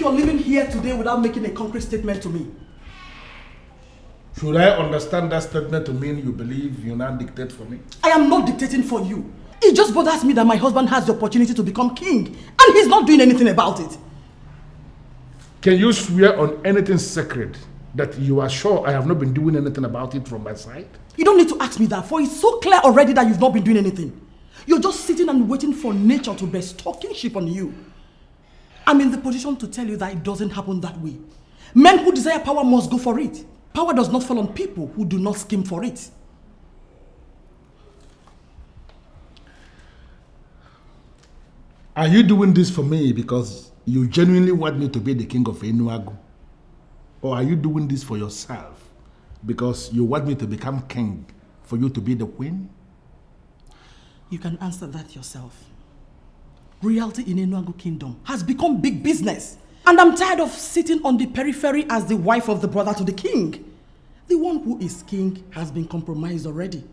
you're leaving here today without making a concrete statement to me? Should I understand that statement to mean you believe you now dictate for me? I am not dictating for you. It just bothers me that my husband has the opportunity to become king and he's not doing anything about it. Can you swear on anything sacred that you are sure I have not been doing anything about it from my side? You don't need to ask me that, for it's so clear already that you've not been doing anything. You're just sitting and waiting for nature to bestow kingship on you. I'm in the position to tell you that it doesn't happen that way. Men who desire power must go for it. Power does not fall on people who do not scheme for it. Are you doing this for me because you genuinely want me to be the king of Enuagu? Or are you doing this for yourself because you want me to become king for you to be the queen? You can answer that yourself. Royalty in Enuagu kingdom has become big business. And I'm tired of sitting on the periphery as the wife of the brother to the king. The one who is king has been compromised already.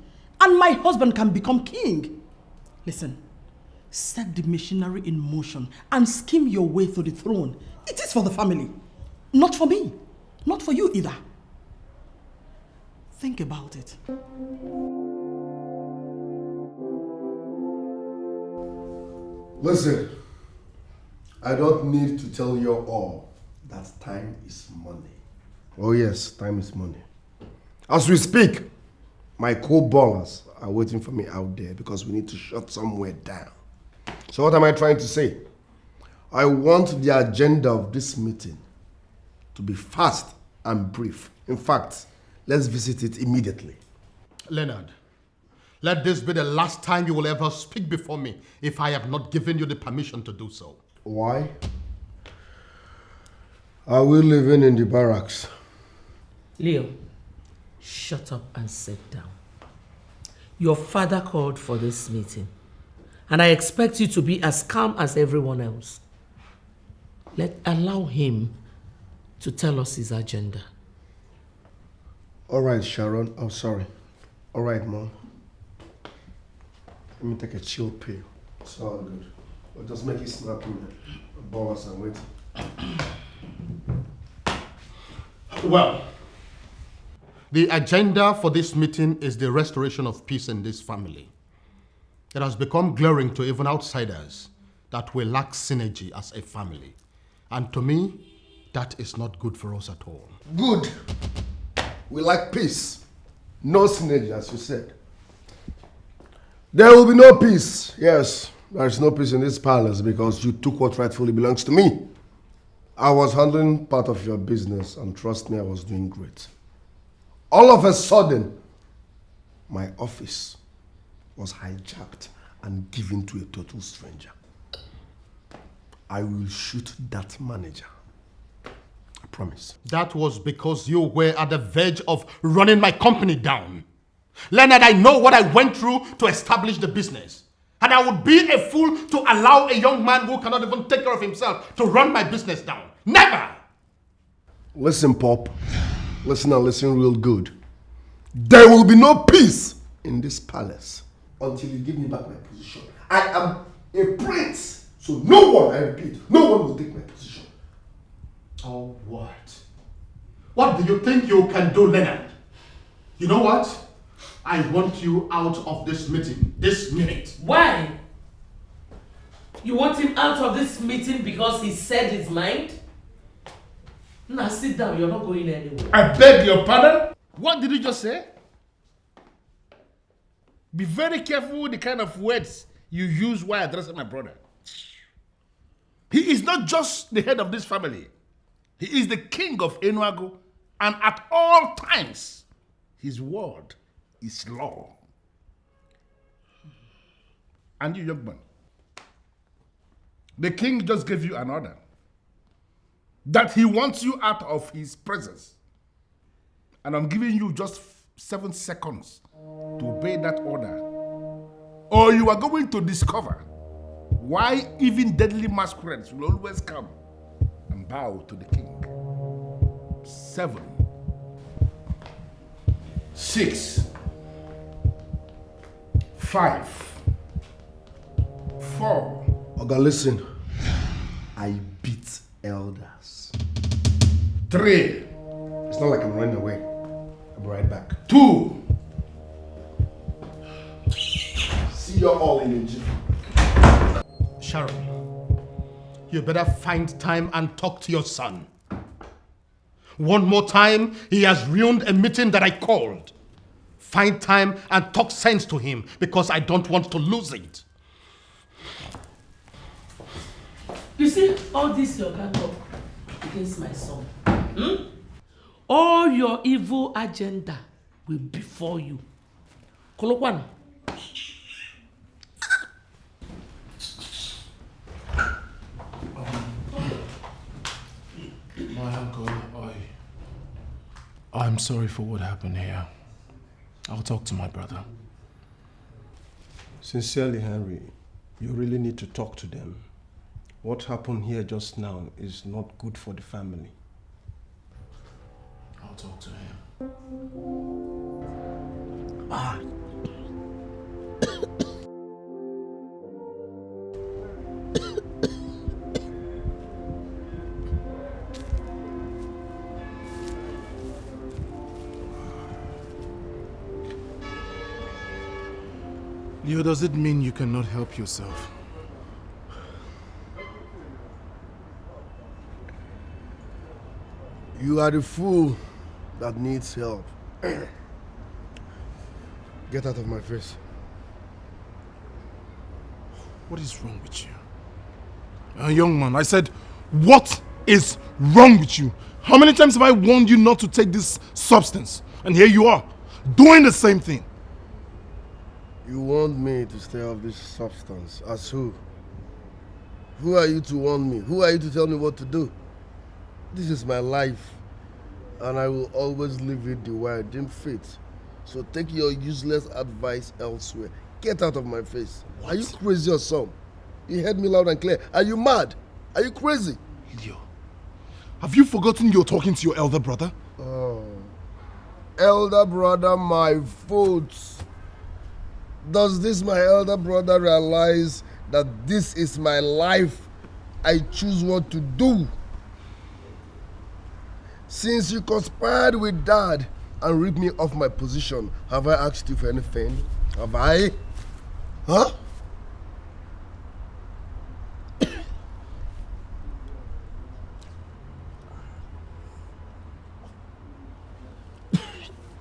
And my husband can become king. Listen, set the machinery in motion and scheme your way to the throne. It is for the family, not for me, not for you either. Think about it. Listen, I don't need to tell you all that time is money. Oh yes, time is money. As we speak, my co-ballers are waiting for me out there because we need to shut somewhere down. So what am I trying to say? I want the agenda of this meeting to be fast and brief. In fact, let's visit it immediately. Leonard, let this be the last time you will ever speak before me if I have not given you the permission to do so. Why? Are we living in the barracks? Leo, shut up and sit down. Your father called for this meeting, and I expect you to be as calm as everyone else. Allow him to tell us his agenda. All right, Sharon. Oh, sorry. All right, Mom. Let me take a chill pill. It's all good. We'll just make it snappy, man. The ballers are waiting. Well, the agenda for this meeting is the restoration of peace in this family. It has become glaring to even outsiders that we lack synergy as a family. And to me, that is not good for us at all. Good. We like peace. No synergy, as you said. There will be no peace. Yes, there is no peace in this palace because you took what rightfully belongs to me. I was handling part of your business and trust me, I was doing great. All of a sudden, my office was hijacked and given to a total stranger. I will shoot that manager. I promise. That was because you were at the verge of running my company down. Leonard, I know what I went through to establish the business. And I would be a fool to allow a young man who cannot even take care of himself to run my business down. Never! Listen, Pop. Listen and listen real good. There will be no peace in this palace until you give me back my position. I am a prince, so no one, I repeat, no one will take my position. Oh, what? What do you think you can do, Leonard? You know what? I want you out of this meeting, this minute. Why? You want him out of this meeting because he said his mind? Now sit down, you're not going anywhere. I beg your pardon? What did you just say? Be very careful with the kind of words you use while addressing my brother. He is not just the head of this family. He is the king of Enuagu, and at all times, his word is law. And you, young man, the king just gave you an order that he wants you out of his presence. And I'm giving you just 7 seconds to obey that order, or you are going to discover why even deadly masquerades will always come and bow to the king. 7, 6, 5, 4. Oga, listen. I beat elders. 3. It's not like I'm running away. I'll be right back. 2. See you all in a jiffy. Sharon, you better find time and talk to your son. One more time, he has ruined a meeting that I called. Find time and talk sense to him because I don't want to lose it. You see, all this your gang up against my son. All your evil agenda will befall you. Kolokwan. My uncle, I'm sorry for what happened here. I'll talk to my brother. Sincerely, Henry, you really need to talk to them. What happened here just now is not good for the family. I'll talk to him. Leo, does it mean you cannot help yourself? You are the fool that needs help. Get out of my face. What is wrong with you? Young man, I said, what is wrong with you? How many times have I warned you not to take this substance? And here you are, doing the same thing. You want me to stay off this substance. As who? Who are you to warn me? Who are you to tell me what to do? This is my life, and I will always live it the way I deem fit. So take your useless advice elsewhere. Get out of my face. What? Are you crazy or something? You heard me loud and clear. Are you mad? Are you crazy? Leo, have you forgotten you're talking to your elder brother? Oh, elder brother, my foot. Does this my elder brother realize that this is my life? I choose what to do. Since you conspired with Dad and ripped me off my position, have I asked you for anything? Have I? Huh?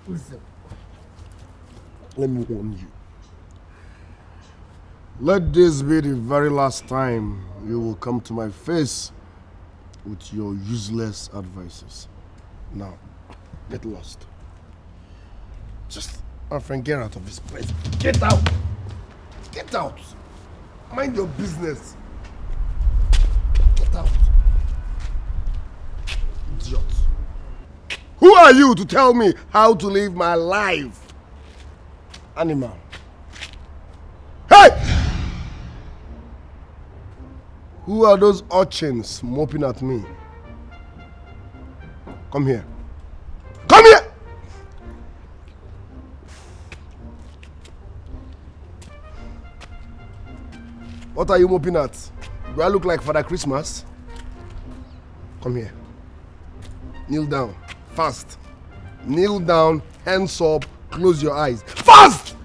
Listen, let me warn you. Let this be the very last time you will come to my face with your useless advices. Now, get lost. Just, my friend, get out of this place. Get out! Get out! Mind your business. Get out. Idiot. Who are you to tell me how to live my life? Animal. Hey! Who are those urchins moping at me? Come here. Come here! What are you moping at? Do I look like Father Christmas? Come here. Kneel down. Fast. Kneel down, hands up, close your eyes. Fast!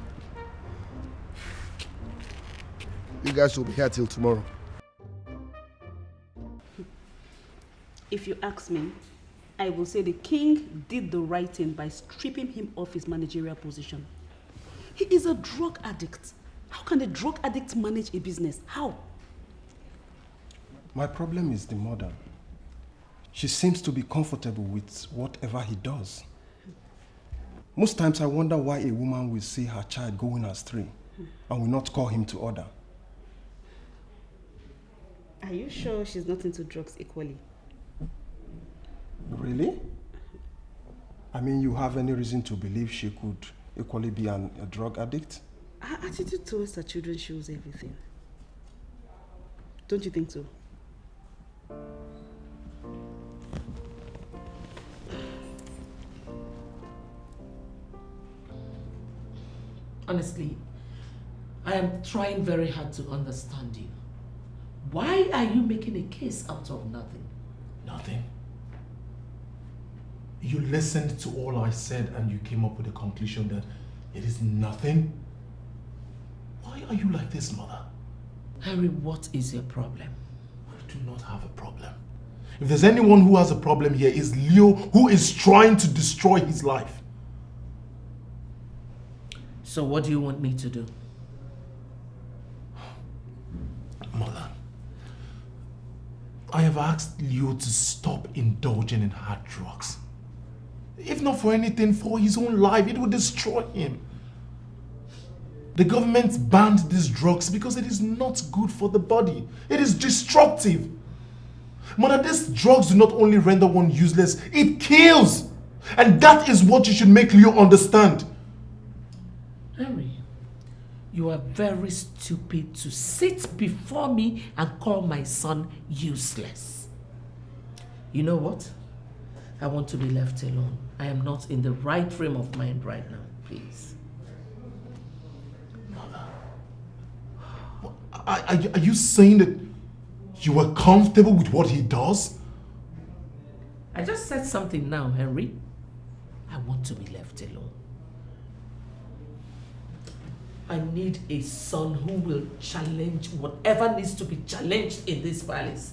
You guys will be here till tomorrow. If you ask me, I will say the king did the right thing by stripping him of his managerial position. He is a drug addict. How can a drug addict manage a business? How? My problem is the mother. She seems to be comfortable with whatever he does. Most times I wonder why a woman will see her child going astray and will not call him to order. Are you sure she's not into drugs equally? Really? I mean, you have any reason to believe she could equally be a drug addict? Her attitude towards her children shows everything. Don't you think so? Honestly, I am trying very hard to understand you. Why are you making a case out of nothing? Nothing. You listened to all I said and you came up with the conclusion that it is nothing? Why are you like this, mother? Henry, what is your problem? I do not have a problem. If there's anyone who has a problem here, it's Leo, who is trying to destroy his life. So what do you want me to do? Mother, I have asked Leo to stop indulging in hard drugs. If not for anything, for his own life, it would destroy him. The government banned these drugs because it is not good for the body. It is destructive. Mother, these drugs do not only render one useless, it kills. And that is what you should make Leo understand. Henry, you are very stupid to sit before me and call my son useless. You know what? I want to be left alone. I am not in the right frame of mind right now, please. Are you saying that you are comfortable with what he does? I just said something now, Henry. I want to be left alone. I need a son who will challenge whatever needs to be challenged in this palace,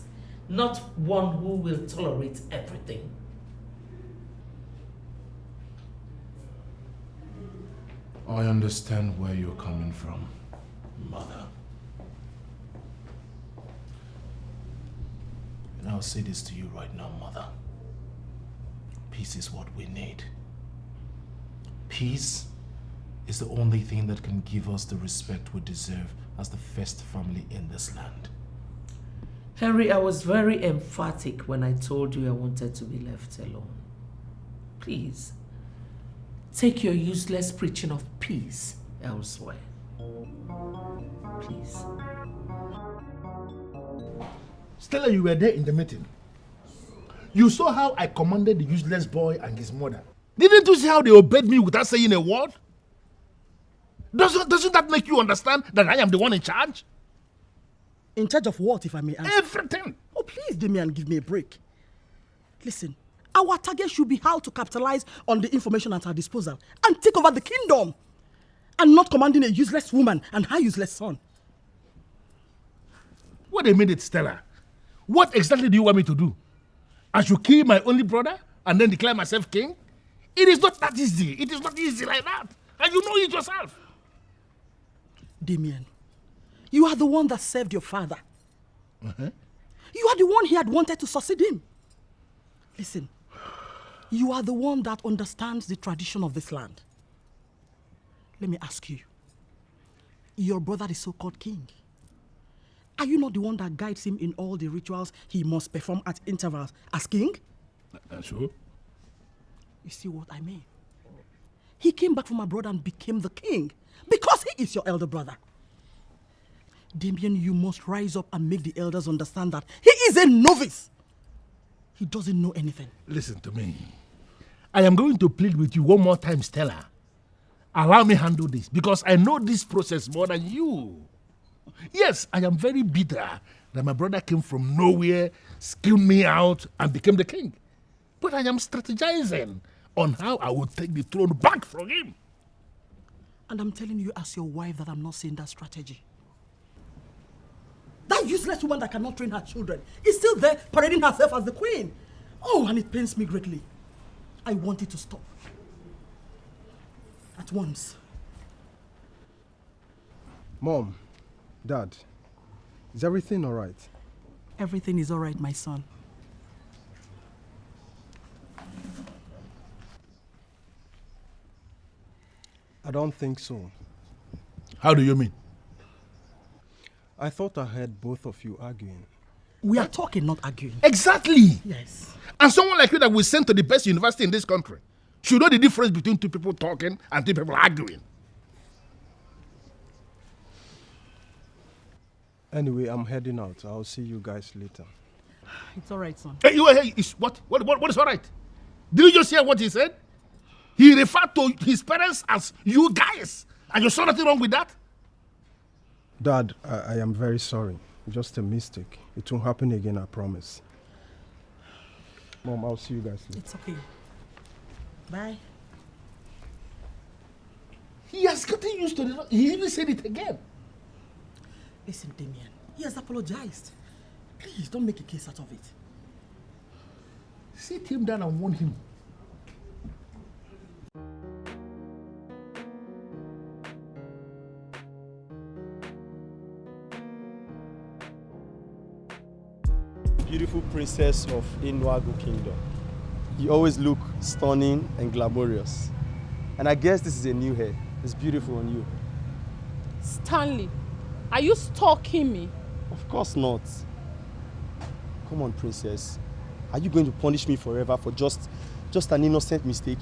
not one who will tolerate everything. I understand where you're coming from, Mother. And I'll say this to you right now, Mother. Peace is what we need. Peace is the only thing that can give us the respect we deserve as the first family in this land. Henry, I was very emphatic when I told you I wanted to be left alone. Please, take your useless preaching of peace elsewhere. Please. Stella, you were there in the meeting. You saw how I commanded the useless boy and his mother. Didn't you see how they obeyed me without saying a word? Doesn't that make you understand that I am the one in charge? In charge of what, if I may ask? Everything. Oh, please, Damian, give me a break. Listen, our target should be how to capitalize on the information at our disposal and take over the kingdom, and not commanding a useless woman and her useless son. Wait a minute, Stella. What exactly do you want me to do? I should kill my only brother and then declare myself king? It is not that easy. It is not easy like that. And you know it yourself. Damian, you are the one that served your father. Uh-huh. You are the one he had wanted to succeed him. Listen, you are the one that understands the tradition of this land. Let me ask you, your brother is so-called king. Are you not the one that guides him in all the rituals he must perform at intervals as king? Sure. You see what I mean? He came back from abroad and became the king because he is your elder brother. Damian, you must rise up and make the elders understand that he is a novice. He doesn't know anything. Listen to me. I am going to plead with you one more time, Stella. Allow me handle this because I know this process more than you. Yes, I am very bitter that my brother came from nowhere, skilled me out, and became the king. But I am strategizing on how I will take the throne back from him. And I'm telling you as your wife that I'm not seeing that strategy. That useless woman that cannot train her children is still there parading herself as the queen. Oh, and it pains me greatly. I want it to stop. At once. Mom, Dad, is everything all right? Everything is all right, my son. I don't think so. How do you mean? I thought I heard both of you arguing. We are talking, not arguing. Exactly. Yes. And someone like you that we sent to the best university in this country should know the difference between two people talking and two people arguing. Anyway, I'm heading out. I'll see you guys later. It's all right, son. Hey, what is all right? Did you just hear what he said? He referred to his parents as you guys. And you saw nothing wrong with that? Dad, I am very sorry. Just a mistake. It won't happen again, I promise. Mom, I'll see you guys later. It's okay. Bye. He has gotten used to it. He even said it again. Listen, Damien, he has apologized. Please, don't make a case out of it. Sit him down and warn him. Beautiful princess of NOLLYWOOD kingdom. You always look stunning and glamorous. And I guess this is a new hair. It's beautiful on you. Stanley, are you stalking me? Of course not. Come on, princess. Are you going to punish me forever for just an innocent mistake?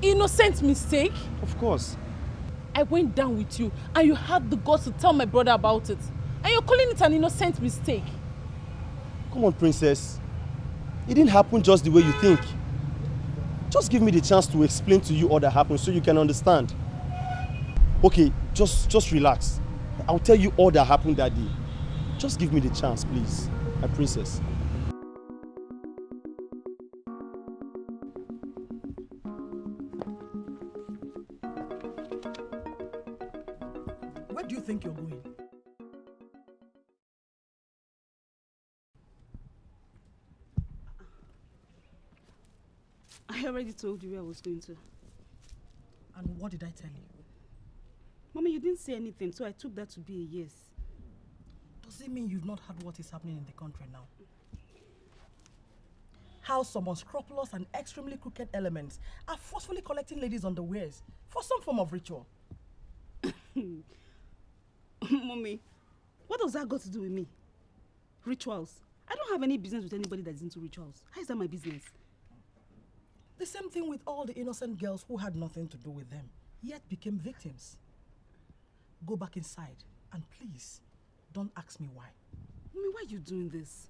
Innocent mistake? Of course. I went down with you and you had the guts to tell my brother about it. And you're calling it an innocent mistake. Come on, princess. It didn't happen just the way you think. Just give me the chance to explain to you all that happened so you can understand. Okay, just relax. I'll tell you all that happened that day. Just give me the chance, please, my princess. Where do you think you're going? I already told you where I was going to. And what did I tell you? Mommy, you didn't say anything, so I took that to be a yes. Does it mean you've not heard what is happening in the country now? How some unscrupulous and extremely crooked elements are forcefully collecting ladies' underwears for some form of ritual. Mommy, what does that got to do with me? Rituals? I don't have any business with anybody that's into rituals. How is that my business? The same thing with all the innocent girls who had nothing to do with them, yet became victims. Go back inside and please, don't ask me why. Mommy, why are you doing this?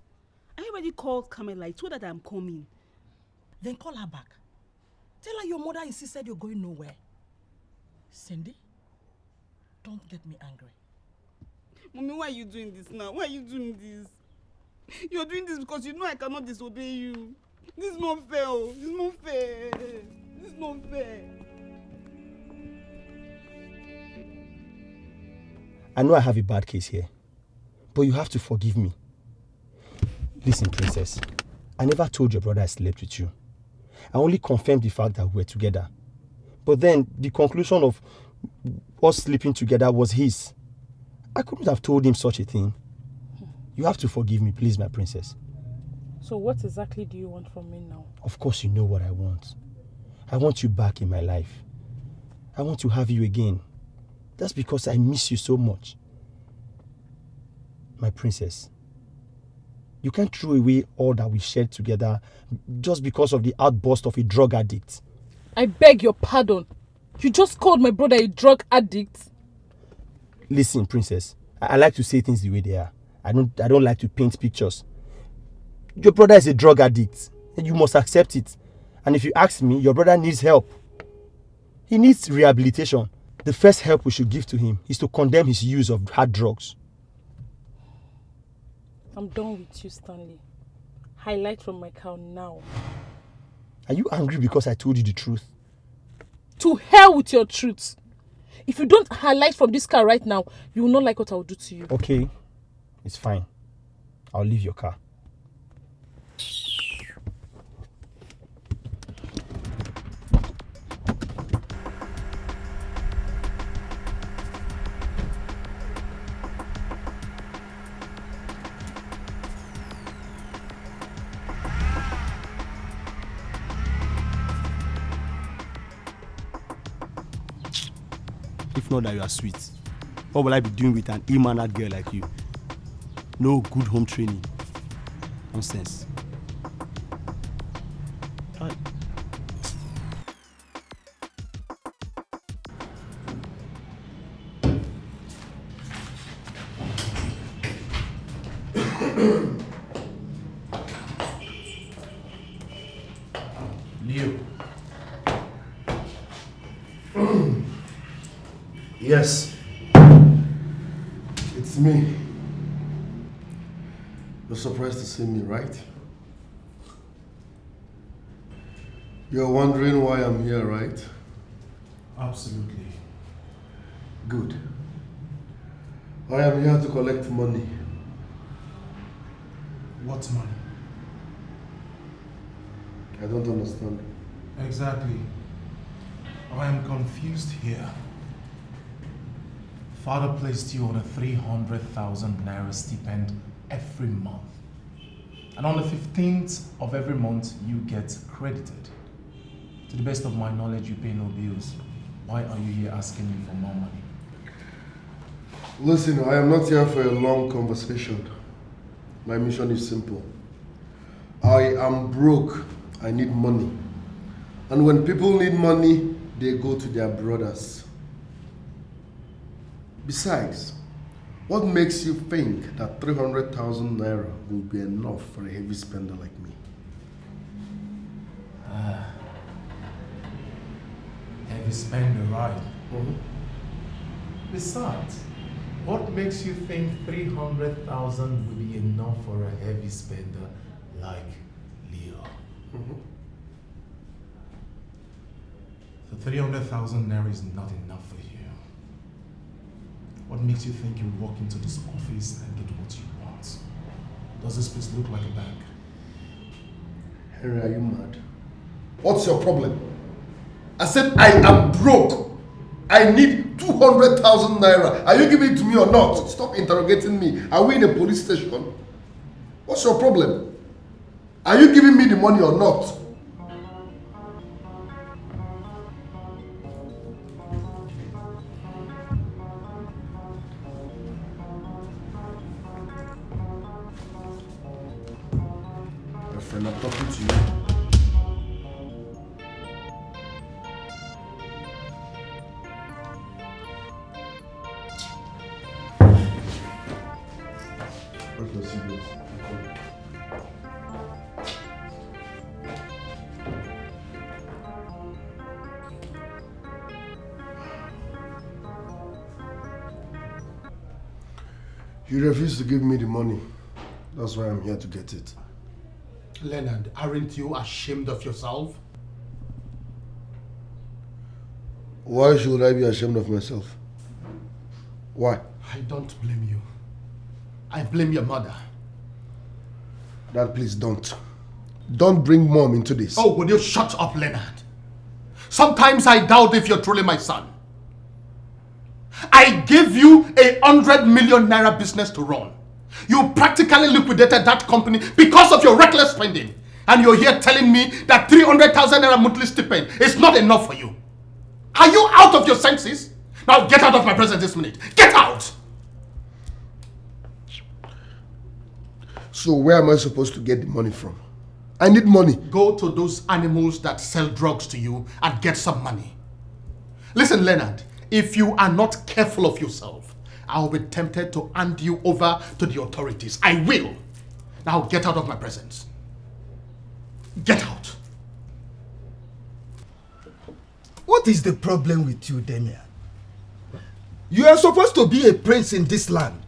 I already called Carmela. I told her that I'm coming. Then call her back. Tell her your mother insisted you're going nowhere. Cindy, don't get me angry. Mommy, why are you doing this now? Why are you doing this? You're doing this because you know I cannot disobey you. This is not fair. This is not fair. This is not fair. I know I have a bad case here, but you have to forgive me. Listen, princess, I never told your brother I slept with you. I only confirmed the fact that we were together. But then the conclusion of us sleeping together was his. I couldn't have told him such a thing. You have to forgive me, please, my princess. So what exactly do you want from me now? Of course you know what I want. I want you back in my life. I want to have you again. That's because I miss you so much. My princess, you can't throw away all that we shared together just because of the outburst of a drug addict. I beg your pardon. You just called my brother a drug addict? Listen, princess, I like to say things the way they are. I don't like to paint pictures. Your brother is a drug addict, and you must accept it. And if you ask me, your brother needs help. He needs rehabilitation. The first help we should give to him is to condemn his use of hard drugs. I'm done with you, Stanley. Highlight from my car now. Are you angry because I told you the truth? To hell with your truth. If you don't highlight from this car right now, you will not like what I will do to you. Okay, it's fine. I'll leave your car. If not that you are sweet, what will I be doing with an ill-mannered girl like you? No good home training. Nonsense. Right. Leo. Yes. It's me. You're surprised to see me, right? You're wondering why I'm here, right? Absolutely. Good. I am here to collect money. What money? I don't understand. Exactly. I am confused here. Father placed you on a 300,000 naira stipend every month. And on the 15th of every month, you get credited. To the best of my knowledge, you pay no bills. Why are you here asking me for more money? Listen, I am not here for a long conversation. My mission is simple. I am broke. I need money. And when people need money, they go to their brothers. Besides, what makes you think that 300,000 naira will be enough for a heavy spender like me? Heavy spender, right? Besides, what makes you think 300,000 will be enough for a heavy spender like Leo? So 300,000 naira is not enough for you. What makes you think you'll walk into this office and get what you want? Does this place look like a bank? Henry, are you mad? What's your problem? I said I am broke. I need 200,000 naira. Are you giving it to me or not? Stop interrogating me. Are we in a police station? What's your problem? Are you giving me the money or not? My friend, I'm talking to you. You refuse to give me the money. That's why I'm here to get it. Leonard, aren't you ashamed of yourself? Why should I be ashamed of myself? Why? I don't blame you. I blame your mother. Dad, please don't. Don't bring mom into this. Oh, will you shut up, Leonard? Sometimes I doubt if you're truly my son. I gave you 100 million naira business to run. You practically liquidated that company because of your reckless spending. And you're here telling me that 300,000 naira monthly stipend is not enough for you. Are you out of your senses? Now get out of my presence this minute. Get out! So where am I supposed to get the money from? I need money. Go to those animals that sell drugs to you and get some money. Listen, Leonard, if you are not careful of yourself, I'll be tempted to hand you over to the authorities. I will. Now get out of my presence. Get out. What is the problem with you, Damian? You are supposed to be a prince in this land.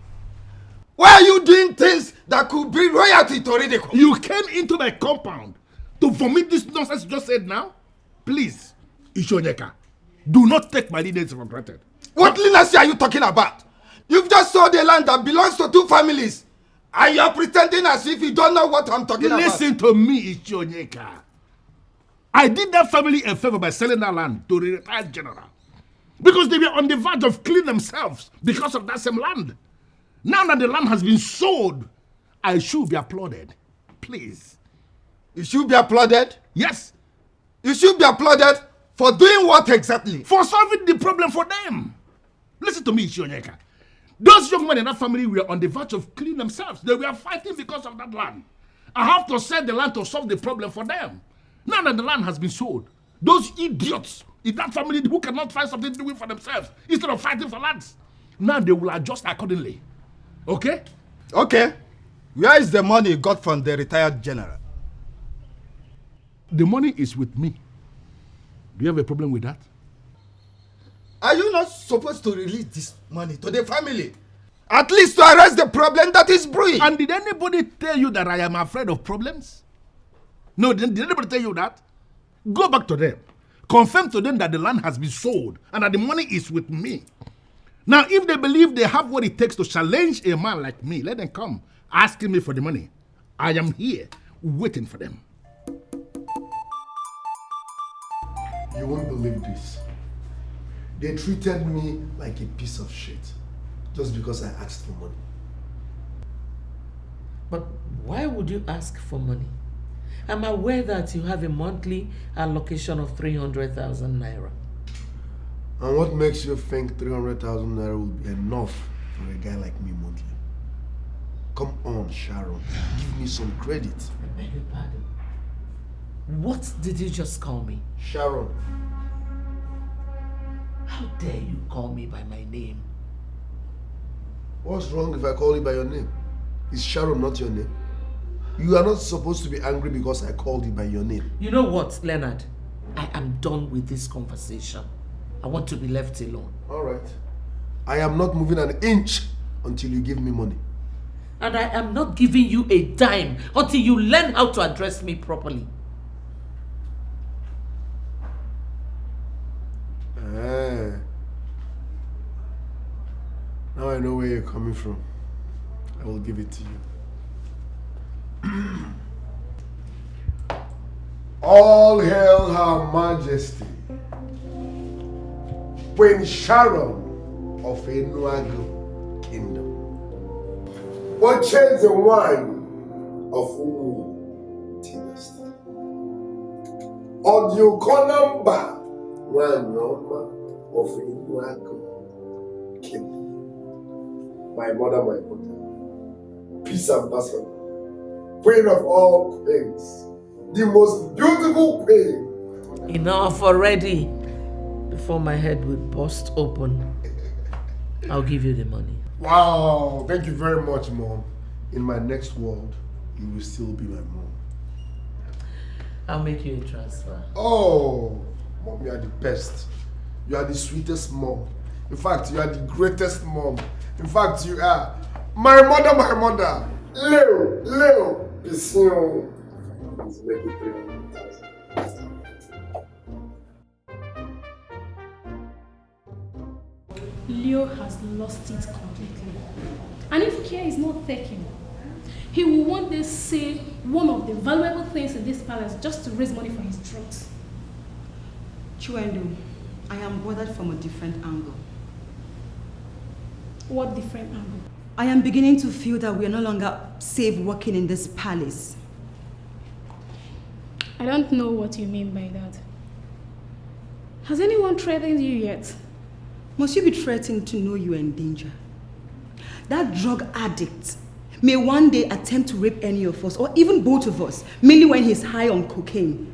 Why are you doing things that could bring royalty to ridicule? You came into my compound to vomit this nonsense you just said now? Please, Ishonyeka, do not take my leniency for granted. What leniency are you talking about? You've just sold a land that belongs to 2 families. And you're pretending as if you don't know what I'm talking about. Listen to me, Ishonyeka. I did that family a favor by selling that land to the retired general. Because they were on the verge of killing themselves because of that same land. Now that the land has been sold, I should be applauded. Please. You should be applauded? Yes. You should be applauded for doing what exactly? For solving the problem for them. Listen to me, Ishonyeka. Those young men in that family were on the verge of killing themselves. They were fighting because of that land. I have to sell the land to solve the problem for them. Now that the land has been sold, those idiots in that family who cannot find something to do for themselves instead of fighting for lands, now they will adjust accordingly. Okay? Okay. Where is the money you got from the retired general? The money is with me. Do you have a problem with that? Are you not supposed to release this money to the family? At least to arrest the problem that is brewing. And did anybody tell you that I am afraid of problems? No, did anybody tell you that? Go back to them. Confirm to them that the land has been sold and that the money is with me. Now, if they believe they have what it takes to challenge a man like me, let them come asking me for the money. I am here waiting for them. You won't believe this. They treated me like a piece of shit just because I asked for money. But why would you ask for money? I'm aware that you have a monthly allocation of 300,000 naira. And what makes you think 300,000 naira will be enough for a guy like me monthly? Come on, Sharon. Give me some credit. I beg your pardon. What did you just call me? Sharon. How dare you call me by my name? What's wrong if I call you by your name? Is Sharon not your name? You are not supposed to be angry because I called you by your name. You know what, Leonard? I am done with this conversation. I want to be left alone. All right. I am not moving an inch until you give me money. And I am not giving you a dime until you learn how to address me properly. Now I know where you're coming from. I will give it to you. All hail Her Majesty, Queen Sharon of Enuagu Kingdom. Purchase the wine of Umu dynasty. Odiokonamba Wanyoma of Enuagu Kingdom. My mother, peace ambassador, queen of all queens, the most beautiful queen. Enough already. Before my head will burst open, I'll give you the money. Wow, thank you very much, Mom. In my next world, you will still be my mom. I'll make you a transfer. Oh, Mom, you are the best. You are the sweetest mom. In fact, you are the greatest mom. In fact, you are my mother. Leo, Ezeonu. Please make it 300,000. Leo has lost it completely. And if care is not taken, he will one day sell one of the valuable things in this palace just to raise money for his drugs. Chiwendu, I am bothered from a different angle. What different angle? I am beginning to feel that we are no longer safe working in this palace. I don't know what you mean by that. Has anyone threatened you yet? Must you be threatened to know you are in danger? That drug addict may one day attempt to rape any of us, or even both of us, mainly when he's high on cocaine.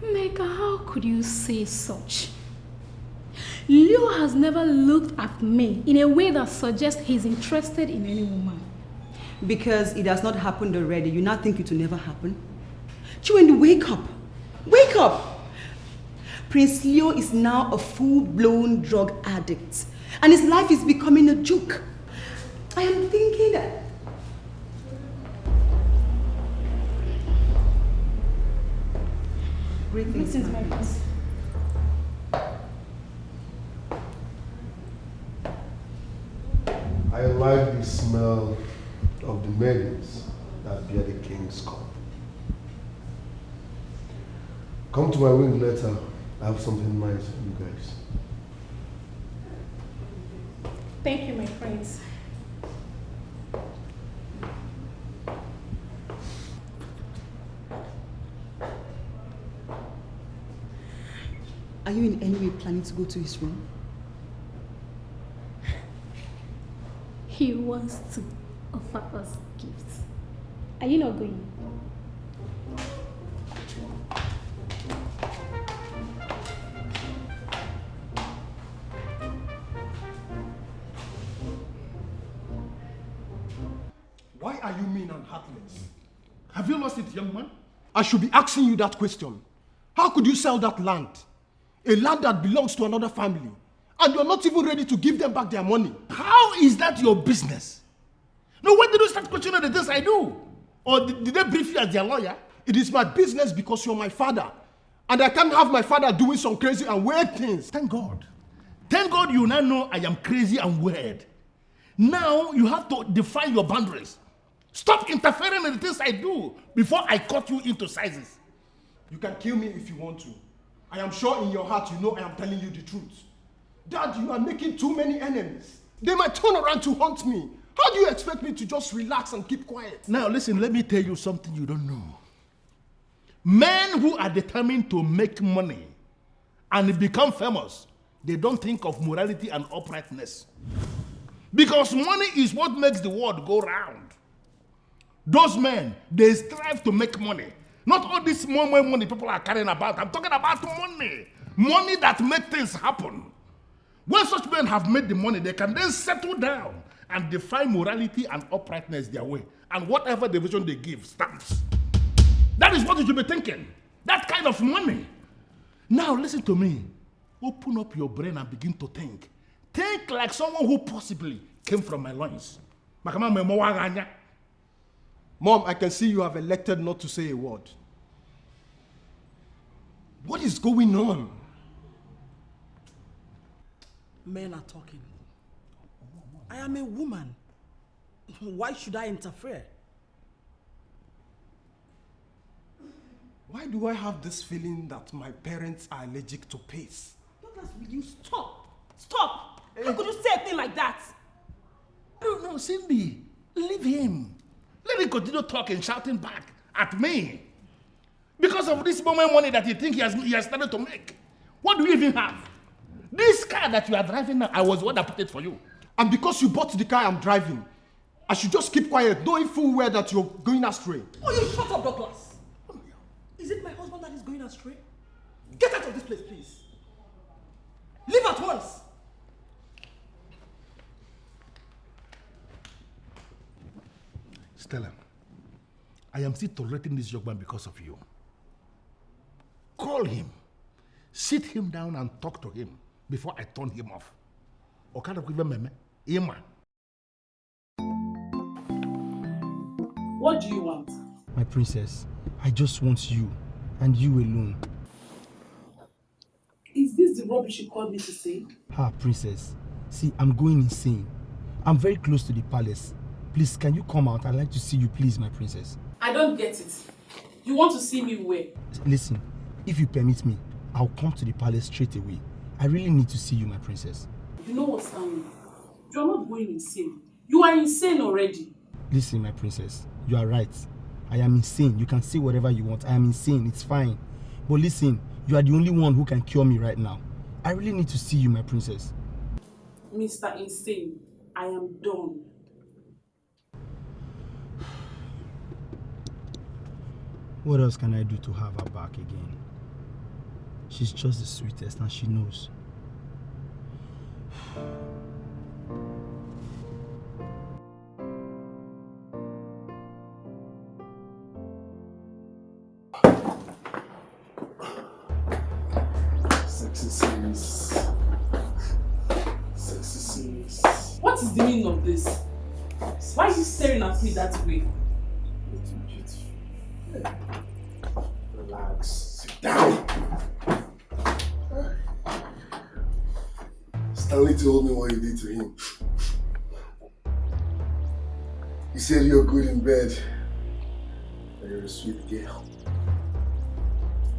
Mega, how could you say such? Leo has never looked at me in a way that suggests he's interested in any woman. Because it has not happened already, you now think it will never happen? Chiwendu, wake up! Wake up! Prince Leo is now a full-blown drug addict, and his life is becoming a joke. I am thinking that... Greetings, my prince. I like the smell of the maidens that bear the king's cup. Come to my wing later. I have something nice for you guys. Thank you, my friends. Are you in any way planning to go to his room? He wants to offer us gifts. Are you not going? Why are you mean and heartless? Have you lost it, young man? I should be asking you that question. How could you sell that land? A land that belongs to another family. And you're not even ready to give them back their money. How is that your business? No, when did you start questioning the things I do? Or did they brief you as their lawyer? It is my business because you're my father. And I can't have my father doing some crazy and weird things. Thank God. Thank God you now know I am crazy and weird. Now you have to define your boundaries. Stop interfering in the things I do before I cut you into sizes. You can kill me if you want to. I am sure in your heart you know I am telling you the truth. Dad, you are making too many enemies. They might turn around to hunt me. How do you expect me to just relax and keep quiet? Now listen, let me tell you something you don't know. Men who are determined to make money and become famous, they don't think of morality and uprightness. Because money is what makes the world go round. Those men, they strive to make money. Not all this money people are carrying about. I'm talking about money. Money that makes things happen. When such men have made the money, they can then settle down and define morality and uprightness their way. And whatever the vision they give stands. That is what you should be thinking. That kind of money. Now listen to me. Open up your brain and begin to think. Think like someone who possibly came from my loins. Mom, I can see you have elected not to say a word. What is going on? Men are talking. I am a woman. Why should I interfere? Why do I have this feeling that my parents are allergic to pace? Douglas, will you stop? Stop! How could you say a thing like that? No, Cindy. Leave him. Let him continue talking, shouting back at me. Because of this moment money that you think he has started to make. What do you even have? This car that you are driving now, I was the one that put it for you. And because you bought the car I'm driving, I should just keep quiet, knowing full well that you're going astray. Oh, you shut up, Douglas. Is it my husband that is going astray? Get out of this place, please. Leave at once. Stella, I am still tolerating this young man because of you. Call him, sit him down and talk to him before I turn him off. What do you want? My princess, I just want you, and you alone. Is this the rubbish you called me to say? Princess. See, I'm going insane. I'm very close to the palace. Please, can you come out? I'd like to see you, please, my princess. I don't get it. You want to see me where? Listen, if you permit me, I'll come to the palace straight away. I really need to see you, my princess. You know what's happening? You're not going insane. You are insane already. Listen, my princess, you are right. I am insane. You can say whatever you want. I am insane. It's fine. But listen, you are the only one who can cure me right now. I really need to see you, my princess. Mr. Insane, I am done. What else can I do to have her back again? She's just the sweetest and she knows. Sexy scenes. Sexy scenes. What is the meaning of this? Why are you staring at me that way? Relax. Sit down. Stanley told me what you did to him. He said you're good in bed. And you're a sweet girl.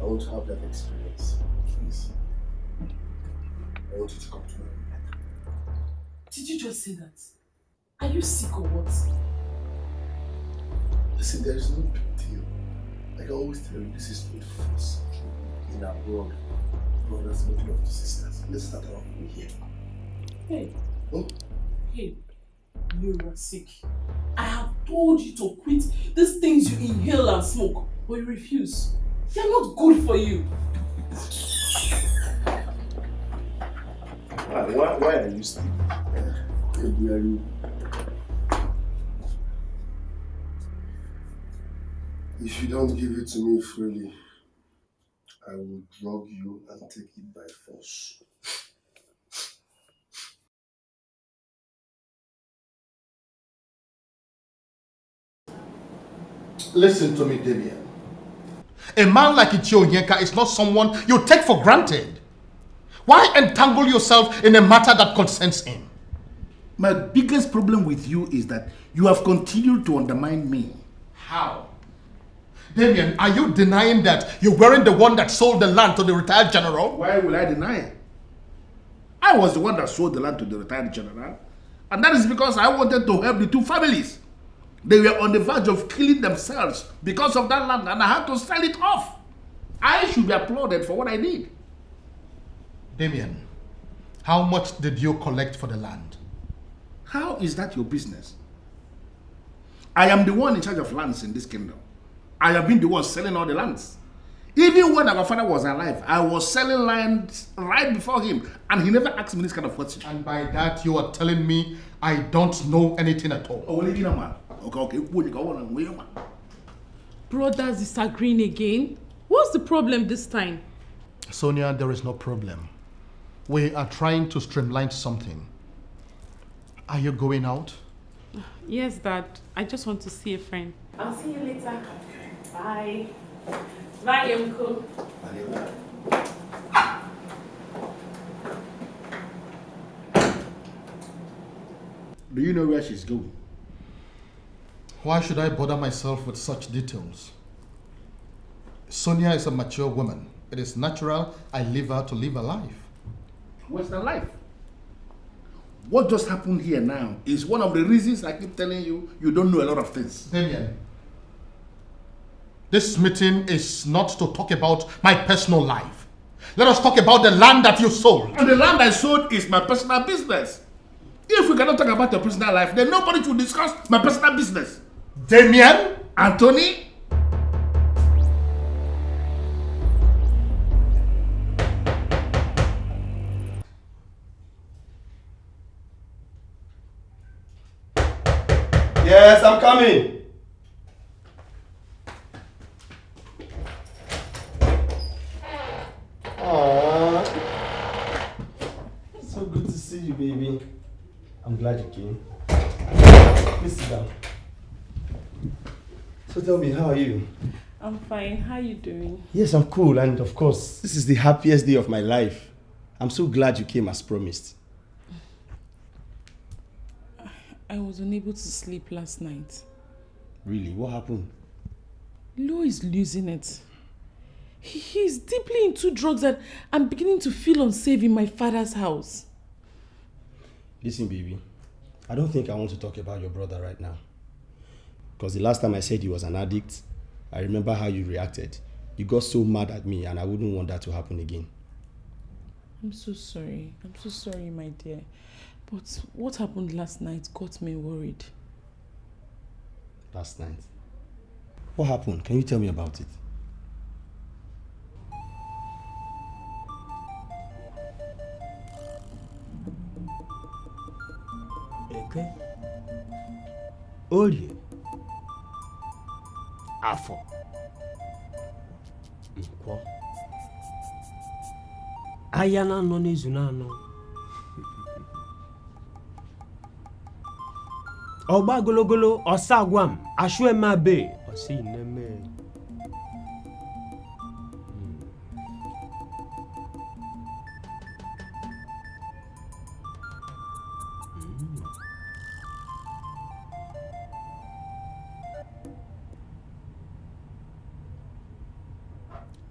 I want to have that experience. Please. I want you to come to me. Did you just say that? Are you sick or what? Listen, there is no big deal. Like I always tell you, this is not force. In our world, brothers looking up to sisters. Let's start off with here. Hey. Oh? Hey. You are sick. I have told you to quit these things you inhale and smoke, but you refuse. They are not good for you. Why are you sleeping? If you don't give it to me freely, I will drug you and take it by force. Listen to me, Damien. A man like Ichionyenka is not someone you take for granted. Why entangle yourself in a matter that concerns him? My biggest problem with you is that you have continued to undermine me. How? Damien, are you denying that you weren't the one that sold the land to the retired general? Why will I deny it? I was the one that sold the land to the retired general. And that is because I wanted to help the two families. They were on the verge of killing themselves because of that land, and I had to sell it off. I should be applauded for what I did. Damien, how much did you collect for the land? How is that your business? I am the one in charge of lands in this kingdom. I have been the one selling all the lands. Even when our father was alive, I was selling lands right before him, and he never asked me this kind of question. And by that, you are telling me I don't know anything at all. Oh, man. Okay. Brothers disagreeing again? What's the problem this time? Sonia, there is no problem. We are trying to streamline something. Are you going out? Yes, Dad. I just want to see a friend. I'll see you later. Bye. Bye, Uncle. Do you know where she's going? Why should I bother myself with such details? Sonia is a mature woman. It is natural I leave her to live a life. What's the life? What just happened here now is one of the reasons I keep telling you, you don't know a lot of things. Damien, this meeting is not to talk about my personal life. Let us talk about the land that you sold. And the land I sold is my personal business. If we cannot talk about your personal life, then nobody should discuss my personal business. Damien? Anthony? Yes, I'm coming. Aww. So good to see you, baby. I'm glad you came. Please sit down. So tell me, how are you? I'm fine. How are you doing? Yes, I'm cool, and of course, this is the happiest day of my life. I'm so glad you came as promised. I was unable to sleep last night. Really? What happened? Lou is losing it. He's deeply into drugs and I'm beginning to feel unsafe in my father's house. Listen, baby. I don't think I want to talk about your brother right now. Because the last time I said he was an addict, I remember how you reacted. You got so mad at me and I wouldn't want that to happen again. I'm so sorry. I'm so sorry, my dear. But what happened last night got me worried. Last night? What happened? Can you tell me about it? Okay. Orie. Afọ. Nkwọ. Aya na anọ n'izu na anọ. Ọgba gologolo ọsa agwa m asụ eme abe ọsị ineme.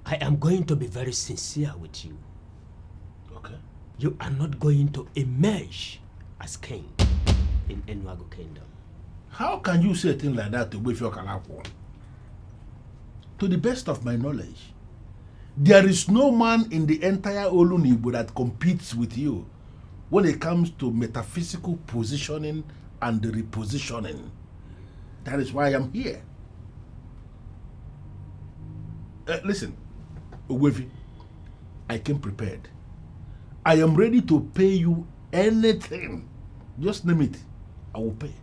I am going to be very sincere with you. Okay. You are not going to emerge as king in Enuago Kingdom. How can you say a thing like that to Wefio Kalakwo? To the best of my knowledge, there is no man in the entire Olunibo that competes with you when it comes to metaphysical positioning and the repositioning. That is why I am here. Listen, Ogwefi, I came prepared. I am ready to pay you anything. Just name it. I will pay.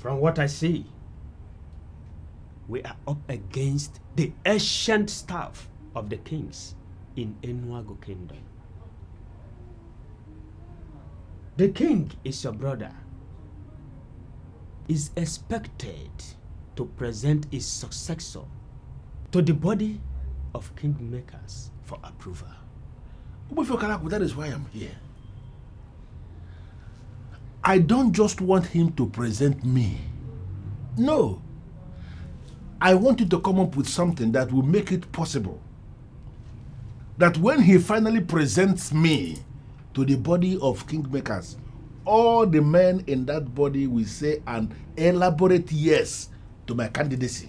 From what I see, we are up against the ancient staff of the kings in Enuago Kingdom. The king is your brother. Is expected to present his successor to the body of kingmakers for approval. That is why I'm here. I don't just want him to present me. No. I want you to come up with something that will make it possible that when he finally presents me to the body of kingmakers, all the men in that body will say an elaborate yes to my candidacy.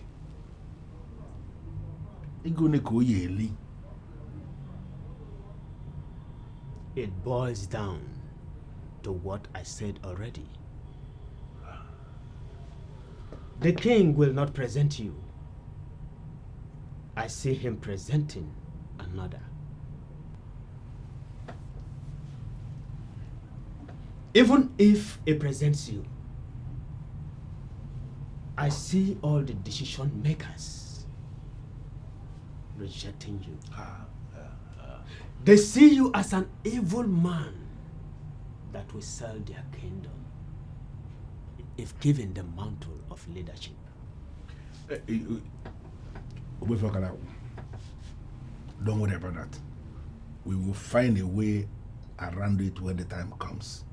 It boils down to what I said already. The king will not present you. I see him presenting another. Even if he presents you, I see all the decision makers rejecting you. They see you as an evil man that will sell their kingdom if given the mantle of leadership. Don't worry about that. We will find a way around it when the time comes.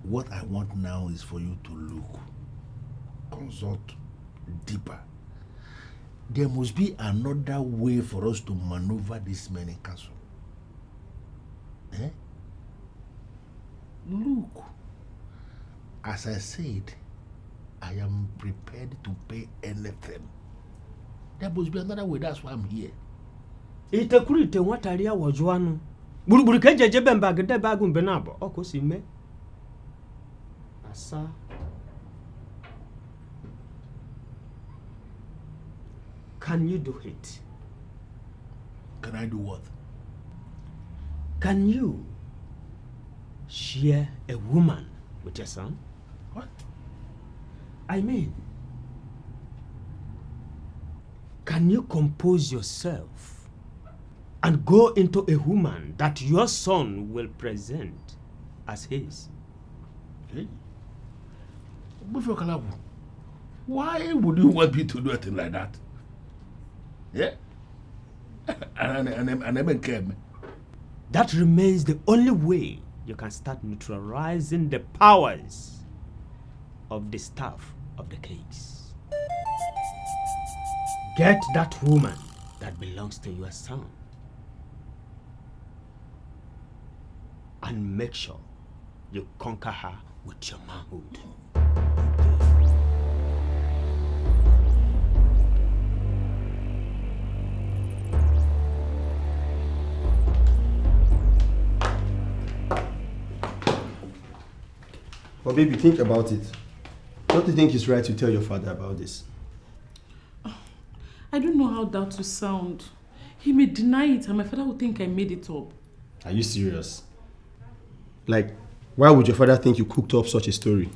What I want now is for you to look, consult deeper. There must be another way for us to maneuver this man in council. Look, as I said, I am prepared to pay anything. There must be another way, that's why I'm here. Itakurite watalia wajuanu. Buruburu kejeje bembagede bagum benabo. Oko sime. Asa. Can you do it? Can I do what? Can you share a woman with your son? What? I mean, can you compose yourself and go into a woman that your son will present as his? Hey. Why would you want me to do anything like that? Yeah? And even care. That remains the only way you can start neutralizing the powers of the staff of the kings. Get that woman that belongs to your son and make sure you conquer her with your manhood. But baby, think about it. Don't you think it's right to tell your father about this? I don't know how that will sound. He may deny it and my father will think I made it up. Are you serious? Like, why would your father think you cooked up such a story?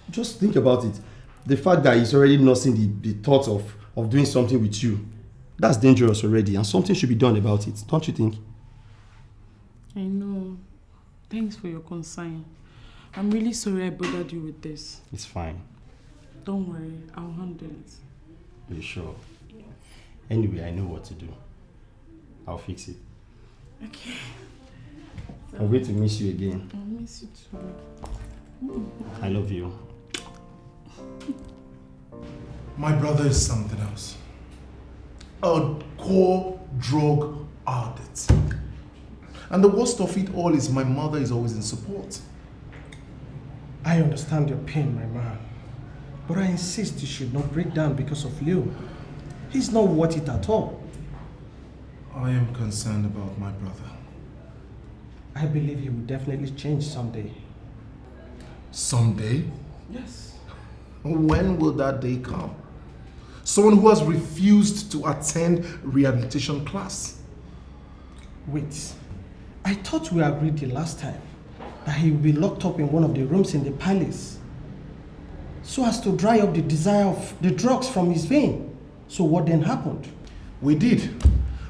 Just think about it. The fact that he's already nursing the thought of doing something with you, that's dangerous already, and something should be done about it, don't you think? I know. Thanks for your concern. I'm really sorry I bothered you with this. It's fine. Don't worry, I'll handle it. Are you sure? Yeah. Anyway, I know what to do. I'll fix it. Okay. I'm going to miss you again. I'll miss you too. I love you. My brother is something else. A core drug addict. And the worst of it all is my mother is always in support. I understand your pain, my man. But I insist you should not break down because of Leo. He's not worth it at all. I am concerned about my brother. I believe he will definitely change someday. Someday? Yes. When will that day come? Someone who has refused to attend rehabilitation class. Wait. I thought we agreed the last time that he will be locked up in one of the rooms in the palace so as to dry up the desire of the drugs from his vein. So what then happened? We did,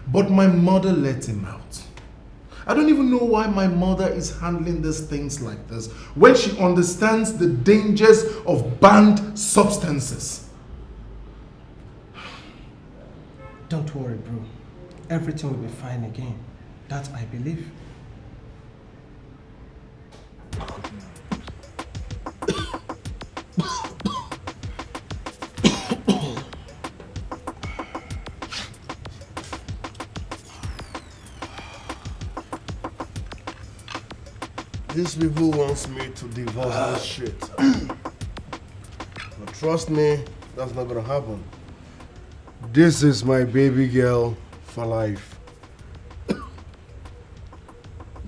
but my mother let him out. I don't even know why my mother is handling these things like this when she understands the dangers of banned substances. Don't worry, bro. Everything will be fine again. That I believe. These people wants me to divorce this shit. But trust me, that's not gonna happen. This is my baby girl for life.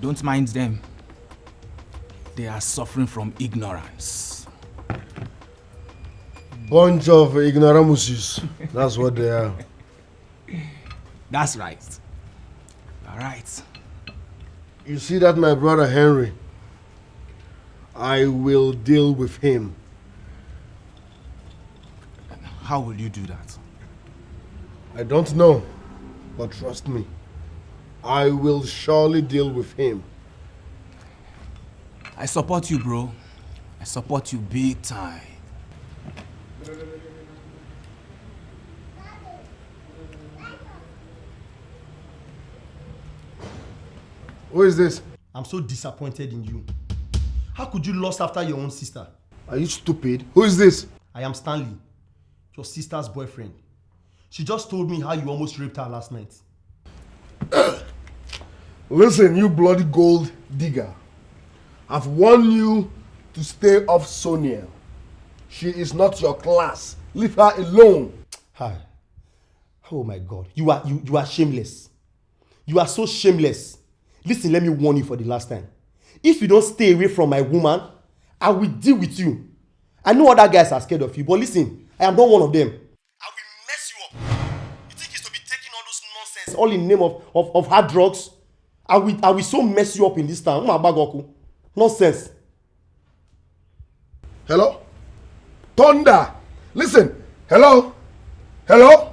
Don't mind them. They are suffering from ignorance. Bunch of ignoramuses. That's what they are. That's right. All right. You see that my brother Henry? I will deal with him. How will you do that? I don't know, but trust me, I will surely deal with him. I support you, bro. I support you big time. Who is this? I'm so disappointed in you. How could you lust after your own sister? Are you stupid? Who is this? I am Stanley, your sister's boyfriend. She just told me how you almost raped her last night. Listen, you bloody gold digger. I've warned you to stay off Sonia. She is not your class. Leave her alone. Hi. Oh my God. You are shameless. You are so shameless. Listen, let me warn you for the last time. If you don't stay away from my woman, I will deal with you. I know other guys are scared of you, but listen, I am not one of them. I will mess you up. You think it's to be taking all those nonsense all in the name of hard drugs? I will so mess you up in this town. Nonsense. Hello? Thunder! Listen! Hello? Hello?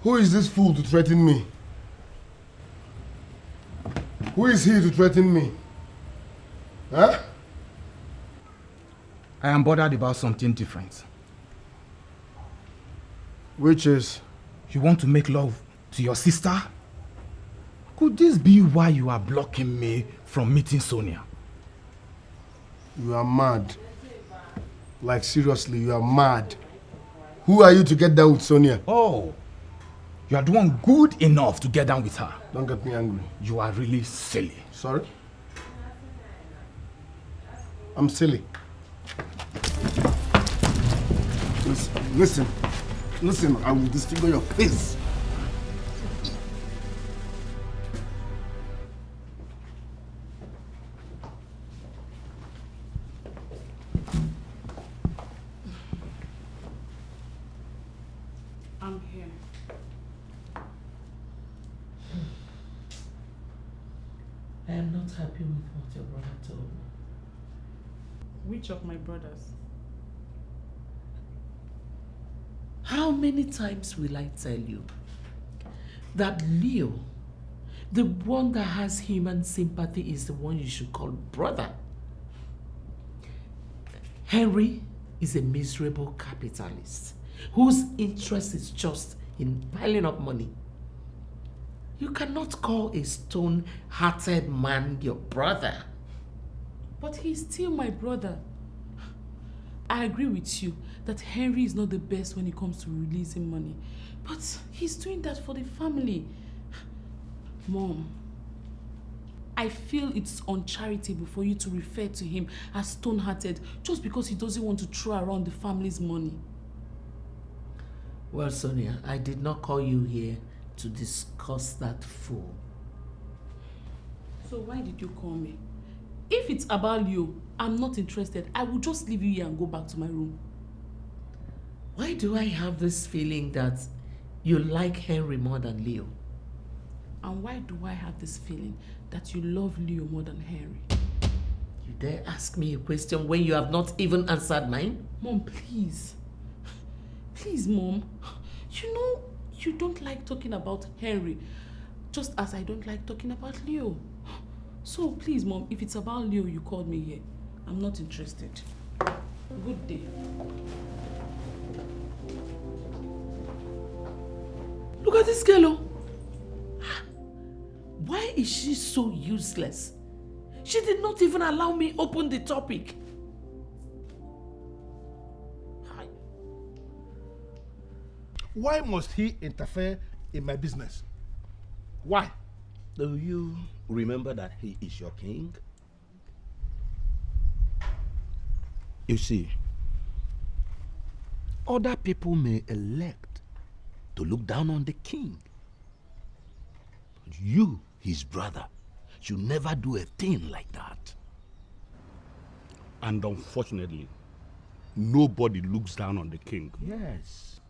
Who is this fool to threaten me? Who is he to threaten me? Huh? I am bothered about something different. Which is? You want to make love to your sister? Could this be why you are blocking me from meeting Sonia? You are mad. Like seriously, you are mad. Who are you to get down with Sonia? Oh, you are the one good enough to get down with her. Don't get me angry. You are really silly. Sorry? I'm silly. Listen, I will disfigure your face. I'm here. I am not happy with what your brother told me. Which of my brothers? How many times will I tell you that Leo, the one that has human sympathy, is the one you should call brother? Henry is a miserable capitalist whose interest is just in piling up money. You cannot call a stone-hearted man your brother. But he's still my brother. I agree with you that Henry is not the best when it comes to releasing money. But he's doing that for the family. Mom, I feel it's uncharitable for you to refer to him as stone-hearted just because he doesn't want to throw around the family's money. Well, Sonia, I did not call you here to discuss that fool. So why did you call me? If it's about you, I'm not interested. I will just leave you here and go back to my room. Why do I have this feeling that you like Henry more than Leo? And why do I have this feeling that you love Leo more than Henry? You dare ask me a question when you have not even answered mine? Mom, please. Please, Mom. You know, you don't like talking about Henry Just as I don't like talking about Leo. So please, Mom, if it's about Leo you called me here, I'm not interested. Good day. Look at this girl. Why is she so useless? She did not even allow me open the topic. Why must he interfere in my business? Why? Do you remember that he is your king? You see, other people may elect to look down on the king. But you, his brother, should never do a thing like that. And unfortunately, nobody looks down on the king. Yes.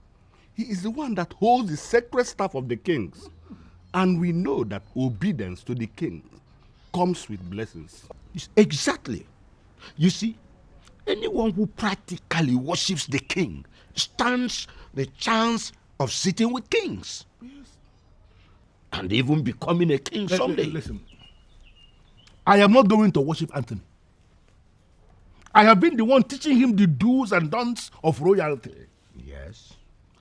He is the one that holds the sacred staff of the kings. And we know that obedience to the king comes with blessings. Exactly. You see, anyone who practically worships the king stands the chance of sitting with kings. Yes. And even becoming a king someday. Listen, I am not going to worship Anthony. I have been the one teaching him the do's and don'ts of royalty. Yes.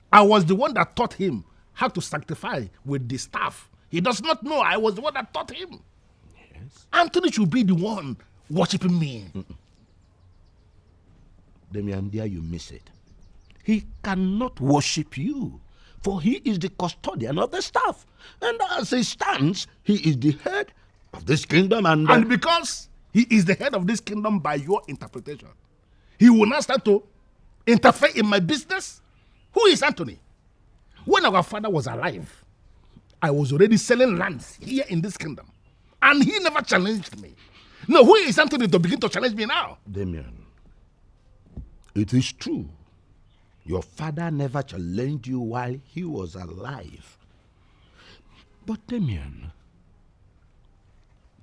I was the one that taught him how to sanctify with the staff. He does not know I was the one that taught him. Yes. Anthony should be the one worshiping me. Damian, there you miss it. He cannot worship you, for he is the custodian of the staff. And as it stands, he is the head of this kingdom. And because he is the head of this kingdom by your interpretation, he will not start to interfere in my business? Who is Anthony? When our father was alive, I was already selling lands here in this kingdom. And he never challenged me. No, who is Anthony to begin to challenge me now? Damian, it is true. Your father never challenged you while he was alive. But Damian,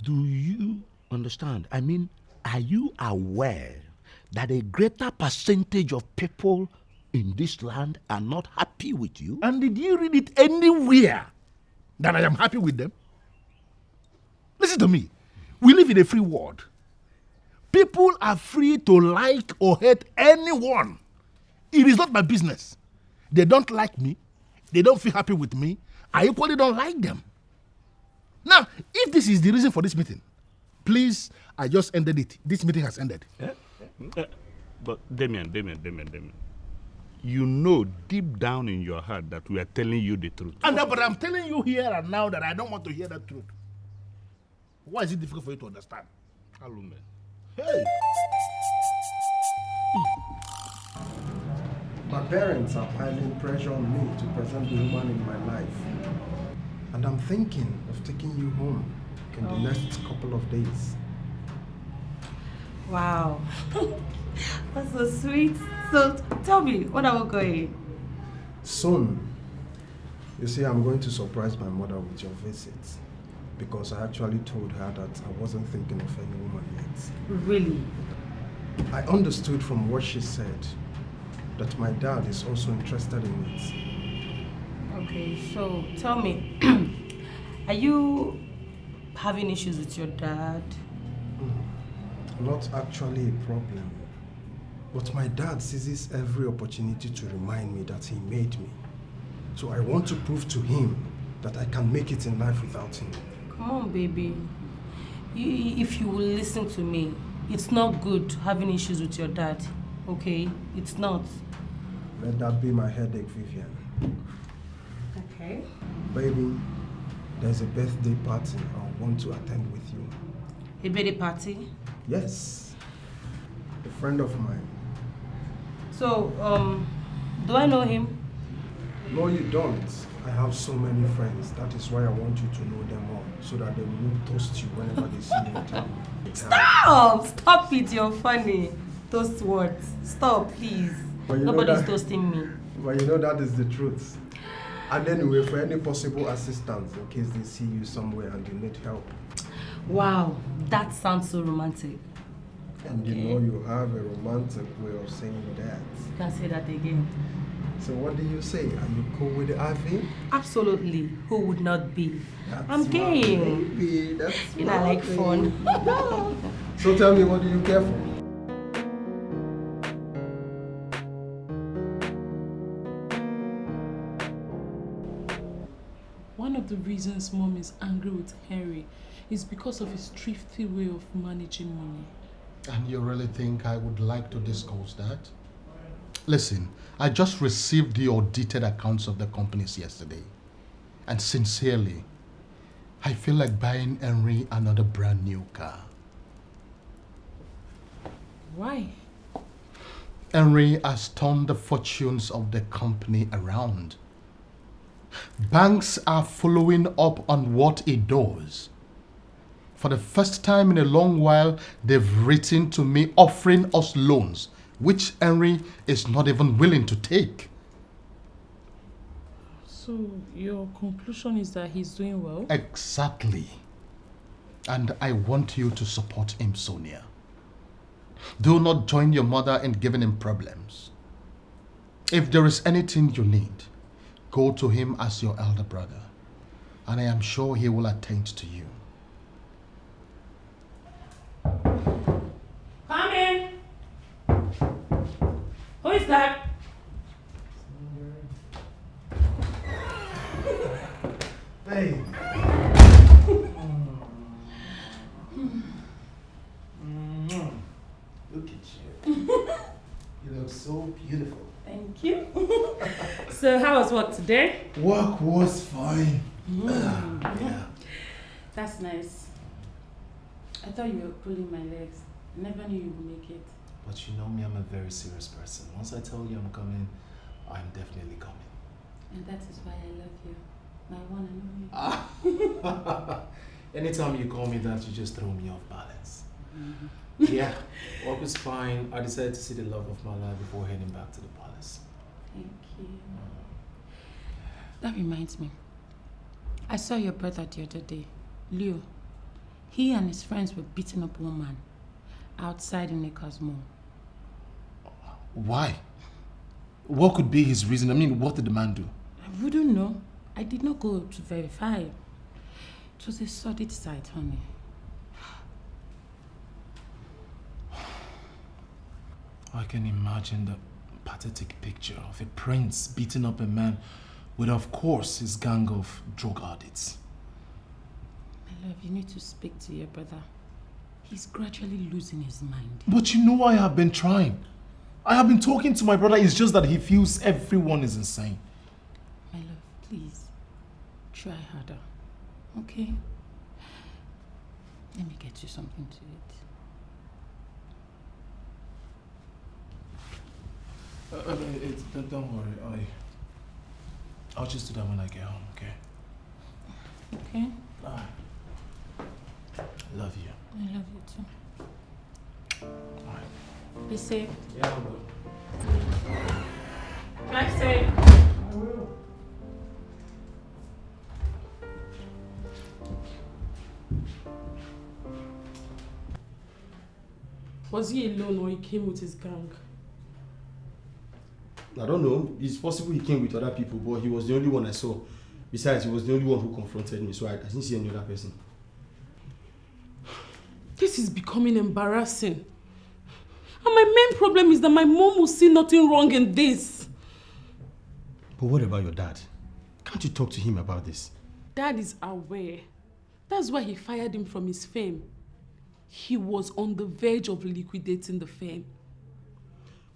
do you understand? I mean, are you aware that a greater percentage of people in this land are not happy with you? And did you read it anywhere that I am happy with them? Listen to me. We live in a free world. People are free to like or hate anyone. It is not my business. They don't like me. They don't feel happy with me. I equally don't like them. Now, if this is the reason for this meeting, please, I just ended it. This meeting has ended. But Damian. You know deep down in your heart that we are telling you the truth. But I'm telling you here and now that I don't want to hear the truth. Why is it difficult for you to understand? Alume. Hey! My parents are piling pressure on me to present the woman in my life. And I'm thinking of taking you home in the next couple of days. Wow. That's so sweet. So tell me, when are we going? Soon. You see, I'm going to surprise my mother with your visit. Because I actually told her that I wasn't thinking of any woman yet. Really? I understood from what she said that my dad is also interested in it. Okay, so tell me, are you having issues with your dad? Not actually a problem. But my dad seizes every opportunity to remind me that he made me. So I want to prove to him that I can make it in life without him. Come on, baby. If you will listen to me, it's not good having issues with your dad, okay? It's not. Let that be my headache, Vivian. Okay. Baby, there's a birthday party I want to attend with you. A birthday party? Yes. A friend of mine. So, do I know him? No, you don't. I have so many friends. That is why I want you to know them all, so that they will not toast you whenever they see you in town. Stop! Stop it, you're funny. Toast what? Stop, please. Nobody's toasting me. But you know that is the truth. And anyway, for any possible assistance, in case they see you somewhere and you need help. Wow, that sounds so romantic. And you know you have a romantic way of saying that. You can say that again. So what do you say? Are you cool with the IV? Absolutely. Who would not be? That's I'm game. Baby. That's You know, I like fun. So tell me, what do you care for? One of the reasons Mom is angry with Henry is because of his thrifty way of managing money. And you really think I would like to discuss that? Listen, I just received the audited accounts of the companies yesterday. And sincerely, I feel like buying Henry another brand new car. Why? Henry has turned the fortunes of the company around. Banks are following up on what he does. For the first time in a long while, they've written to me offering us loans, which Henry is not even willing to take. So your conclusion is that he's doing well? Exactly. And I want you to support him, Sonia. Do not join your mother in giving him problems. If there is anything you need, go to him as your elder brother, and I am sure he will attend to you. Come in. Who is that? Hey. Look at you. You look so beautiful. Thank you. So how was work today? Work was fine. Yeah. That's nice. I thought you were pulling my legs. I never knew you would make it. But you know me, I'm a very serious person. Once I tell you I'm coming, I'm definitely coming. And that is why I love you. My one and only. Anytime you call me that, you just throw me off balance. Yeah, work was fine. I decided to see the love of my life before heading back to the palace. Thank you. That reminds me. I saw your brother the other day, Leo. He and his friends were beating up one man outside in Acres Mall. Why? What could be his reason? I mean, what did the man do? I wouldn't know. I did not go to verify. It was a sordid sight, honey. I can imagine the pathetic picture of a prince beating up a man with, of course, his gang of drug addicts. My love, you need to speak to your brother. He's gradually losing his mind. But you know I have been trying. I have been talking to my brother. It's just that he feels everyone is insane. My love, please, try harder, okay? Let me get you something to eat. Don't worry. I'll just do that when I get home, okay? Okay. I love you. I love you too. Alright. Be safe. Yeah, I will. Drive safe. I will. Was he alone or he came with his gang? I don't know. It's possible he came with other people, but he was the only one I saw. Besides, he was the only one who confronted me, so I didn't see any other person. This is becoming embarrassing. And my main problem is that my mom will see nothing wrong in this. But what about your dad? Can't you talk to him about this? Dad is aware. That's why he fired him from his firm. He was on the verge of liquidating the firm.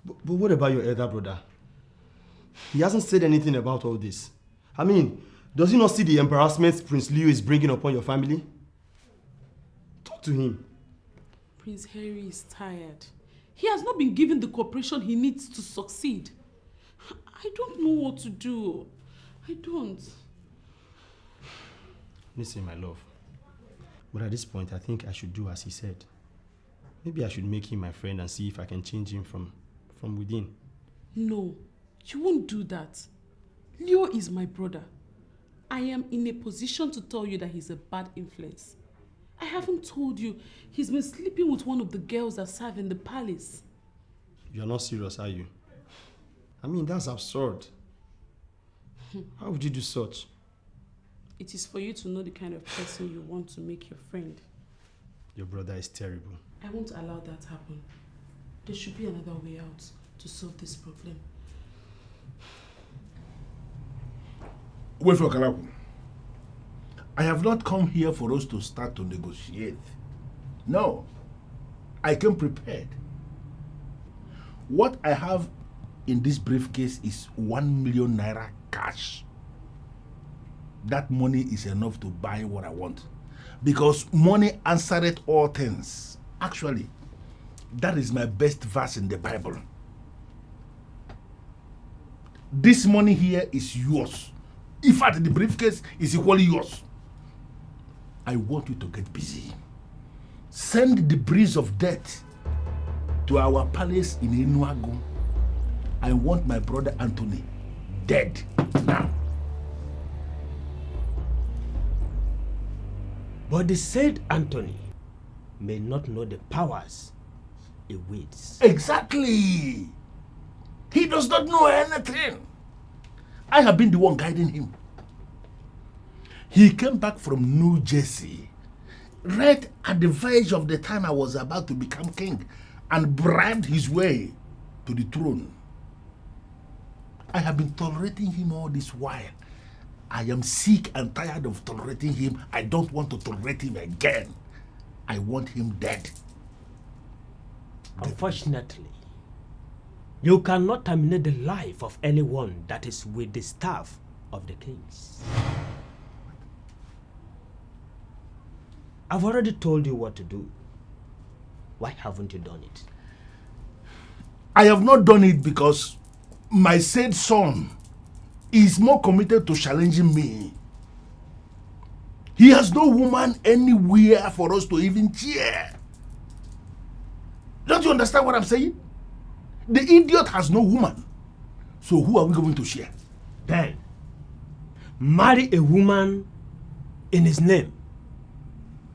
But what about your elder brother? He hasn't said anything about all this. I mean, does he not see the embarrassment Prince Leo is bringing upon your family? Talk to him. Prince Henry is tired. He has not been given the cooperation he needs to succeed. I don't know what to do. I don't. Listen, my love. But at this point, I think I should do as he said. Maybe I should make him my friend and see if I can change him from within. No, you won't do that. Leo is my brother. I am in a position to tell you that he's a bad influence. I haven't told you he's been sleeping with one of the girls that serve in the palace. You're not serious, are you? mean, that's absurd. How would you do such? It is for you to know the kind of person you want to make your friend. Your brother is terrible. I won't allow that happen. There should be another way out to solve this problem. Wait for Kalaku. I have not come here for us to start to negotiate. No. I came prepared. What I have in this briefcase is 1 million naira cash. That money is enough to buy what I want. Because money answereth all things. Actually, that is my best verse in the Bible. This money here is yours. In fact, the briefcase is equally yours. I want you to get busy. Send the breeze of death to our palace in Enuagu. I want my brother Anthony dead now. But the said Anthony may not know the powers he wields. Exactly. He does not know anything. I have been the one guiding him. He came back from New Jersey right at the verge of the time I was about to become king and bribed his way to the throne. I have been tolerating him all this while. I am sick and tired of tolerating him. I don't want to tolerate him again. I want him dead. Unfortunately, you cannot terminate the life of anyone that is with the staff of the kings. I've already told you what to do. Why haven't you done it? I have not done it because my said son is more committed to challenging me. He has no woman anywhere for us to even cheer. Don't you understand what I'm saying? The idiot has no woman. So who are we going to share? Then, marry a woman in his name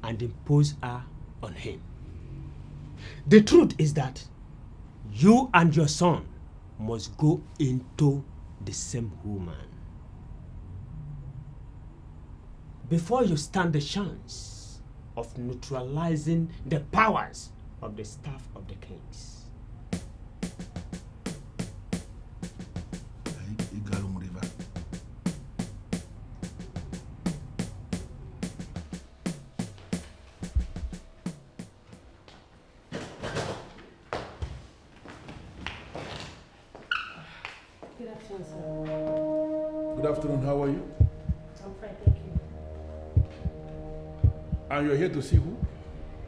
and impose her on him. The truth is that you and your son must go into the same woman before you stand the chance of neutralizing the powers of the staff of the kings. Good afternoon, sir. Good afternoon, how are you? I'm fine, thank you. And you're here to see who?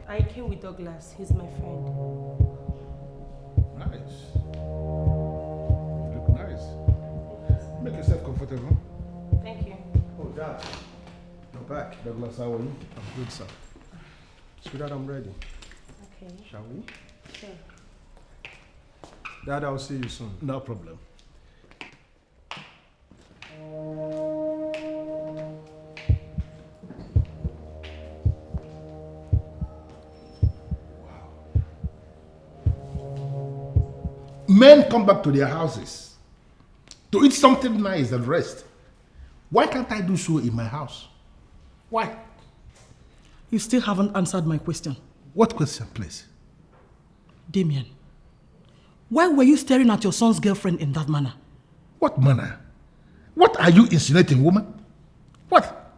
I came with Douglas. He's my friend. Nice. You look nice. Make yourself comfortable. Thank you. Oh, Dad. You're back. Douglas, how are you? I'm good, sir. Sweetheart, I'm ready. Okay. Shall we? Sure. Dad, I'll see you soon. No problem. Men come back to their houses to eat something nice and rest. Why can't I do so in my house? Why? You still haven't answered my question. What question, please? Damien, why were you staring at your son's girlfriend in that manner? What manner? What are you insinuating, woman? What?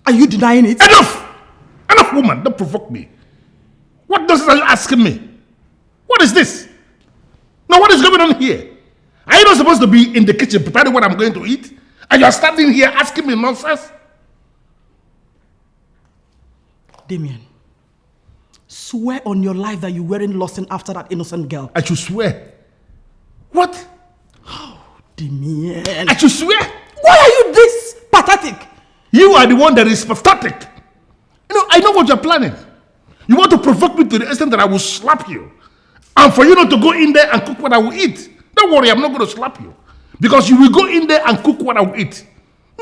Are you denying it? Enough! Enough, woman. Don't provoke me. What nonsense are you asking me? What is this? Now, what is going on here? Are you not supposed to be in the kitchen preparing what I'm going to eat? And you are standing here asking me nonsense? Damien, swear on your life that you weren't lusting after that innocent girl. I should swear. What? Oh, Damien. I should swear. Why are you this pathetic? You are the one that is pathetic. You know, I know what you're planning. You want to provoke me to the extent that I will slap you. And for you not to go in there and cook what I will eat. Don't worry, I'm not going to slap you. Because you will go in there and cook what I will eat.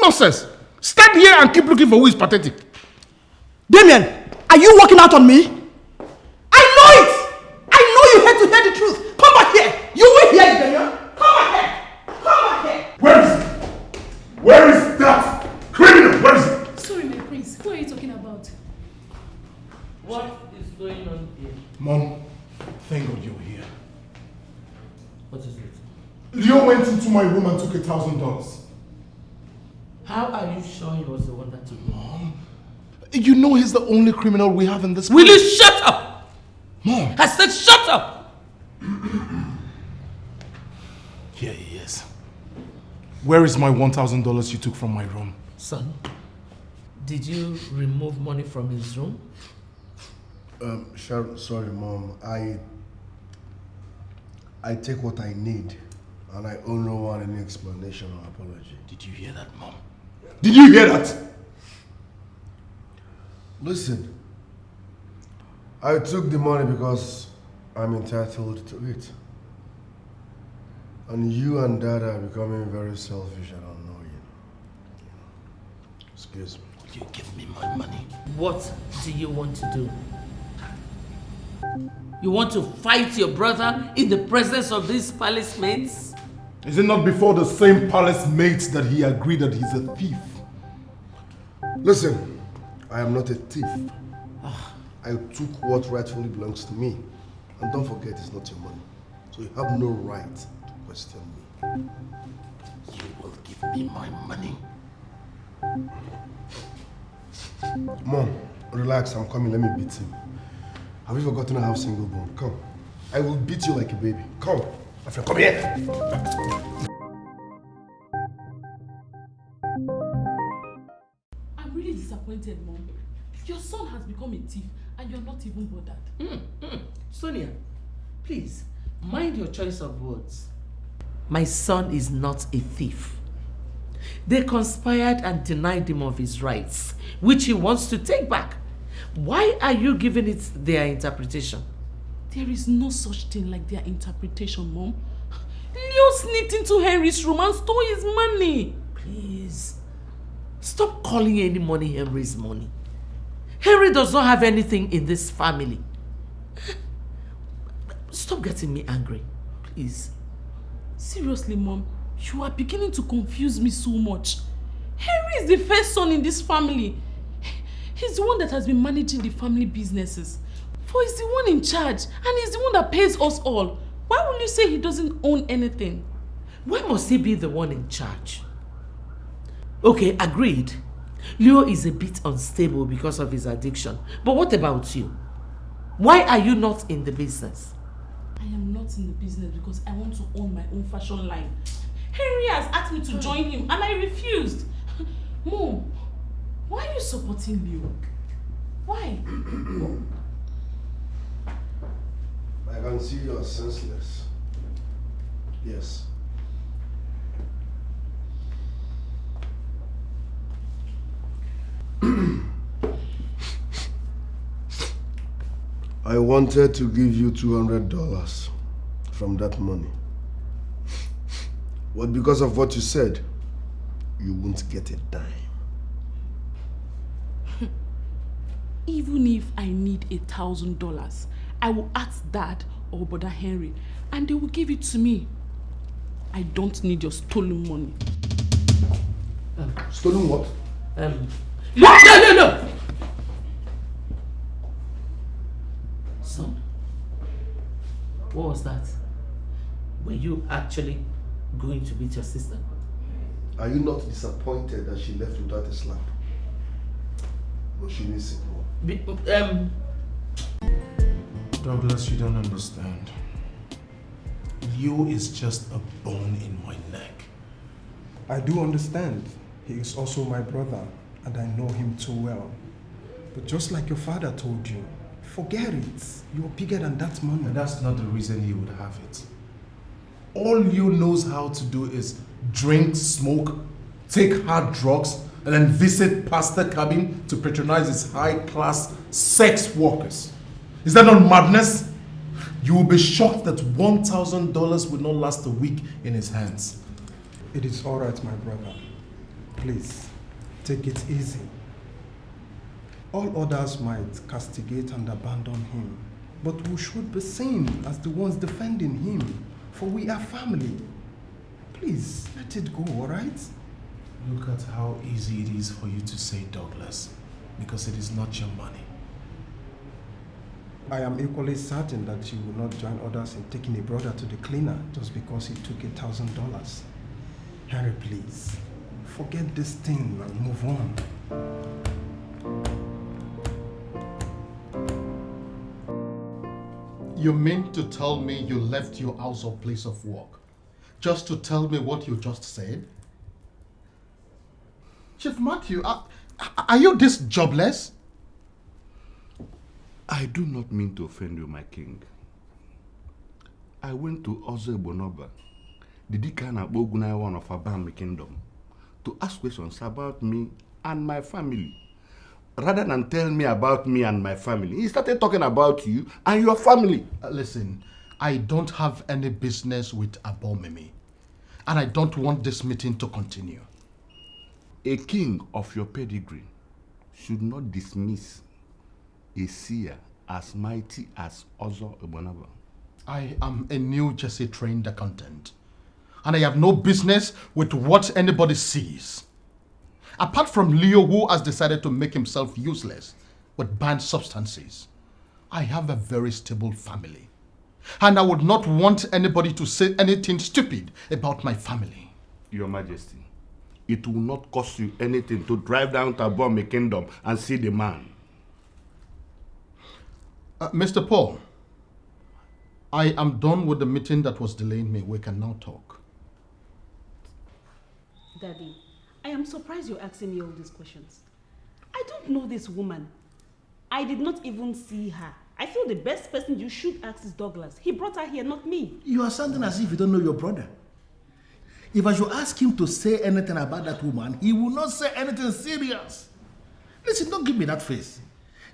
Nonsense. Stand here and keep looking for who is pathetic. Damien, are you walking out on me? I know it! I know you hate to hear the truth. Come back here. You will hear it, Damien. Come back here. What is going on here? Mom, thank God you're here. What is it? Leo went into my room and took $1,000. How are you sure he was the one that took it? Mom, you know he's the only criminal we have in this Will place. you shut up? Mom! I said shut up! Here he is. Where is my $1,000 you took from my room? Son, did you remove money from his room? Sorry, Mom. I take what I need, and I owe no one any explanation or apology. Did you hear that, Mom? Did you hear that? Listen, I took the money because I'm entitled to it. And you and Dad are becoming very selfish and annoying. Excuse me. Will you give me my money? What do you want to do? You want to fight your brother in the presence of these palace mates? Is it not before the same palace mates that he agreed that he's a thief? Listen, I am not a thief. I took what rightfully belongs to me. And don't forget, it's not your money. So you have no right to question me. You will give me my money. Mom, relax, I'm coming, let me beat him. Have you forgotten I have single bone? Come. I will beat you like a baby. Come. My friend, come here. I'm really disappointed, Mom. Your son has become a thief and you're not even bothered. Sonia, please, mind your choice of words. My son is not a thief. They conspired and denied him of his rights, which he wants to take back. Why are you giving it their interpretation? There is no such thing like their interpretation, Mom. Leo sneaked into Henry's room and stole his money. Please, stop calling any money Henry's money. Henry does not have anything in this family. Stop getting me angry, please. Seriously, Mom, you are beginning to confuse me so much. Henry is the first son in this family. He's the one that has been managing the family businesses. For he's the one in charge and he's the one that pays us all. Why will you say he doesn't own anything? Why must he be the one in charge? Okay, agreed. Leo is a bit unstable because of his addiction. But what about you? Why are you not in the business? I am not in the business because I want to own my own fashion line. Henry has asked me to join him and I refused. Mom, why are you supporting Leo? Why? I can see you are senseless. Yes. I wanted to give you $200 from that money. But because of what you said, you won't get a dime. Even if I need $1,000, I will ask Dad or Brother Henry and they will give it to me. I don't need your stolen money. Stolen what? No! Son, what was that? Were you actually going to beat your sister? Are you not disappointed that she left without a slap? But she needs it more. Douglas, you don't understand. Leo is just a bone in my neck. I do understand. He is also my brother, and I know him too well. But just like your father told you, forget it. You're bigger than that money. And that's not the reason he would have it. All Leo knows how to do is drink, smoke, take hard drugs, and then visit pastor cabin to patronize his high-class sex workers. Is that not madness? You will be shocked that $1,000 will not last a week in his hands. It is all right, my brother. Please, take it easy. All others might castigate and abandon him, but we should be seen as the ones defending him, for we are family. Please, let it go, all right? Look at how easy it is for you to say, Douglas, because it is not your money. I am equally certain that you will not join others in taking a brother to the cleaner just because he took $1,000. Henry, please, forget this thing and move on. You mean to tell me you left your house or place of work just to tell me what you just said? Chief Matthew, are you this jobless? I do not mean to offend you, my king. I went to Ozo, the Deacon of one of Abami Kingdom, to ask questions about me and my family. Rather than tell me about me and my family, he started talking about you and your family. Listen, I don't have any business with Abomimi, and I don't want this meeting to continue. A king of your pedigree should not dismiss a seer as mighty as Ozo Ebonaba. I am a New Jersey trained accountant, and I have no business with what anybody sees. Apart from Leo, who has decided to make himself useless with banned substances, I have a very stable family, and I would not want anybody to say anything stupid about my family. Your Majesty, it will not cost you anything to drive down to Abome Kingdom and see the man. Mr. Paul, I am done with the meeting that was delaying me. We can now talk. Daddy, I am surprised you're asking me all these questions. I don't know this woman. I did not even see her. I feel the best person you should ask is Douglas. He brought her here, not me. You are sounding as if you don't know your brother. If I should ask him to say anything about that woman, he will not say anything serious. Listen, don't give me that face.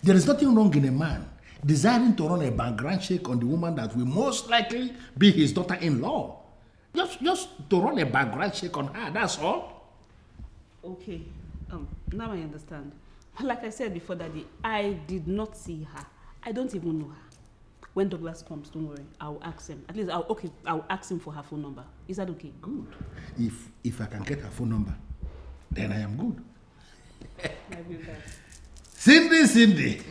There is nothing wrong in a man desiring to run a background check on the woman that will most likely be his daughter-in-law. Just to run a background check on her, that's all. Okay, now I understand. Like I said before, Daddy, I did not see her. I don't even know her. When Douglas comes, don't worry, I'll ask him. At least, I'll ask him for her phone number. Is that okay? Good. If I can get her phone number, then I am good. I will that. Cindy.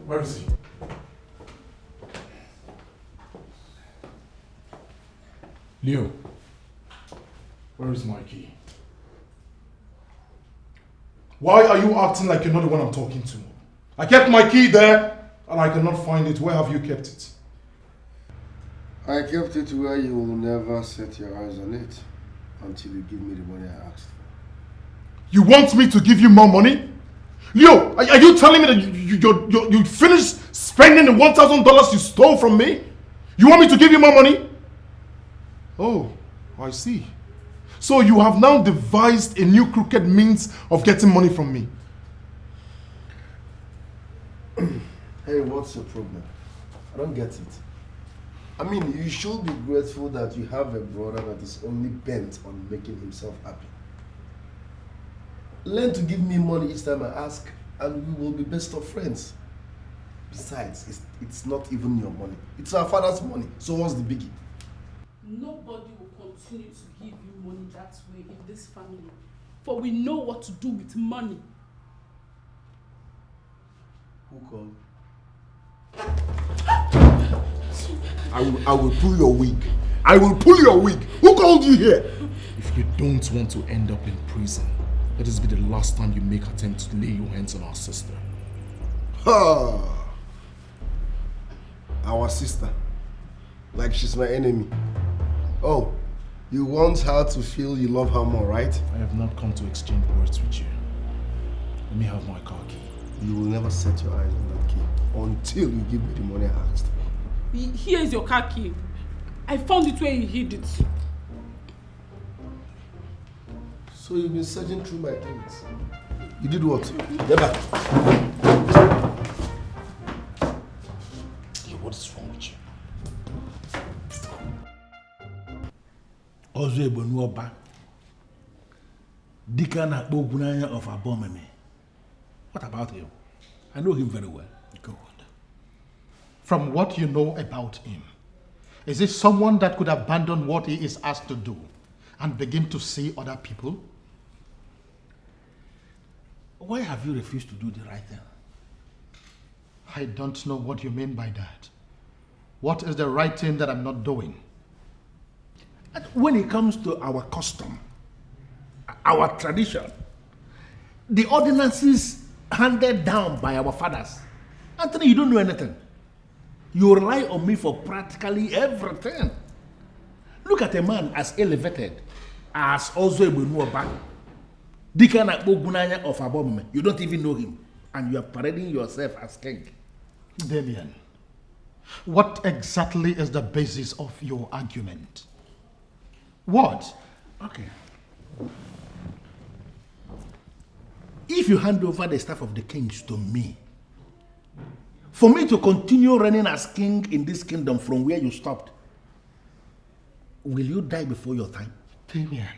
Where is he? Leo, where is my key? Why are you acting like you're not the one I'm talking to? I kept my key there and I cannot find it. Where have you kept it? I kept it where you will never set your eyes on it until you give me the money I asked for. You want me to give you more money? Leo, are you telling me that you finished spending the $1,000 you stole from me? You want me to give you more money? Oh, I see. So you have now devised a new crooked means of getting money from me. Hey, what's your problem? I don't get it. I mean, you should be grateful that you have a brother that is only bent on making himself happy. Learn to give me money each time I ask, and we will be best of friends. Besides, it's not even your money. It's our father's money. So what's the biggie? Nobody will continue to give you money that way in this family, for we know what to do with money. Who called? I will pull your wig. I will pull your wig. Who called you here? If you don't want to end up in prison, let this be the last time you make attempt to lay your hands on our sister. Ha! Our sister. Like she's my enemy. Oh, you want her to feel you love her more, right? I have not come to exchange words with you. Let me have my car key. You will never set your eyes on that key until you give me the money I asked for. Here is your car key. I found it where you hid it. So you've been searching through my things. You did what? Get back. What is wrong with you? Ngozi Ezeonu, Deacon of Abomimi. What about him? I know him very well. Good. From what you know about him, is he someone that could abandon what he is asked to do and begin to see other people? Why have you refused to do the right thing? I don't know what you mean by that. What is the right thing that I'm not doing? When it comes to our custom, our tradition, the ordinances handed down by our fathers, Anthony, you don't know anything. You rely on me for practically everything. Look at a man as elevated as Ugezu.J.Ugezu, the kind of Abom. You don't even know him, and you are parading yourself as king. Damien, what exactly is the basis of your argument? What? Okay. If you hand over the staff of the kings to me, for me to continue reigning as king in this kingdom from where you stopped, will you die before your time? Damien,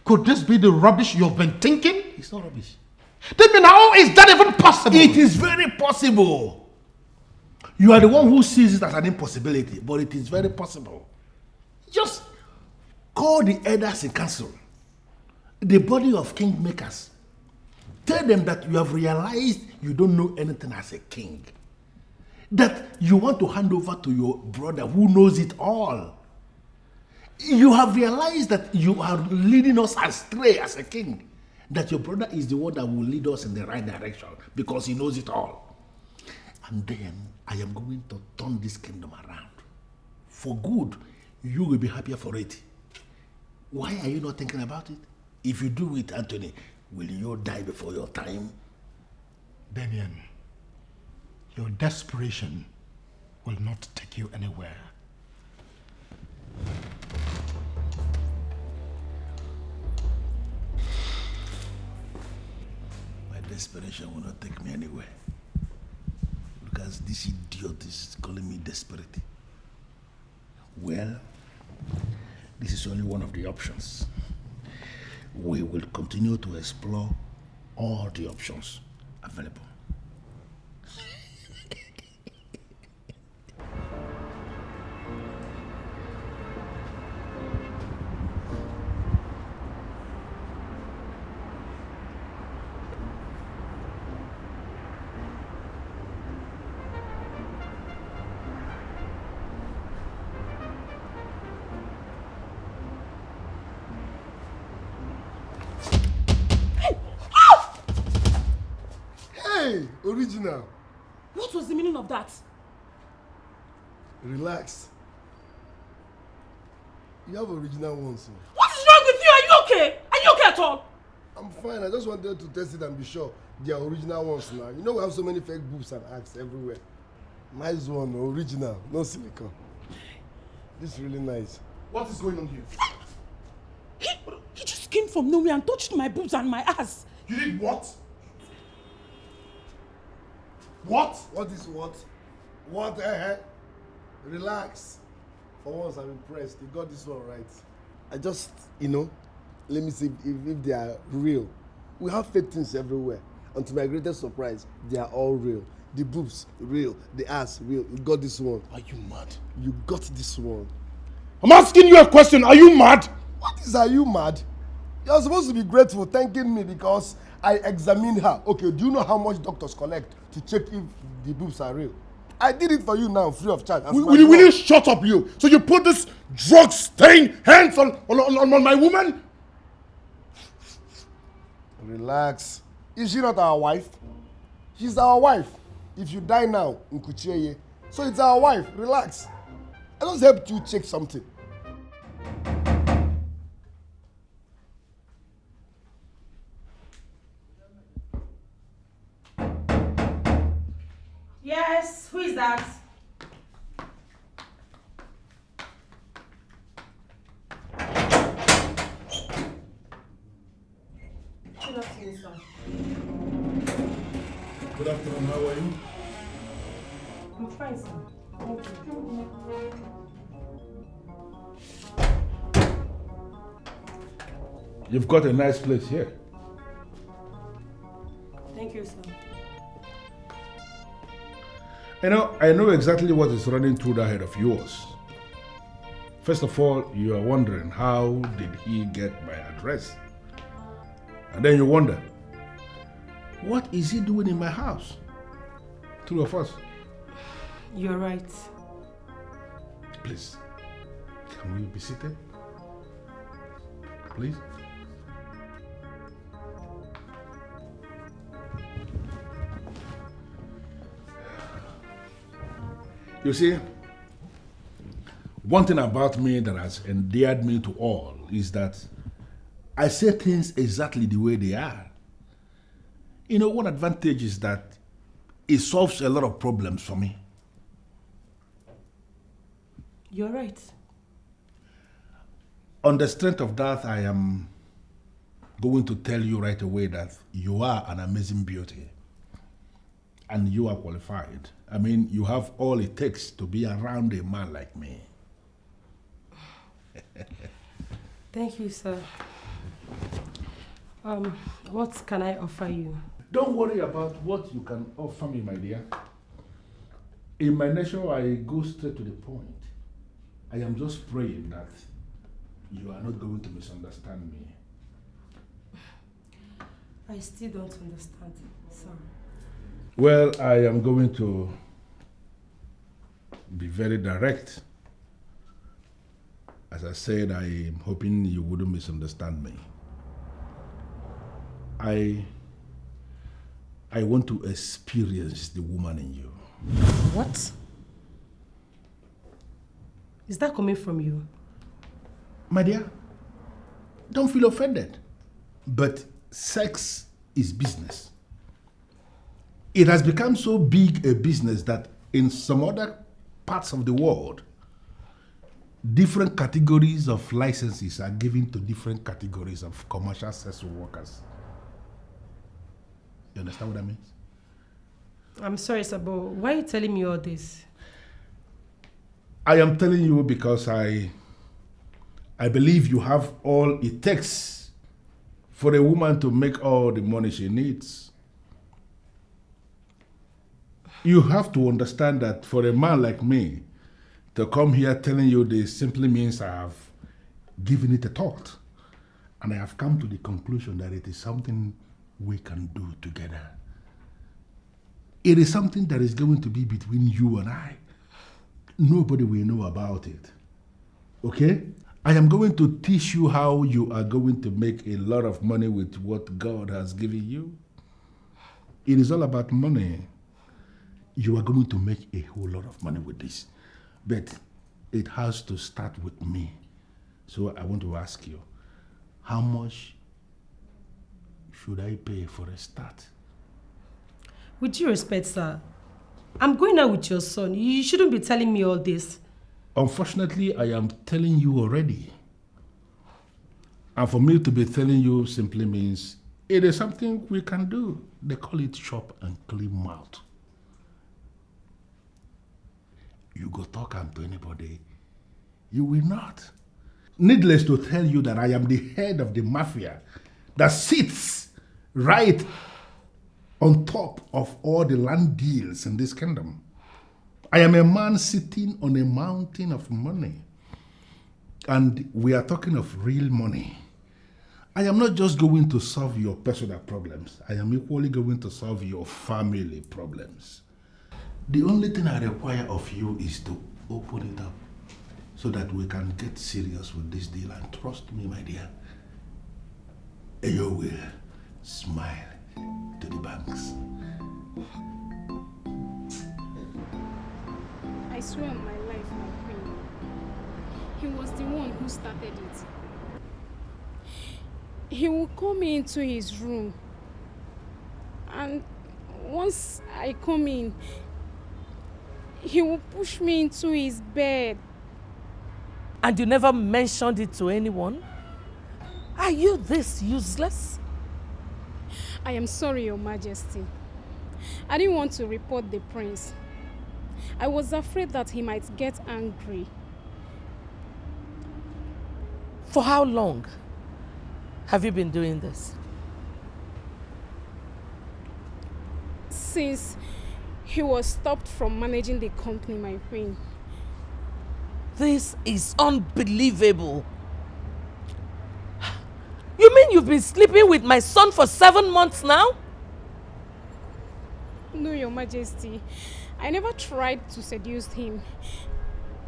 could this be the rubbish you've been thinking? It's not rubbish. Damien, how is that even possible? It is very possible. You are the one who sees it as an impossibility, but it is very possible. Just call the elders in council, the body of kingmakers. Tell them that you have realized you don't know anything as a king. That you want to hand over to your brother who knows it all. You have realized that you are leading us astray as a king. That your brother is the one that will lead us in the right direction because he knows it all. And then I am going to turn this kingdom around. For good, you will be happier for it. Why are you not thinking about it? If you do it, Anthony, will you die before your time? Damien, your desperation will not take you anywhere. My desperation will not take me anywhere. Because this idiot is calling me desperate. Well, this is only one of the options. We will continue to explore all the options available. Original. What was the meaning of that? Relax. You have original ones. What is wrong with you? Are you okay? Are you okay at all? I'm fine. I just wanted to test it and be sure they are original ones now. You know we have so many fake boobs and acts everywhere. Nice one, original, no silicone. This is really nice. What is going on here? He just came from nowhere and touched my boobs and my ass. You did what? What? What is what? What? Relax. For once, I'm impressed. You got this one right. I just, let me see if they are real. We have fake things everywhere. And to my greatest surprise, they are all real. The boobs, real. The ass, real. You got this one. Are you mad? You got this one. I'm asking you a question. Are you mad? What is, are you mad? You're supposed to be grateful, thanking me because I examined her. Okay, do you know how much doctors collect to check if the boobs are real? I did it for you now, free of charge. Will you shut up, you? So you put this drug-stained hands on my woman? Relax. Is she not our wife? She's our wife. If you die now, Nkucheye. So it's our wife. Relax. I just helped you check something. Yes, who is that? Good afternoon, sir. Good afternoon, how are you? I'm fine, sir. Thank you. You've got a nice place here. Thank you, sir. You know, I know exactly what is running through the head of yours. First of all, you are wondering, how did he get my address? And then you wonder, what is he doing in my house? Two of us. You're right. Please, can we be seated? Please? You see, one thing about me that has endeared me to all is that I say things exactly the way they are. You know, one advantage is that it solves a lot of problems for me. You're right. On the strength of that, I am going to tell you right away that you are an amazing beauty. And you are qualified. I mean, you have all it takes to be around a man like me. Thank you, sir. What can I offer you? Don't worry about what you can offer me, my dear. In my nature, I go straight to the point. I am just praying that you are not going to misunderstand me. I still don't understand, sir. Well, I am going to be very direct. As I said, I am hoping you wouldn't misunderstand me. I want to experience the woman in you. What? Is that coming from you? My dear, don't feel offended. But sex is business. It has become so big a business that in some other parts of the world, different categories of licenses are given to different categories of commercial sex workers. You understand what that means? I'm sorry, sir, but why are you telling me all this? I am telling you because I believe you have all it takes for a woman to make all the money she needs. You have to understand that for a man like me to come here telling you this simply means I have given it a thought. And I have come to the conclusion that it is something we can do together. It is something that is going to be between you and I. Nobody will know about it. Okay? I am going to teach you how you are going to make a lot of money with what God has given you. It is all about money. You are going to make a whole lot of money with this. But it has to start with me. So I want to ask you, how much should I pay for a start? With due respect, sir, I'm going out with your son. You shouldn't be telling me all this. Unfortunately, I am telling you already. And for me to be telling you simply means it is something we can do. They call it chop and clean mouth. You go talk to anybody, you will not. Needless to tell you that I am the head of the mafia that sits right on top of all the land deals in this kingdom. I am a man sitting on a mountain of money. And we are talking of real money. I am not just going to solve your personal problems. I am equally going to solve your family problems. The only thing I require of you is to open it up so that we can get serious with this deal. And trust me, my dear, you will smile to the banks. I swear on my life, my queen, he was the one who started it. He will call me into his room, and once I come in, he will push me into his bed. And you never mentioned it to anyone? Are you this useless? I am sorry, Your Majesty. I didn't want to report the prince. I was afraid that he might get angry. For how long have you been doing this? Since He was stopped from managing the company, my queen. This is unbelievable. You mean you've been sleeping with my son for 7 months now? No, Your Majesty. I never tried to seduce him.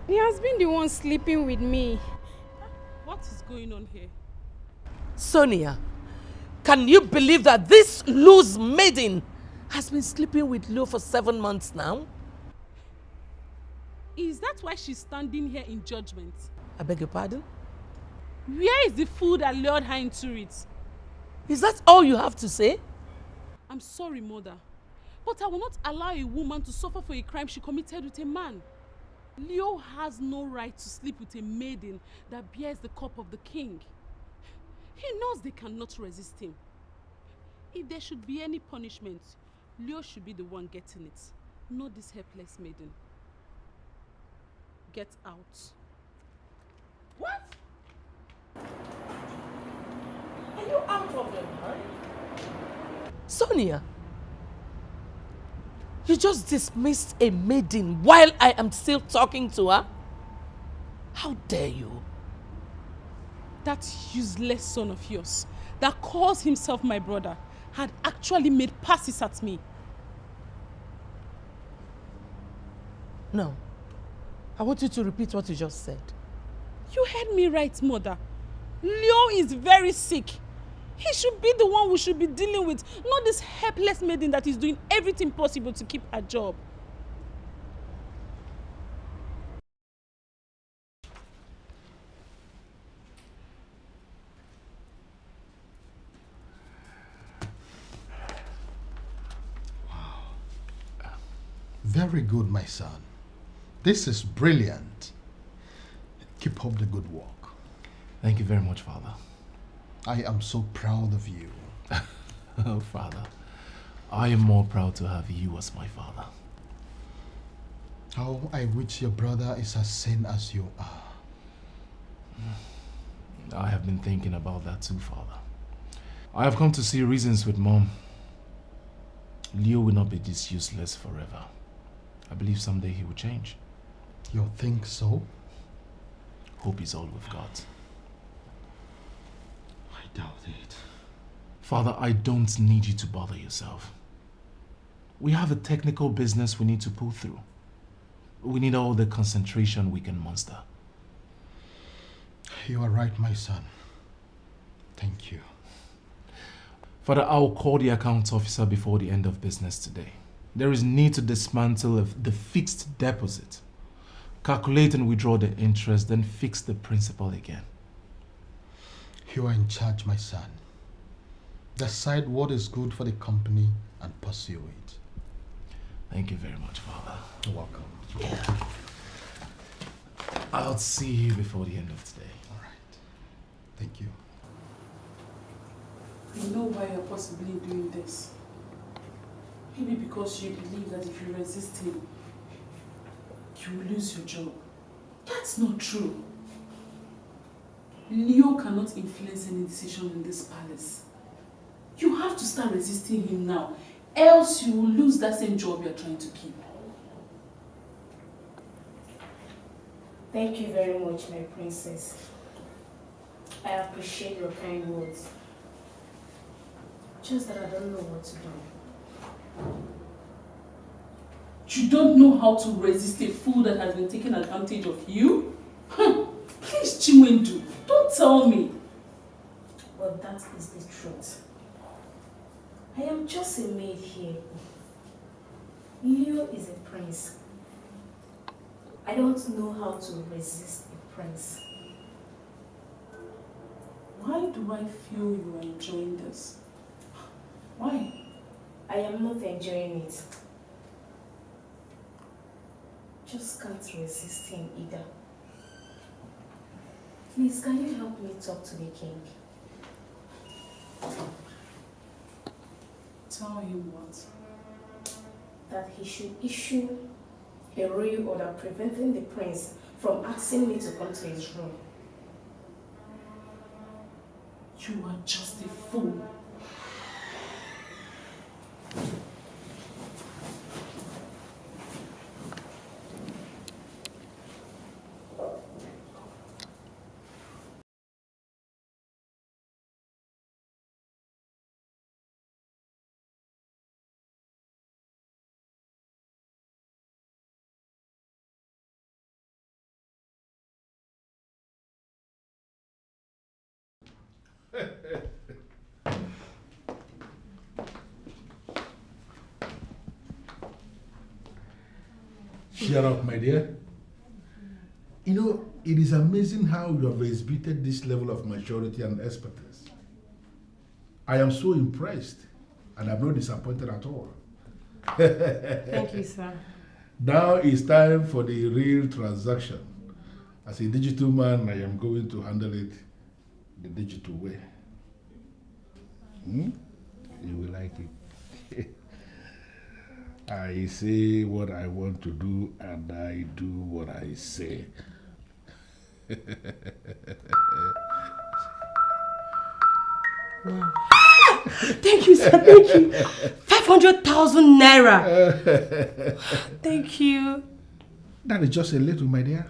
He has been the one sleeping with me. What is going on here? Sonia, can you believe that this loose maiden has been sleeping with Leo for 7 months now? Is that why she's standing here in judgment? I beg your pardon? Where is the fool that lured her into it? Is that all you have to say? I'm sorry, mother, but I will not allow a woman to suffer for a crime she committed with a man. Leo has no right to sleep with a maiden that bears the cup of the king. He knows they cannot resist him. If there should be any punishment, Leo should be the one getting it, not this helpless maiden. Get out. What? Are you out of your mind? Sonia, you just dismissed a maiden while I am still talking to her? How dare you? That useless son of yours that calls himself my brother had actually made passes at me. No. I want you to repeat what you just said. You heard me right, mother. Leo is very sick. He should be the one we should be dealing with, not this helpless maiden that is doing everything possible to keep her job. Very good, my son. This is brilliant. Keep up the good work. Thank you very much, Father. I am so proud of you. Oh, Father, I am more proud to have you as my father. How I wish your brother is as sane as you are. I have been thinking about that too, Father. I have come to see reasons with Mom. Leo will not be this useless forever. I believe someday he will change. You think so? Hope is all we've got. I doubt it. Father, I don't need you to bother yourself. We have a technical business we need to pull through. We need all the concentration we can muster. You are right, my son. Thank you. Father, I'll call the accounts officer before the end of business today. There is need to dismantle the fixed deposit, calculate and withdraw the interest, then fix the principal again. You are in charge, my son. Decide what is good for the company and pursue it. Thank you very much, Father. You're welcome. Yeah. I'll see you before the end of today. All right. Thank you. You know why you're possibly doing this. Maybe because you believe that if you resist him, you will lose your job. That's not true. Leo cannot influence any decision in this palace. You have to start resisting him now, else you will lose that same job you're trying to keep. Thank you very much, my princess. I appreciate your kind words. Just that I don't know what to do. You don't know how to resist a fool that has been taking advantage of you? Please, Chinwendu, don't tell me. But that is the truth. I am just a maid here. Leo is a prince. I don't know how to resist a prince. Why do I feel you are enjoying this? Why? I am not enjoying it. Just can't resist him either. Please, can you help me talk to the king? Tell him what? That he should issue a royal order preventing the prince from asking me to come to his room. You are just a fool. Cheer up, my dear. You know, it is amazing how you have exhibited this level of maturity and expertise. I am so impressed, and I'm not disappointed at all. Thank you, sir. Now it's time for the real transaction. As a digital man, I am going to handle it the digital way. You will like it. I say what I want to do, and I do what I say. Wow. Thank you, sir. Thank you. 500,000 naira. Thank you. That is just a little, my dear.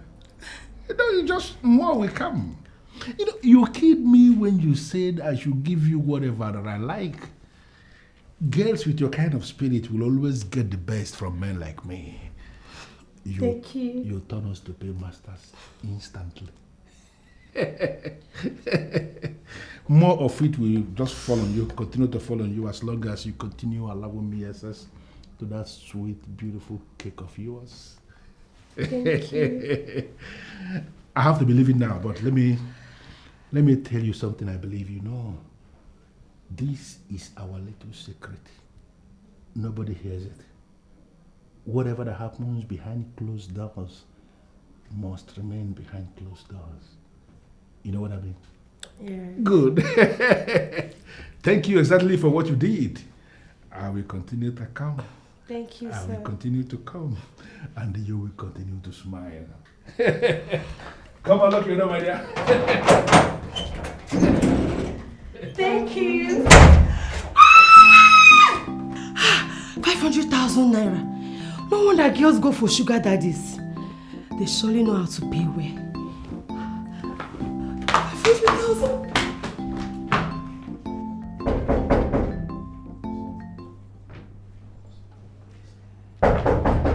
You know, just more will come. You know, you killed me when you said I should give you whatever that I like. Girls with your kind of spirit will always get the best from men like me. Thank you. You turn us to pay masters instantly. More of it will just fall on you, continue to fall on you as long as you continue allowing me access to that sweet, beautiful cake of yours. Thank you. I have to believe it now, but let me tell you something I believe you know. This is our little secret. Nobody hears it. Whatever that happens behind closed doors must remain behind closed doors. You know what I mean? Yeah. Good. Thank you exactly for what you did. I will continue to come. Thank you, I sir. will continue to come. And you will continue to smile. Come on, look, you know, my dear. Thank you. 500,000 naira. No wonder girls go for sugar daddies. They surely know how to pay well. 500,000.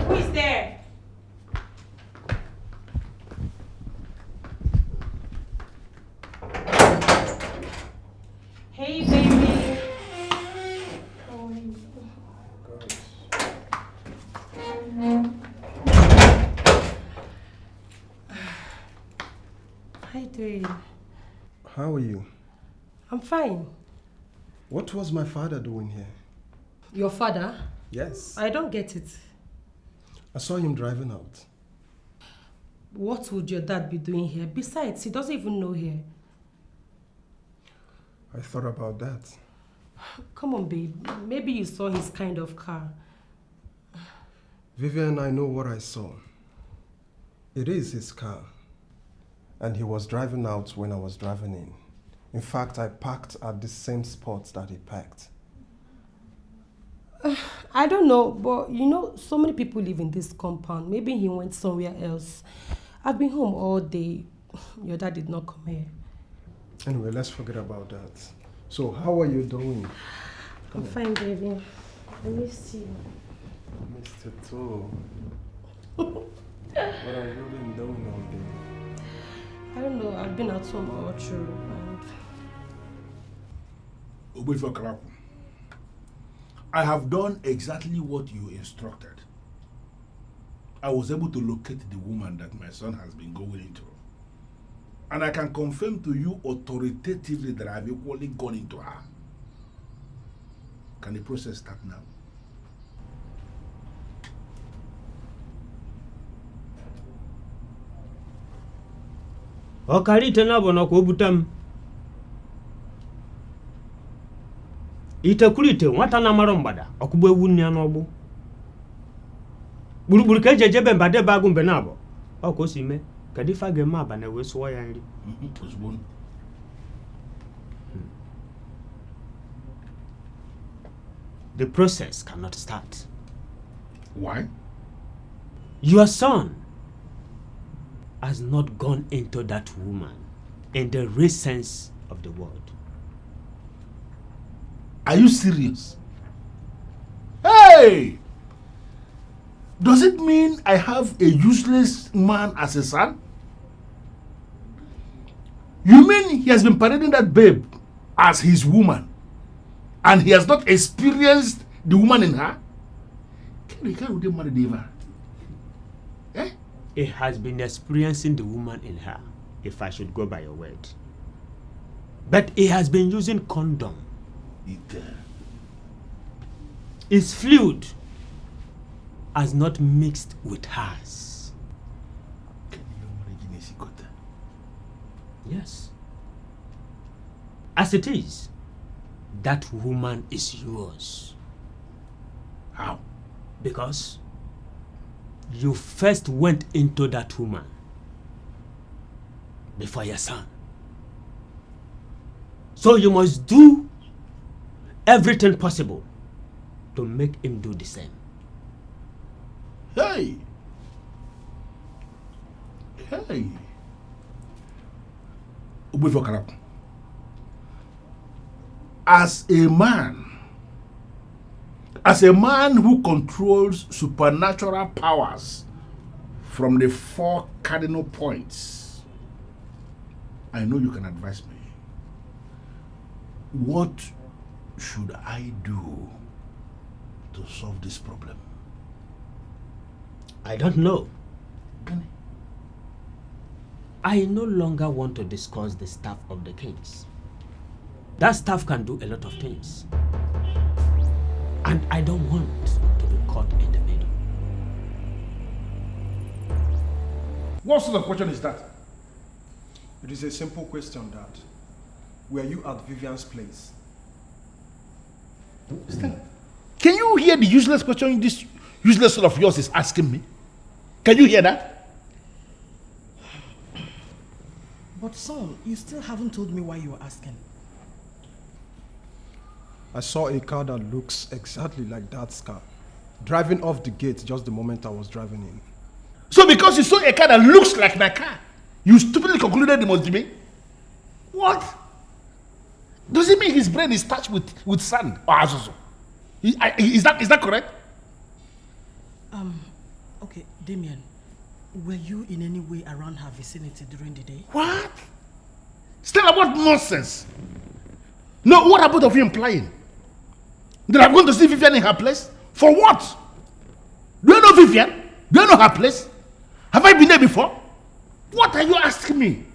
Who is there? Hey, baby. How are you? How you doing? How are you? I'm fine. What was my father doing here? Your father? Yes. I don't get it. I saw him driving out. What would your dad be doing here? Besides, he doesn't even know here. I thought about that. Come on, babe. Maybe you saw his kind of car. Vivian, I know what I saw. It is his car. And he was driving out when I was driving in. In fact, I parked at the same spot that he parked. I don't know, but you know, so many people live in this compound. Maybe he went somewhere else. I've been home all day. Your dad did not come here. Anyway, let's forget about that. So, how are you doing? I'm fine, baby. I missed you. I missed you too. What have you been doing all day? I don't know. I've been at home all through. And I have done exactly what you instructed. I was able to locate the woman that my son has been going into. And I can confirm to you authoritatively that I have equally gone into her. Can the process start now? Ọkarite na bụ nakwa obuta m. Itekwurite nwata na mara mgbada ọkụgbu ewu nne ya n'ọgbụ. Gburugburu ka eji ejebe mba debe agụ mbe na-abụ. Ọ ka o si mee ka dị fa ga-eme aba na wee sụọ ya nri. The process cannot start. Why? Your son has not gone into that woman in the real sense of the word. Are you serious? Hey! Does it mean I have a useless man as a son? You mean he has been parading that babe as his woman and he has not experienced the woman in her, can you marry Deva? Eh? He has been experiencing the woman in her, if I should go by your word. But he has been using condom. His fluid has not mixed with hers. Yes. As it is, that woman is yours. How? Because you first went into that woman before your son. So you must do everything possible to make him do the same. Hey! Hey! As a man who controls supernatural powers from the 4 cardinal points, I know you can advise me. What should I do to solve this problem? I don't know. I no longer want to discuss the staff of the kings. That staff can do a lot of things. And I don't want to be caught in the middle. What sort of question is that? It is a simple question, Dad. Were you at Vivian's place? Can you hear the useless question this useless son of yours is asking me? Can you hear that? But son, you still haven't told me why you were asking. I saw a car that looks exactly like Dad's car, driving off the gate just the moment I was driving in. So because you saw a car that looks like my car, you stupidly concluded it must be me? What? Does it mean his brain is touched with sand or azuzu? Is that correct? Okay, Damien, were you in any way around her vicinity during the day? What? Stella, what nonsense? No, what are both of you implying? That I'm going to see Vivian in her place? For what? Do you know Vivian? Do you know her place? Have I been there before? What are you asking me?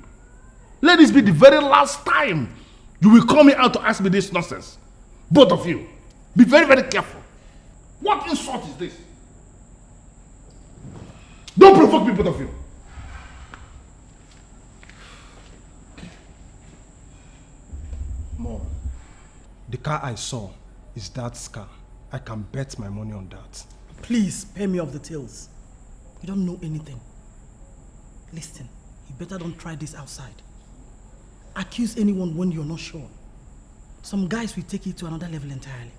Let this be the very last time you will call me out to ask me this nonsense. Both of you. Be very, very careful. What insult is this? Don't provoke me, both of you. Mom, the car I saw is Dad's car. I can bet my money on that. Please, spare me of the tales. You don't know anything. Listen, you better don't try this outside. Accuse anyone when you're not sure. Some guys will take it to another level entirely.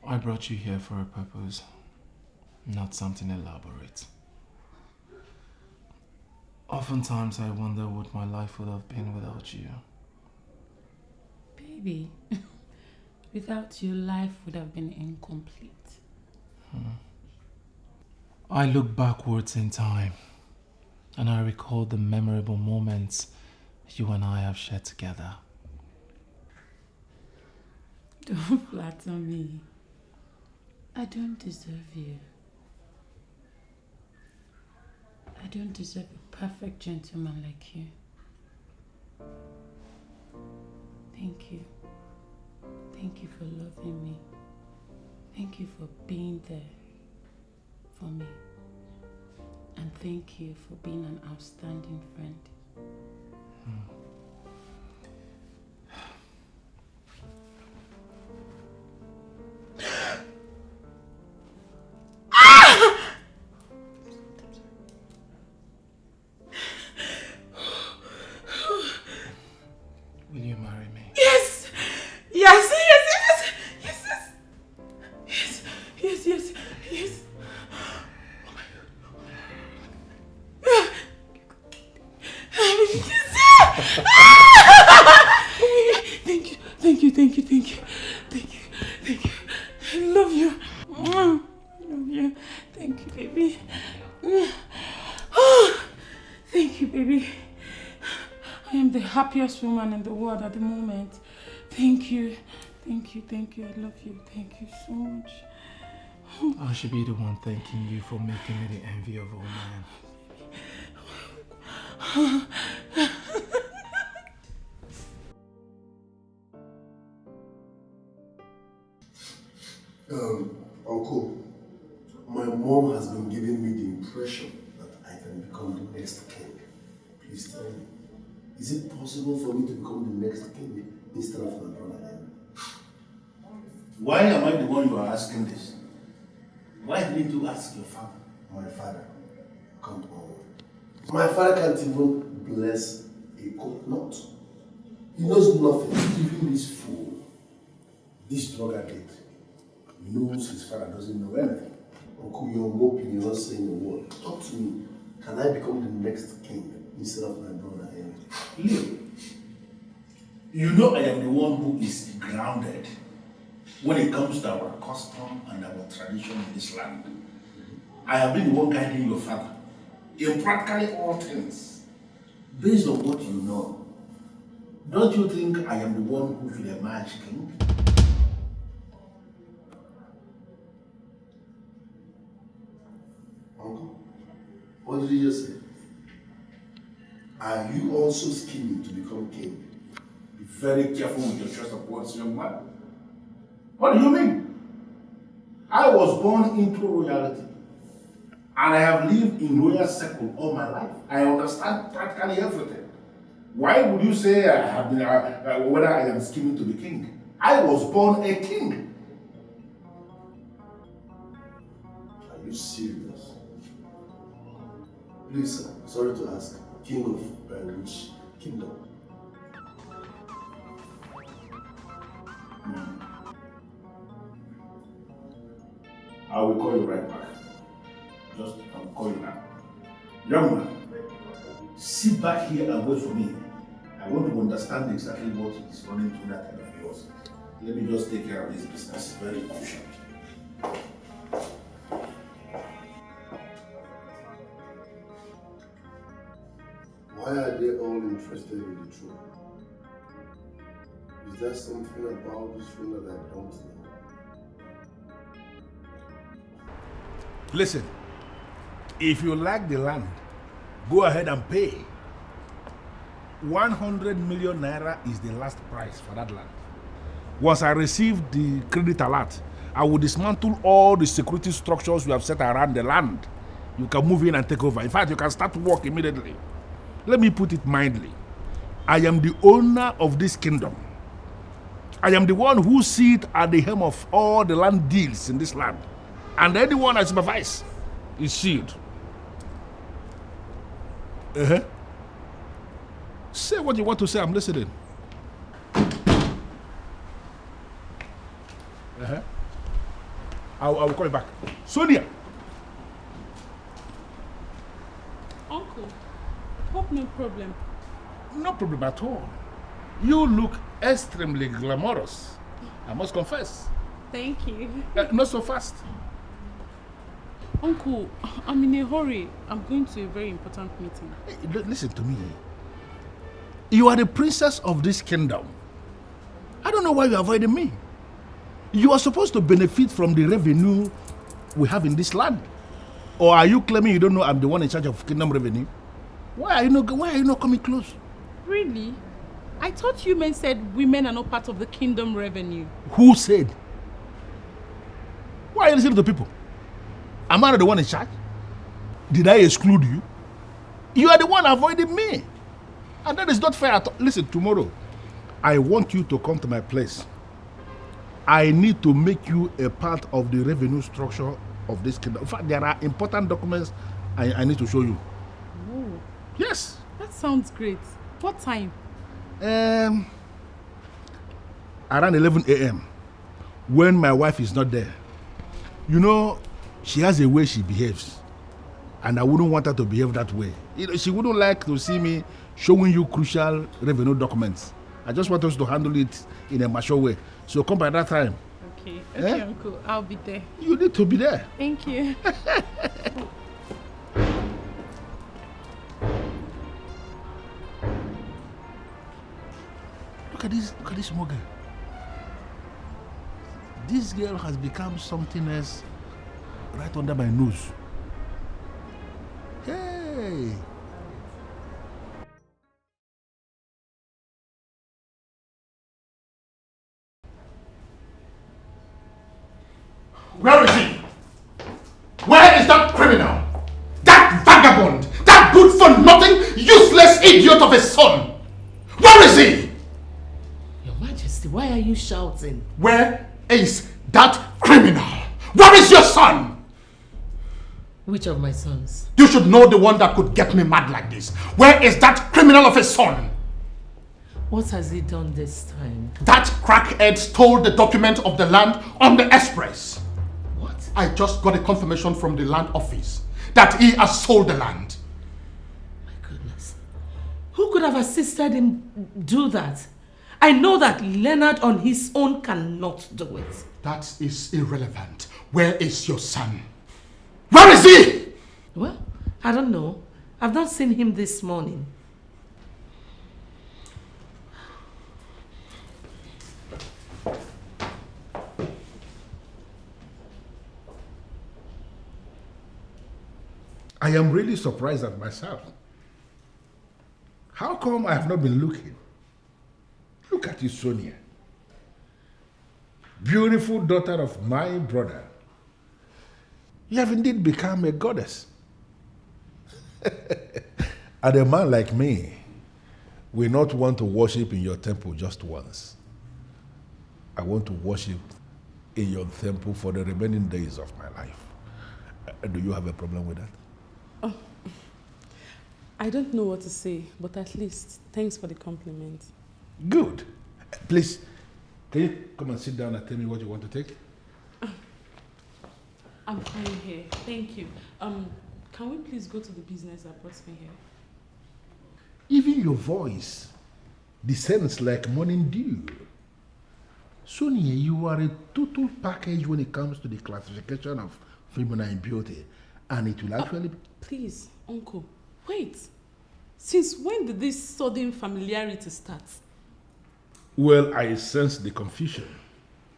I brought you here for a purpose, not something elaborate. Oftentimes I wonder what my life would have been without you. Baby, without you, life would have been incomplete. I look backwards in time and I recall the memorable moments you and I have shared together. Don't flatter me. I don't deserve you. I don't deserve a perfect gentleman like you. Thank you. Thank you for loving me. Thank you for being there for me. And thank you for being an outstanding friend. Will you marry me? Yes! Yes, yes, yes, yes, yes, yes, yes, yes. Oh my God. happiest woman in the world at the moment. Thank you. Thank you, thank you. I love you. Thank you so much. I should be the one thanking you for making me the envy of all men. Uncle, my mom has been giving me the impression that I can become the next king. Please tell me, is it possible for me to become the next king instead of my brother Henry? Why am I the one you are asking this? Why didn't you ask your father? My father, come on. My father can't even bless a coconut. He knows nothing, even this fool, this drug addict. He knows his father doesn't know anything. Uncle, you're moping, you're not saying a word. Talk to me. Can I become the next king instead of my brother Henry? Leo, you know I am the one who is grounded when it comes to our custom and our tradition in this land. I have been the one guiding your father in practically all things. Based on what you know, don't you think I am the one who should emerge king? Uncle, what did you just say? Are you also scheming to become king? Be very careful with your choice of words, young man. What do you mean? I was born into royalty, and I have lived in royal circle all my life. I understand practically everything. Why would you say I have been, whether I am scheming to be king? I was born a king. Are you serious? Please, sir, sorry to ask. King of which kingdom? I will call you right back. Just, I will call you now. Young man, sit back here and wait for me. I want to understand exactly what is running through that head of yours. Let me just take care of this business. It's very crucial. Why are they all interested in the truth? Is there something about this thing that I don't know? Listen, if you like the land, go ahead and pay. 100 million naira is the last price for that land. Once I receive the credit alert, I will dismantle all the security structures we have set around the land. You can move in and take over. In fact, you can start work immediately. Let me put it mildly. I am the owner of this kingdom. I am the one who sits at the helm of all the land deals in this land. And anyone I supervise is sealed. Say what you want to say, I'm listening. I will call you back. Sonia! Uncle, hope no problem. No problem at all. You look extremely glamorous, I must confess. Thank you. Not so fast. Uncle, I'm in a hurry. I'm going to a very important meeting. Hey, listen to me. You are the princess of this kingdom. I don't know why you're avoiding me. You are supposed to benefit from the revenue we have in this land. Or are you claiming you don't know I'm the one in charge of kingdom revenue? Why are you not coming close? Really? I thought you men said women are not part of the kingdom revenue. Who said? Why are you listening to people? Am I not the one in charge? Did I exclude you? You are the one avoiding me. And that is not fair at all. Listen, tomorrow, I want you to come to my place. I need to make you a part of the revenue structure of this kingdom. In fact, there are important documents I need to show you. Oh. Yes. That sounds great. What time? Around 11 a.m. when my wife is not there. You know, she has a way she behaves. And I wouldn't want her to behave that way. You know, she wouldn't like to see me showing you crucial revenue documents. I just want us to handle it in a mature way. So come by that time. Okay, okay, Uncle. I'll be there. You need to be there. Thank you. Look at this small girl. This girl has become something else right under my nose. Hey! Where is he? Where is that criminal? That vagabond? That good-for-nothing, useless idiot of a son? Where is he? Your Majesty, why are you shouting? Where is that criminal? Where is your son? Which of my sons? You should know the one that could get me mad like this. Where is that criminal of a son? What has he done this time? That crackhead stole the document of the land on the express. What? I just got a confirmation from the land office that he has sold the land. My goodness. Who could have assisted him do that? I know that Leonard on his own cannot do it. That is irrelevant. Where is your son? Where is he? Well, I don't know. I've not seen him this morning. I am really surprised at myself. How come I have not been looking? Look at you, Sonia. Beautiful daughter of my brother. You have indeed become a goddess. And a man like me will not want to worship in your temple just once. I want to worship in your temple for the remaining days of my life. Do you have a problem with that? Oh, I don't know what to say, but at least thanks for the compliment. Good. Please, can you come and sit down and tell me what you want to take? I'm fine here. Thank you. Can we please go to the business that brought me here? Even your voice descends like morning dew. Sonia, you are a total package when it comes to the classification of feminine beauty. And it will actually... Please, Uncle, wait. Since when did this sudden familiarity start? Well, I sense the confusion.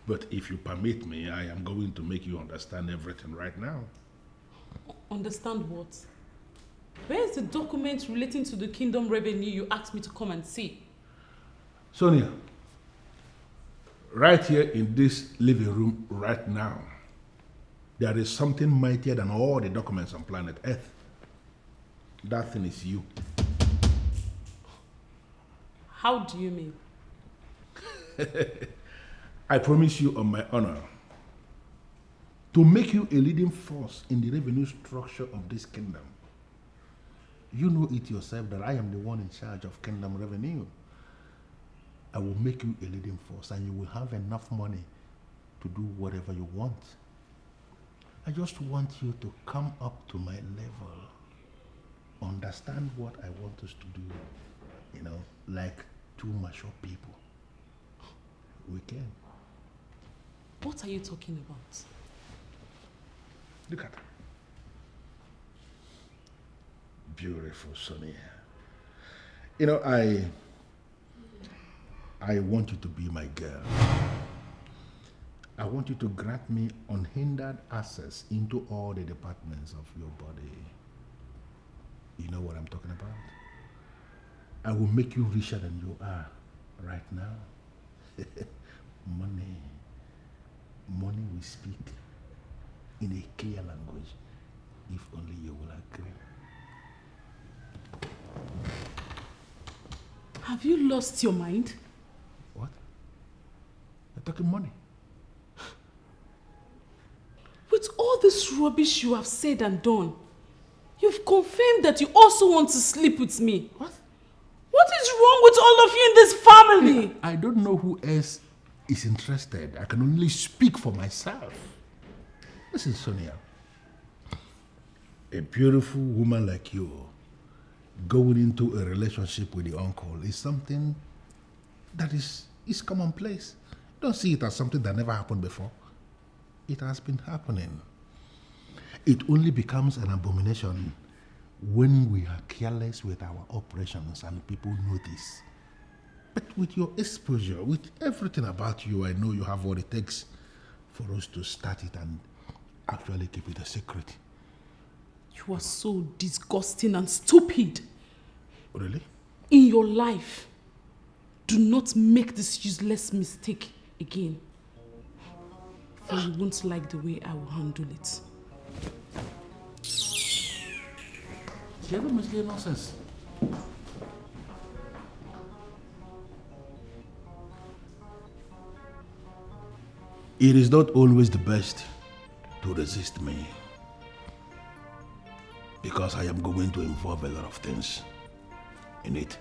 But if you permit me, I am going to make you understand everything right now. Understand what? Where is the document relating to the kingdom revenue you asked me to come and see? Sonia, right here in this living room right now, there is something mightier than all the documents on planet Earth. That thing is you. How do you mean? I promise you on my honor to make you a leading force in the revenue structure of this kingdom. You know it yourself that I am the one in charge of kingdom revenue. I will make you a leading force and you will have enough money to do whatever you want. I just want you to come up to my level, understand what I want us to do, you know, like two mature people. We can. What are you talking about? Look at her. Beautiful Sonia. You know, I want you to be my girl. I want you to grant me unhindered access into all the departments of your body. You know what I'm talking about? I will make you richer than you are right now. Money. Money we speak in a clear language, if only you will agree. Have you lost your mind? What? You're talking money. With all this rubbish you have said and done, you've confirmed that you also want to sleep with me. What? What is wrong with all of you in this family? I don't know who else is interested. I can only speak for myself. Listen, Sonia. A beautiful woman like you going into a relationship with the uncle is something that is commonplace. Don't see it as something that never happened before. It has been happening. It only becomes an abomination when we are careless with our operations and people notice. But with your exposure, with everything about you, I know you have what it takes for us to start it and actually keep it a secret. You are so disgusting and stupid. Really? In your life, do not make this useless mistake again. For you won't like the way I will handle it. You ever mislead nonsense? It is not always the best to resist me, because I am going to involve a lot of things in it.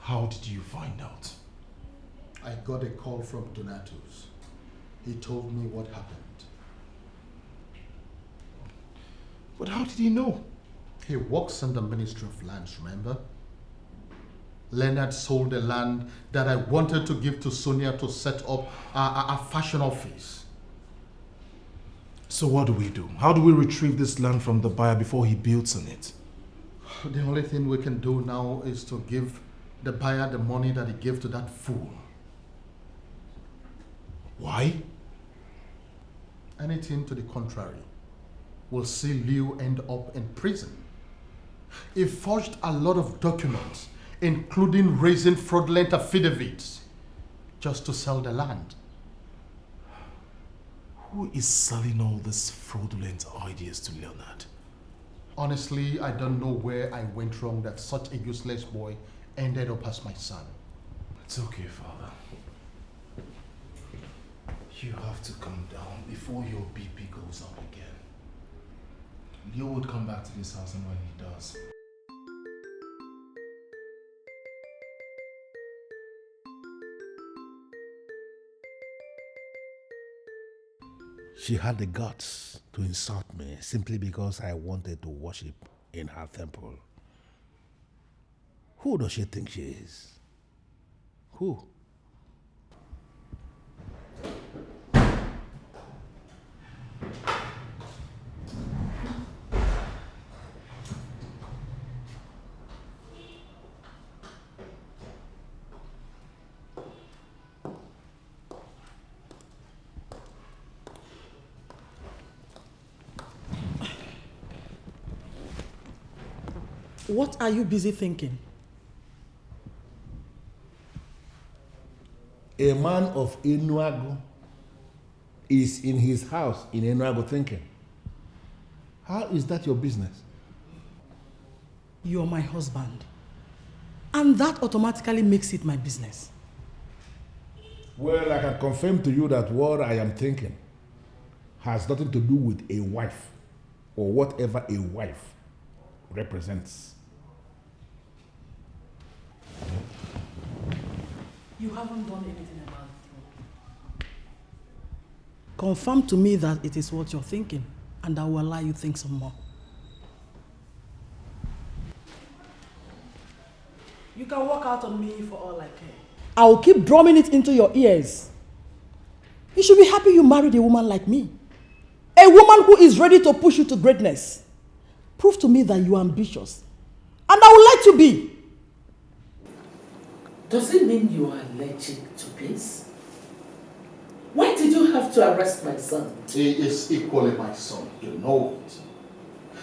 How did you find out? I got a call from Donatus. He told me what happened. But how did he know? He works in the Ministry of Lands, remember? Leonard sold the land that I wanted to give to Sonia to set up a fashion office. So what do we do? How do we retrieve this land from the buyer before he builds on it? The only thing we can do now is to give the buyer the money that he gave to that fool. Why? Anything to the contrary will see Liu end up in prison. He forged a lot of documents, including raising fraudulent affidavits, just to sell the land. Who is selling all these fraudulent ideas to Leonard? Honestly, I don't know where I went wrong that such a useless boy ended up as my son. It's okay, Father. You have to calm down before your BP goes up again. Leo would come back to this house, and when he does... She had the guts to insult me simply because I wanted to worship in her temple. Who does she think she is? Who? What are you busy thinking? A man of Enuagu is in his house in Enuagu thinking. How is that your business? You're my husband. And that automatically makes it my business. Well, I can confirm to you that what I am thinking has nothing to do with a wife or whatever a wife represents. You haven't done anything about it. Confirm to me that it is what you're thinking, and I will allow you to think some more. You can walk out on me for all I care. I will keep drumming it into your ears. You should be happy you married a woman like me. A woman who is ready to push you to greatness. Prove to me that you are ambitious. And I would like to be. Does it mean you are allergic to peace? Why did you have to arrest my son? He is equally my son, you know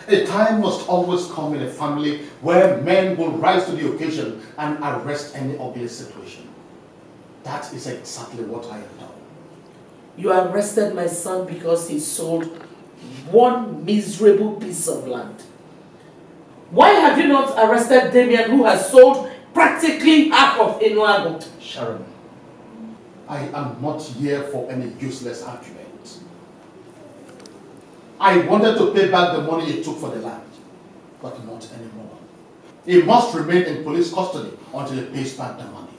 it. A time must always come in a family where men will rise to the occasion and arrest any ugly situation. That is exactly what I have done. You arrested my son because he sold one miserable piece of land. Why have you not arrested Damien, who has sold practically half of Enuagu? Sharon, I am not here for any useless argument. I wanted to pay back the money he took for the land, but not anymore. He must remain in police custody until he pays back the money.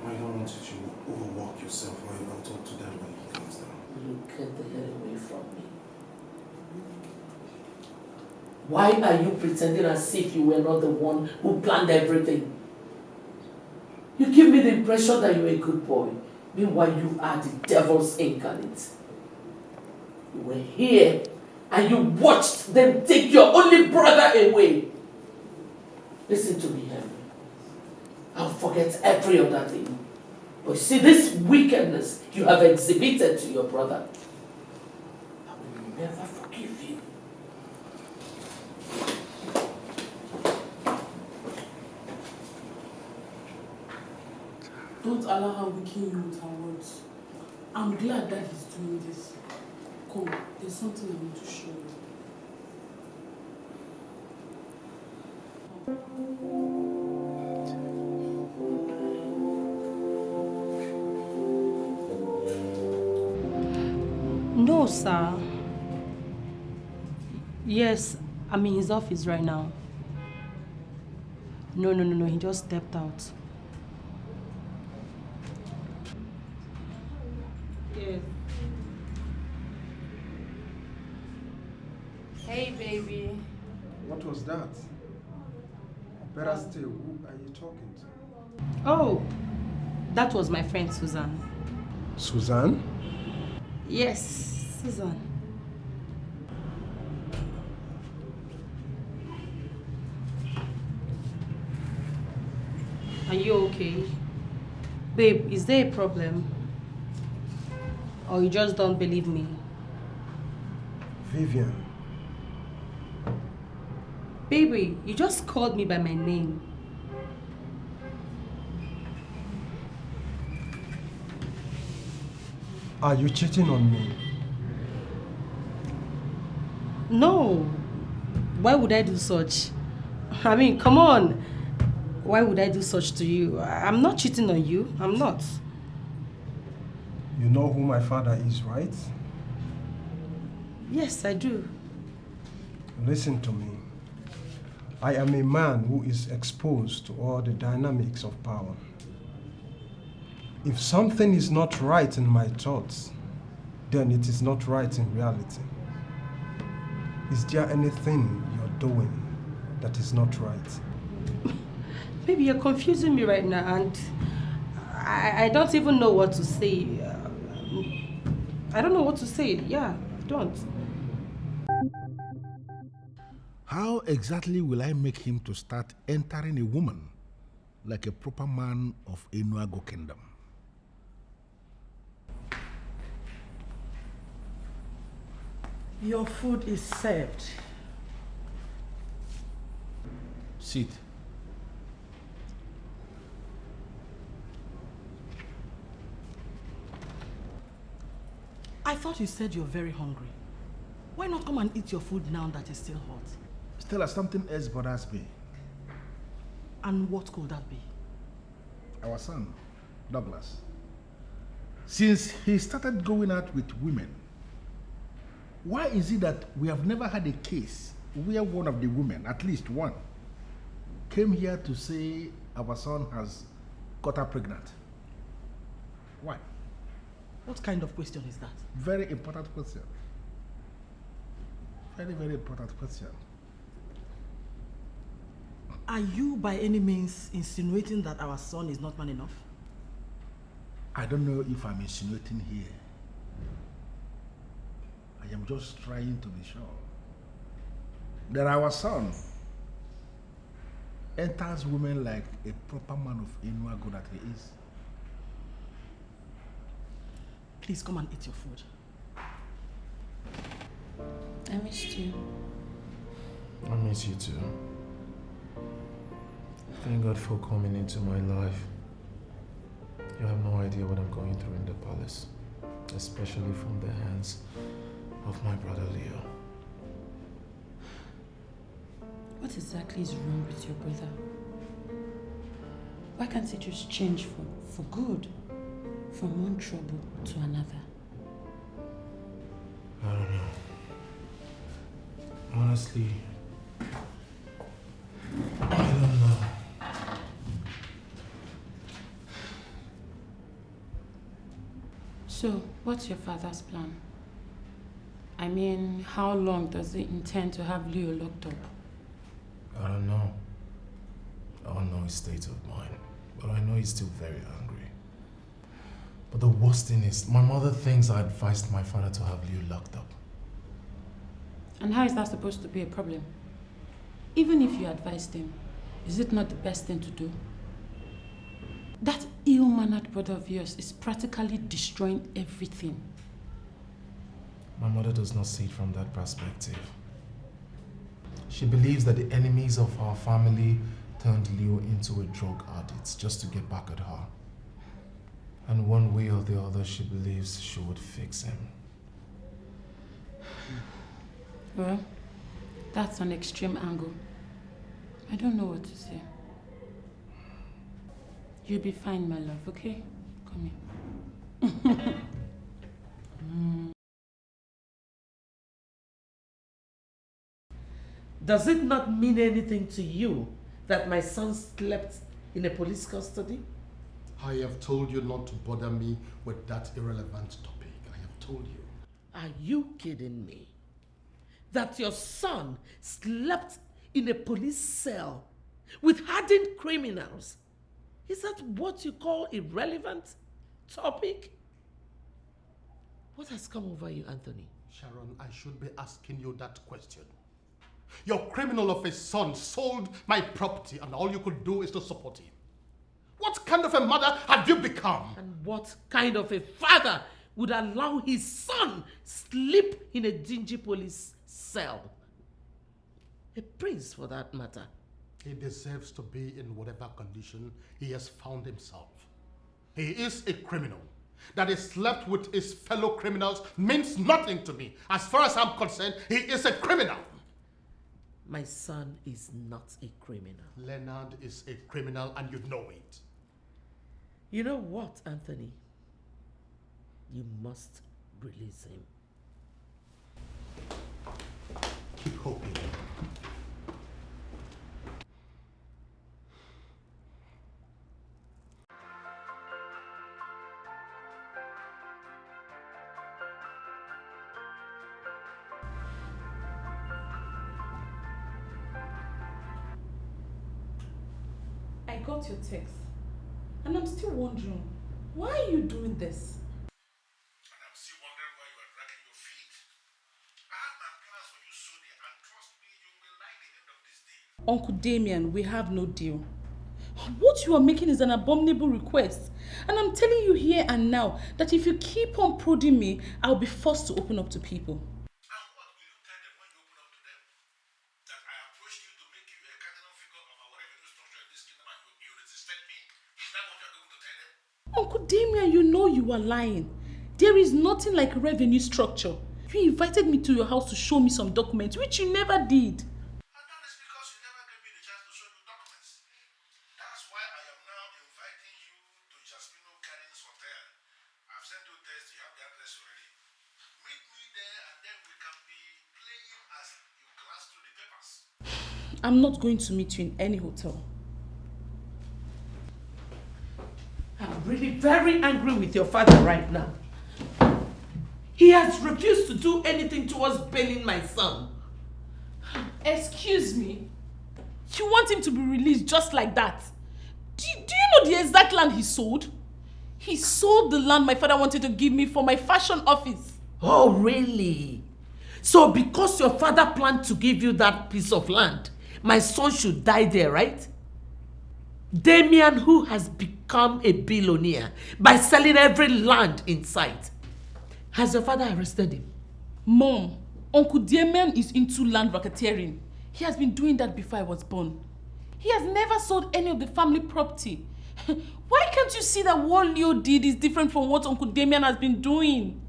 I don't want you to overwork yourself while you don't talk to Dad when he comes down. Look at the hell away from me. Why are you pretending as if you were not the one who planned everything? You give me the impression that you're a good boy, Meanwhile, you are the devil's incarnate. You were here and you watched them take your only brother away. Listen to me, Henry. I'll forget every other thing. But you see, this wickedness you have exhibited to your brother, I will never forgive you. Don't allow her weaken you with her words. I'm glad that he's doing this. Come, there's something I want to show you. No, sir. Yes, I'm in his office right now. No, he just stepped out. Yes. Hey, baby. What was that? Better still, who are you talking to? Oh, that was my friend Susan. Susan? Yes, Susan. Are you okay? Babe, is there a problem? Or you just don't believe me? Vivian. Baby, you just called me by my name. Are you cheating on me? No. Why would I do such? I mean, come on. Why would I do such to you? I'm not cheating on you. I'm not. You know who my father is, right? Yes, I do. Listen to me. I am a man who is exposed to all the dynamics of power. If something is not right in my thoughts, then it is not right in reality. Is there anything you're doing that is not right? Baby, you're confusing me right now, and I don't even know what to say. I don't know what to say. Yeah, I don't. How exactly will I make him to start entering a woman like a proper man of Enuago Kingdom? Your food is served. Sit. I thought you said you're very hungry. Why not come and eat your food now that it's still hot? Stella, something else bothers me. And what could that be? Our son, Douglas. Since he started going out with women, why is it that we have never had a case where one of the women, at least one, came here to say our son has got her pregnant? Why? What kind of question is that? Very important question. Very, very important question. Are you by any means insinuating that our son is not man enough? I don't know if I'm insinuating here. I am just trying to be sure that our son enters women like a proper man of Enuago that he is. Please come and eat your food. I missed you. I miss you too. Thank God for coming into my life. You have no idea what I'm going through in the palace, especially from the hands of my brother Leo. What exactly is wrong with your brother? Why can't he just change for good? From one trouble to another? I don't know. Honestly, I don't know. So, what's your father's plan? I mean, how long does he intend to have Leo locked up? I don't know. I don't know his state of mind, but I know he's still very angry. But the worst thing is, my mother thinks I advised my father to have Leo locked up. And how is that supposed to be a problem? Even if you advised him, is it not the best thing to do? That ill-mannered brother of yours is practically destroying everything. My mother does not see it from that perspective. She believes that the enemies of our family turned Leo into a drug addict just to get back at her. And one way or the other, she believes she would fix him. Well, that's an extreme angle. I don't know what to say. You'll be fine, my love, okay? Come here. Does it not mean anything to you that my son slept in a police custody? I have told you not to bother me with that irrelevant topic. I have told you. Are you kidding me? That your son slept in a police cell with hardened criminals? Is that what you call irrelevant topic? What has come over you, Anthony? Sharon, I should be asking you that question. Your criminal of a son sold my property and all you could do is to support him. What kind of a mother have you become? And what kind of a father would allow his son sleep in a dingy police cell? A prince, for that matter. He deserves to be in whatever condition he has found himself. He is a criminal. That he slept with his fellow criminals means nothing to me. As far as I'm concerned, he is a criminal. My son is not a criminal. Leonard is a criminal and you know it. You know what, Anthony? You must release him. Keep hoping. I got your text. And I'm still wondering, why are you doing this? And I'm still wondering why you are dragging your feet. I have my plans for you, Sonia, and trust me, you will like the end of this deal. Uncle Damien, we have no deal. What you are making is an abominable request. And I'm telling you here and now that if you keep on prodding me, I'll be forced to open up to people. Uncle Damien, you know you are lying. There is nothing like revenue structure. You invited me to your house to show me some documents, which you never did. I'm not going to meet you in any hotel. I'm really very angry with your father right now. He has refused to do anything towards bailing my son. Excuse me? You want him to be released just like that? Do you know the exact land he sold? He sold the land my father wanted to give me for my fashion office. Oh, really? So because your father planned to give you that piece of land, my son should die there, right? Damien, who has become a billionaire by selling every land in sight. Has your father arrested him? Mom, Uncle Damien is into land racketeering. He has been doing that before I was born. He has never sold any of the family property. Why can't you see that what Leo did is different from what Uncle Damien has been doing?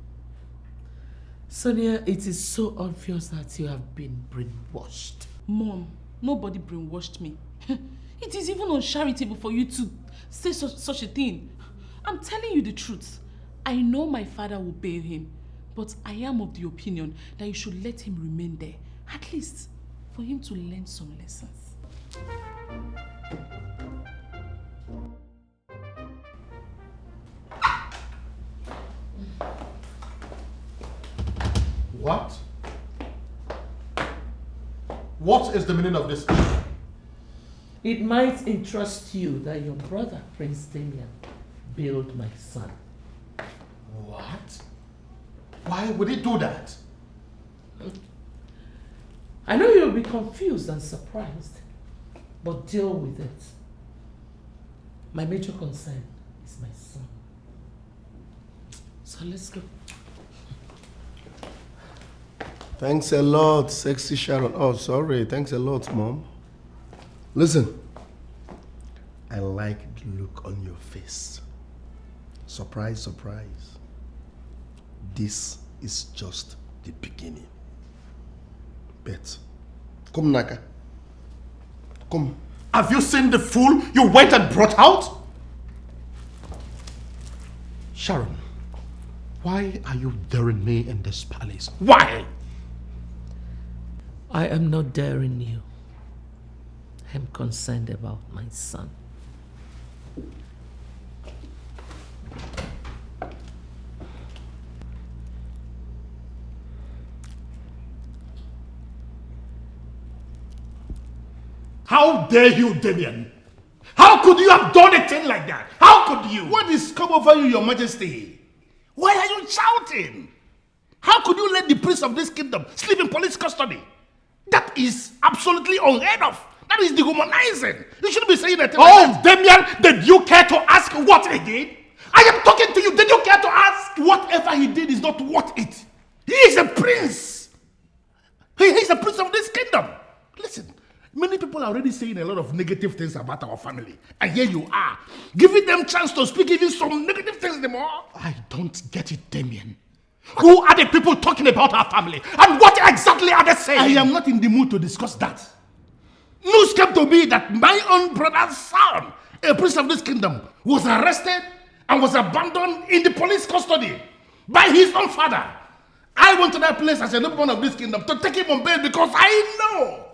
Sonia, it is so obvious that you have been brainwashed. Mom, nobody brainwashed me. It is even uncharitable for you to say such a thing. I'm telling you the truth. I know my father will bail him, but I am of the opinion that you should let him remain there, at least for him to learn some lessons. What? What is the meaning of this? It might interest you that your brother, Prince Damien, bailed my son. What? Why would he do that? I know you'll be confused and surprised, but deal with it. My major concern is my son. So let's go. Thanks a lot, sexy Sharon. Oh, sorry. Thanks a lot, Mom. Listen, I like the look on your face. Surprise, surprise. This is just the beginning. Bet. Come, Naka. Come. Have you seen the fool you went and brought out? Sharon, why are you daring me in this palace? Why? I am not daring you. I'm concerned about my son. How dare you, Damien? How could you have done a thing like that? How could you? What is come over you, your majesty? Why are you shouting? How could you let the prince of this kingdom sleep in police custody? That is absolutely unheard of. That is dehumanizing. You shouldn't be saying that. Oh, Damien, did you care to ask what he did? I am talking to you. Did you care to ask? Whatever he did is not worth it. He is a prince. He is a prince of this kingdom. Listen, many people are already saying a lot of negative things about our family. And here you are, giving them chance to speak even some negative things anymore. I don't get it, Damien. Who are the people talking about our family? And what exactly are they saying? I am not in the mood to discuss that. News came to me that my own brother's son, a prince of this kingdom, was arrested and was abandoned in the police custody by his own father. I went to that place as a nobleman of this kingdom to take him on bail because I know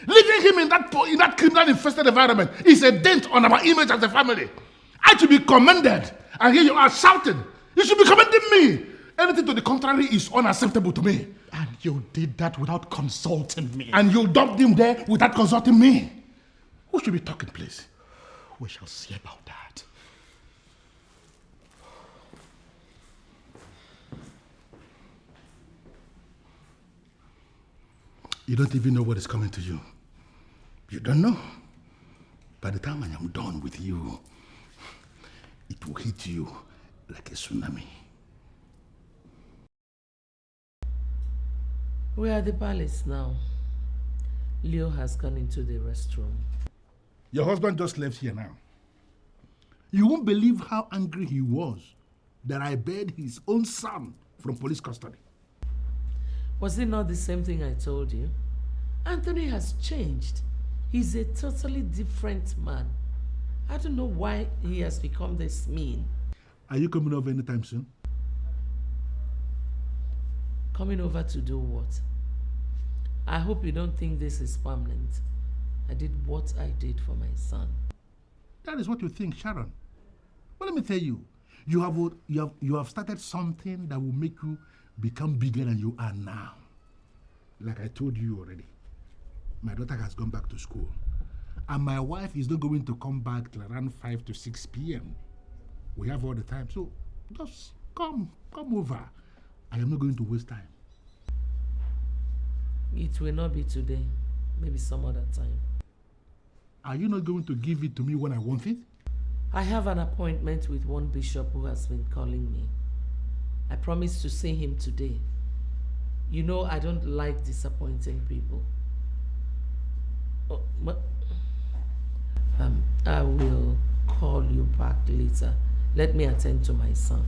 leaving him in that criminal-infested environment is a dent on our image as a family. I should be commended, and here you are shouting. You should be commending me. Anything to the contrary is unacceptable to me. And you did that without consulting me. And you dumped him there without consulting me. Who should be talking, please? We shall see about that. You don't even know what is coming to you. You don't know. By the time I am done with you, it will hit you like a tsunami. We are at the palace now. Leo has gone into the restroom. Your husband just left here now. You won't believe how angry he was that I bailed his own son from police custody. Was it not the same thing I told you? Anthony has changed. He's a totally different man. I don't know why he has become this mean. Are you coming over anytime soon? Coming over to do what? I hope you don't think this is permanent. I did what I did for my son. That is what you think, Sharon. But let me tell you, you have started something that will make you become bigger than you are now. Like I told you already, my daughter has gone back to school. And my wife is not going to come back till around 5 to 6 p.m. We have all the time. So just come over. I am not going to waste time. It will not be today. Maybe some other time. Are you not going to give it to me when I want it? I have an appointment with one bishop who has been calling me. I promised to see him today. You know I don't like disappointing people. Oh, but I will call you back later. Let me attend to my son.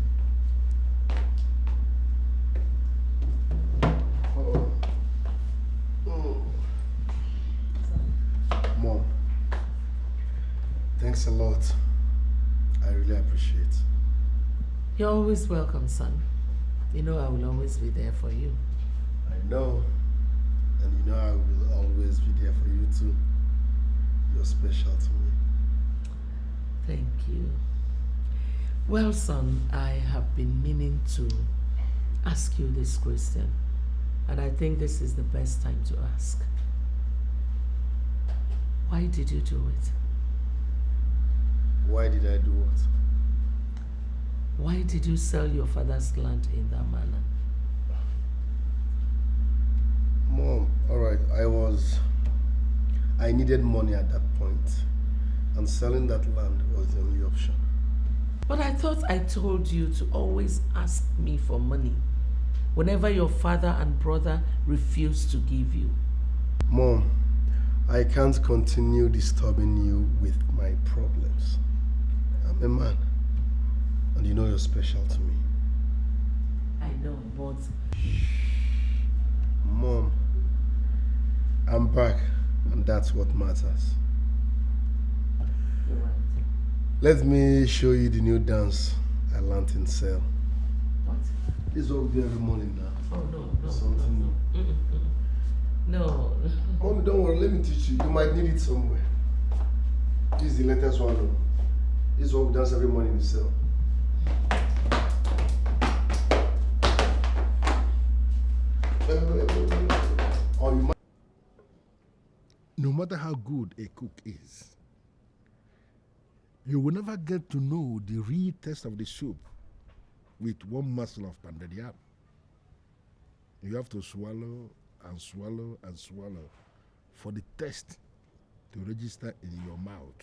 Mom, thanks a lot. I really appreciate it. You're always welcome, son. You know I will always be there for you. I know. And you know I will always be there for you too. You're special to me. Thank you. Well, son, I have been meaning to ask you this question. And I think this is the best time to ask. Why did you do it? Why did I do what? Why did you sell your father's land in that manner? Mom, alright, I needed money at that point, and selling that land was the only option. But I thought I told you to always ask me for money whenever your father and brother refuse to give you. Mom, I can't continue disturbing you with my problems. I'm a man, and you know you're special to me. I know, but... Mom, I'm back, and that's what matters. You're right. Let me show you the new dance I learned in cell. What? This is what we do every morning now. Oh, no. Something new. No. Mommy, don't worry, let me teach you. You might need it somewhere. This is the latest one. Though. This is what we dance every morning in the cell. Or you might... No matter how good a cook is, you will never get to know the real taste of the soup with one morsel of pounded yam. You have to swallow and swallow and swallow for the taste to register in your mouth.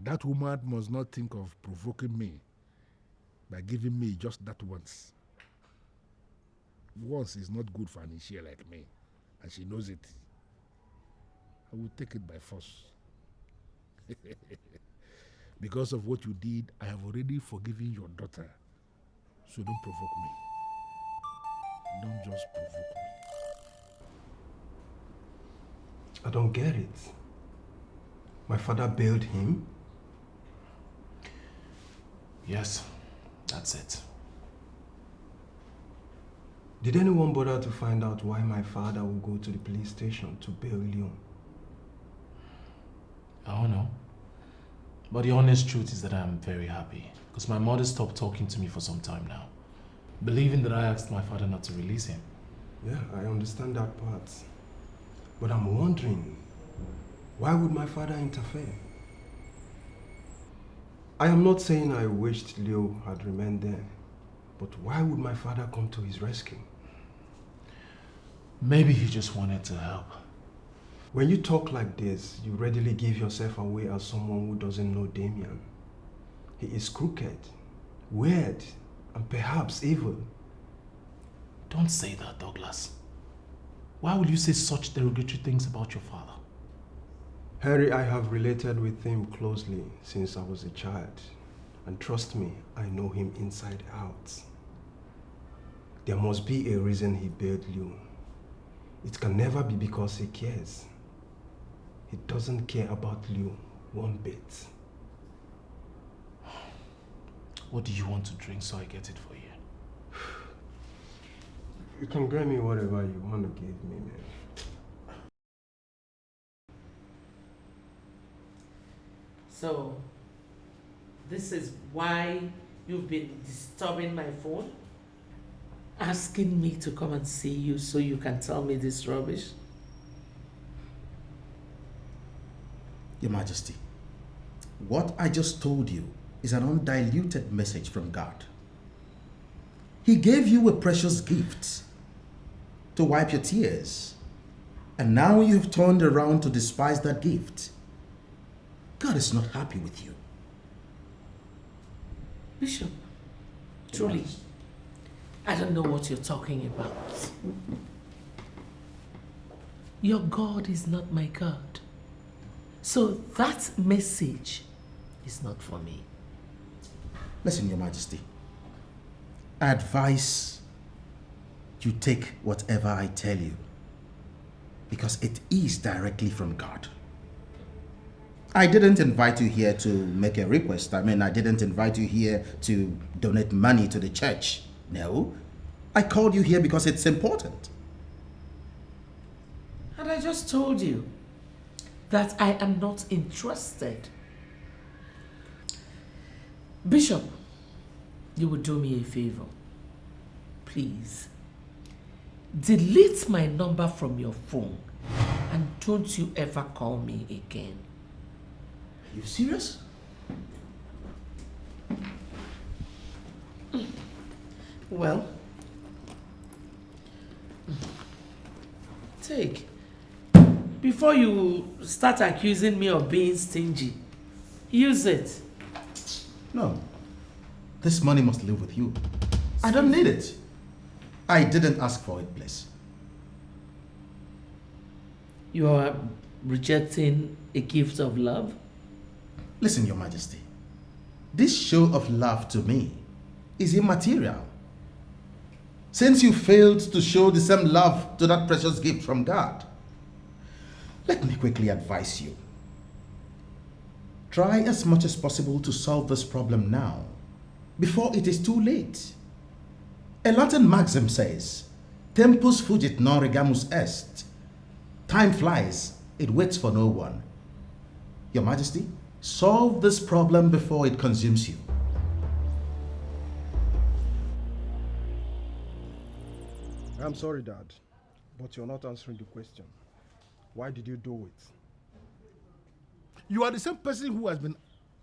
That woman must not think of provoking me by giving me just that once. Once is not good for an issue like me, and she knows it. I will take it by force. Because of what you did, I have already forgiven your daughter. So don't provoke me. Don't just provoke me. I don't get it. My father bailed him? Yes, that's it. Did anyone bother to find out why my father would go to the police station to bail Leon? I don't know. But the honest truth is that I'm very happy. Because my mother stopped talking to me for some time now. Believing that I asked my father not to release him. Yeah, I understand that part. But I'm wondering, why would my father interfere? I am not saying I wished Leo had remained there. But why would my father come to his rescue? Maybe he just wanted to help. When you talk like this, you readily give yourself away as someone who doesn't know Damien. He is crooked, weird, and perhaps evil. Don't say that, Douglas. Why would you say such derogatory things about your father? Harry, I have related with him closely since I was a child. And trust me, I know him inside out. There must be a reason he bailed you. It can never be because he cares. He doesn't care about Liu one bit. What do you want to drink so I get it for you? You can get me whatever you want to give me, man. So, this is why you've been disturbing my phone? Asking me to come and see you so you can tell me this rubbish? Your Majesty, what I just told you is an undiluted message from God. He gave you a precious gift to wipe your tears, and now you've turned around to despise that gift. God is not happy with you. Bishop, truly, I don't know what you're talking about. Your God is not my God. So that message is not for me. Listen, Your Majesty, I advise you take whatever I tell you, because it is directly from God. I didn't invite you here to make a request. I didn't invite you here to donate money to the church. No, I called you here because it's important. And I just told you that I am not interested. Bishop, you would do me a favor. Please, delete my number from your phone and don't you ever call me again. Are you serious? Well, take. Before you start accusing me of being stingy, use it. No. This money must live with you. I don't need it. I didn't ask for it, please. You are rejecting a gift of love? Listen, Your Majesty. This show of love to me is immaterial. Since you failed to show the same love to that precious gift from God, let me quickly advise you. Try as much as possible to solve this problem now, before it is too late. A Latin maxim says, Tempus fugit non regamus est. Time flies, it waits for no one. Your Majesty, solve this problem before it consumes you. I'm sorry, Dad, but you're not answering the question. Why did you do it? You are the same person who has been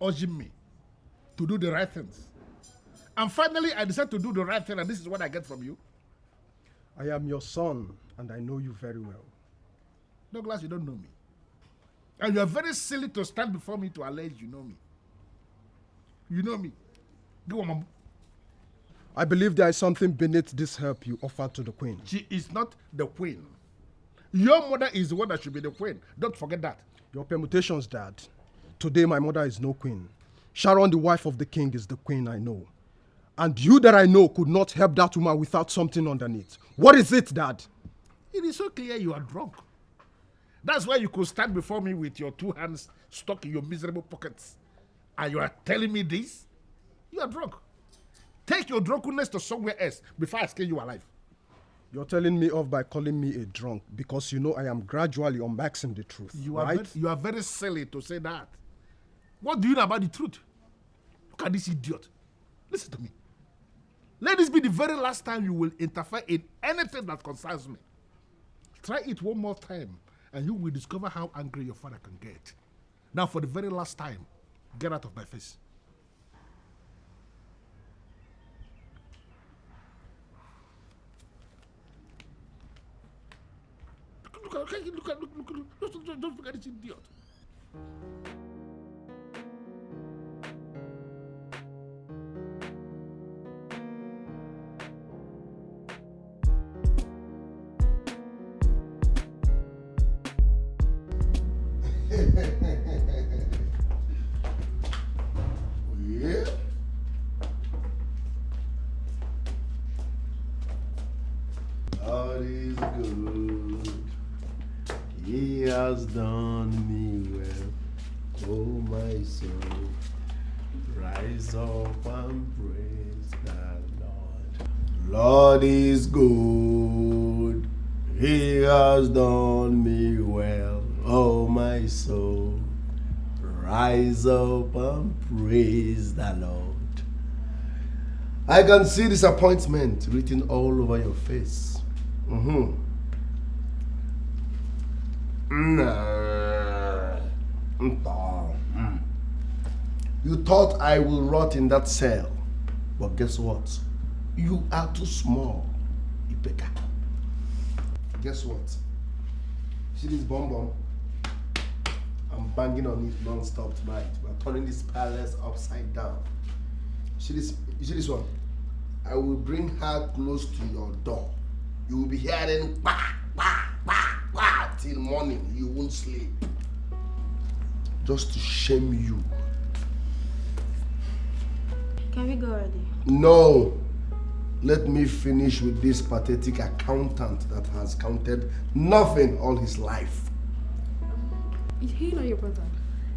urging me to do the right things. And finally, I decided to do the right thing, and this is what I get from you. I am your son, and I know you very well. Douglas, you don't know me. And you are very silly to stand before me to allege you know me. You know me. Go on, Mom. I believe there is something beneath this help you offered to the queen. She is not the queen. Your mother is the one that should be the queen. Don't forget that. Your permutations, Dad. Today, my mother is no queen. Sharon, the wife of the king, is the queen I know. And you that I know could not help that woman without something underneath. What is it, Dad? It is so clear you are drunk. That's why you could stand before me with your two hands stuck in your miserable pockets. And you are telling me this? You are drunk. Take your drunkenness to somewhere else before I scare you alive. You're telling me off by calling me a drunk because you know I am gradually unboxing the truth, You right? are very silly to say that. What do you know about the truth? Look at this idiot. Listen to me. Let this be the very last time you will interfere in anything that concerns me. Try it one more time, and you will discover how angry your father can get. Now, for the very last time, get out of my face. Look, don't look at this idiot. Yeah. God is good. He has done me well. Oh, my soul, rise up and praise the Lord. Lord is good. He has done me well. Oh, my soul, rise up and praise the Lord. I can see disappointment written all over your face. You thought I will rot in that cell, but guess what? You are too small, Ipeka. Guess what? See this bomb? I'm banging on it non-stop tonight. We're turning this palace upside down. You see this one? I will bring her close to your door. You will be hearing bah, bah, bah, bah, till morning. You won't sleep. Just to shame you. Can we go already? No. Let me finish with this pathetic accountant that has counted nothing all his life. Is he not your brother?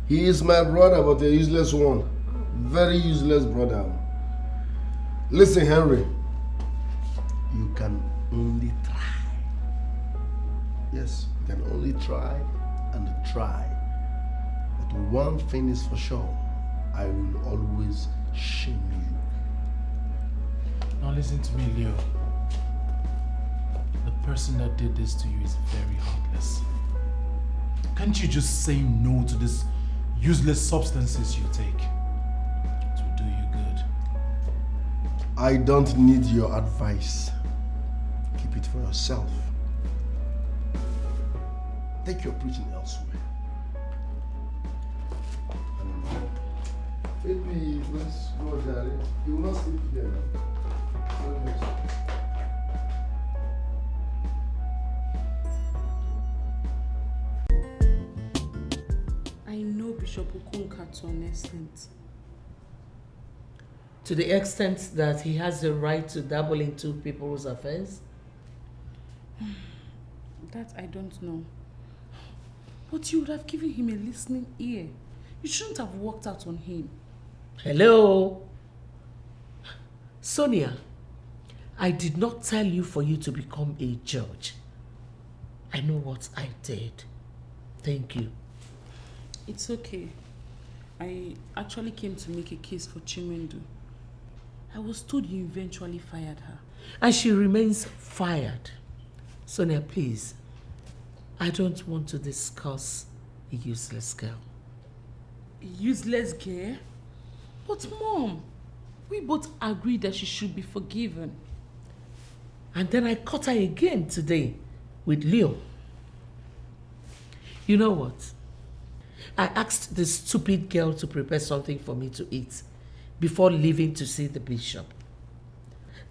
He is my brother, but a useless one. Very useless brother. Listen, Henry. You can only try. Yes, you can only try and try. But one thing is for sure. I will always shame you. Now listen to me, Leo. The person that did this to you is very heartless. Can't you just say no to these useless substances you take? It will do you good. I don't need your advice. Keep it for yourself. Take your preaching elsewhere. Maybe let's go, Daddy. You will not sleep there. I know Bishop Okunka to an extent. To the extent that he has the right to dabble into people's affairs? That I don't know. But you would have given him a listening ear. You shouldn't have walked out on him. Hello? Sonia, I did not tell you for you to become a judge. I know what I did. Thank you. It's okay. I actually came to make a case for Chinwendu. I was told you eventually fired her. And she remains fired. Sonia, please. I don't want to discuss a useless girl. A useless girl? But Mom, we both agreed that she should be forgiven. And then I caught her again today with Leo. You know what? I asked this stupid girl to prepare something for me to eat before leaving to see the bishop.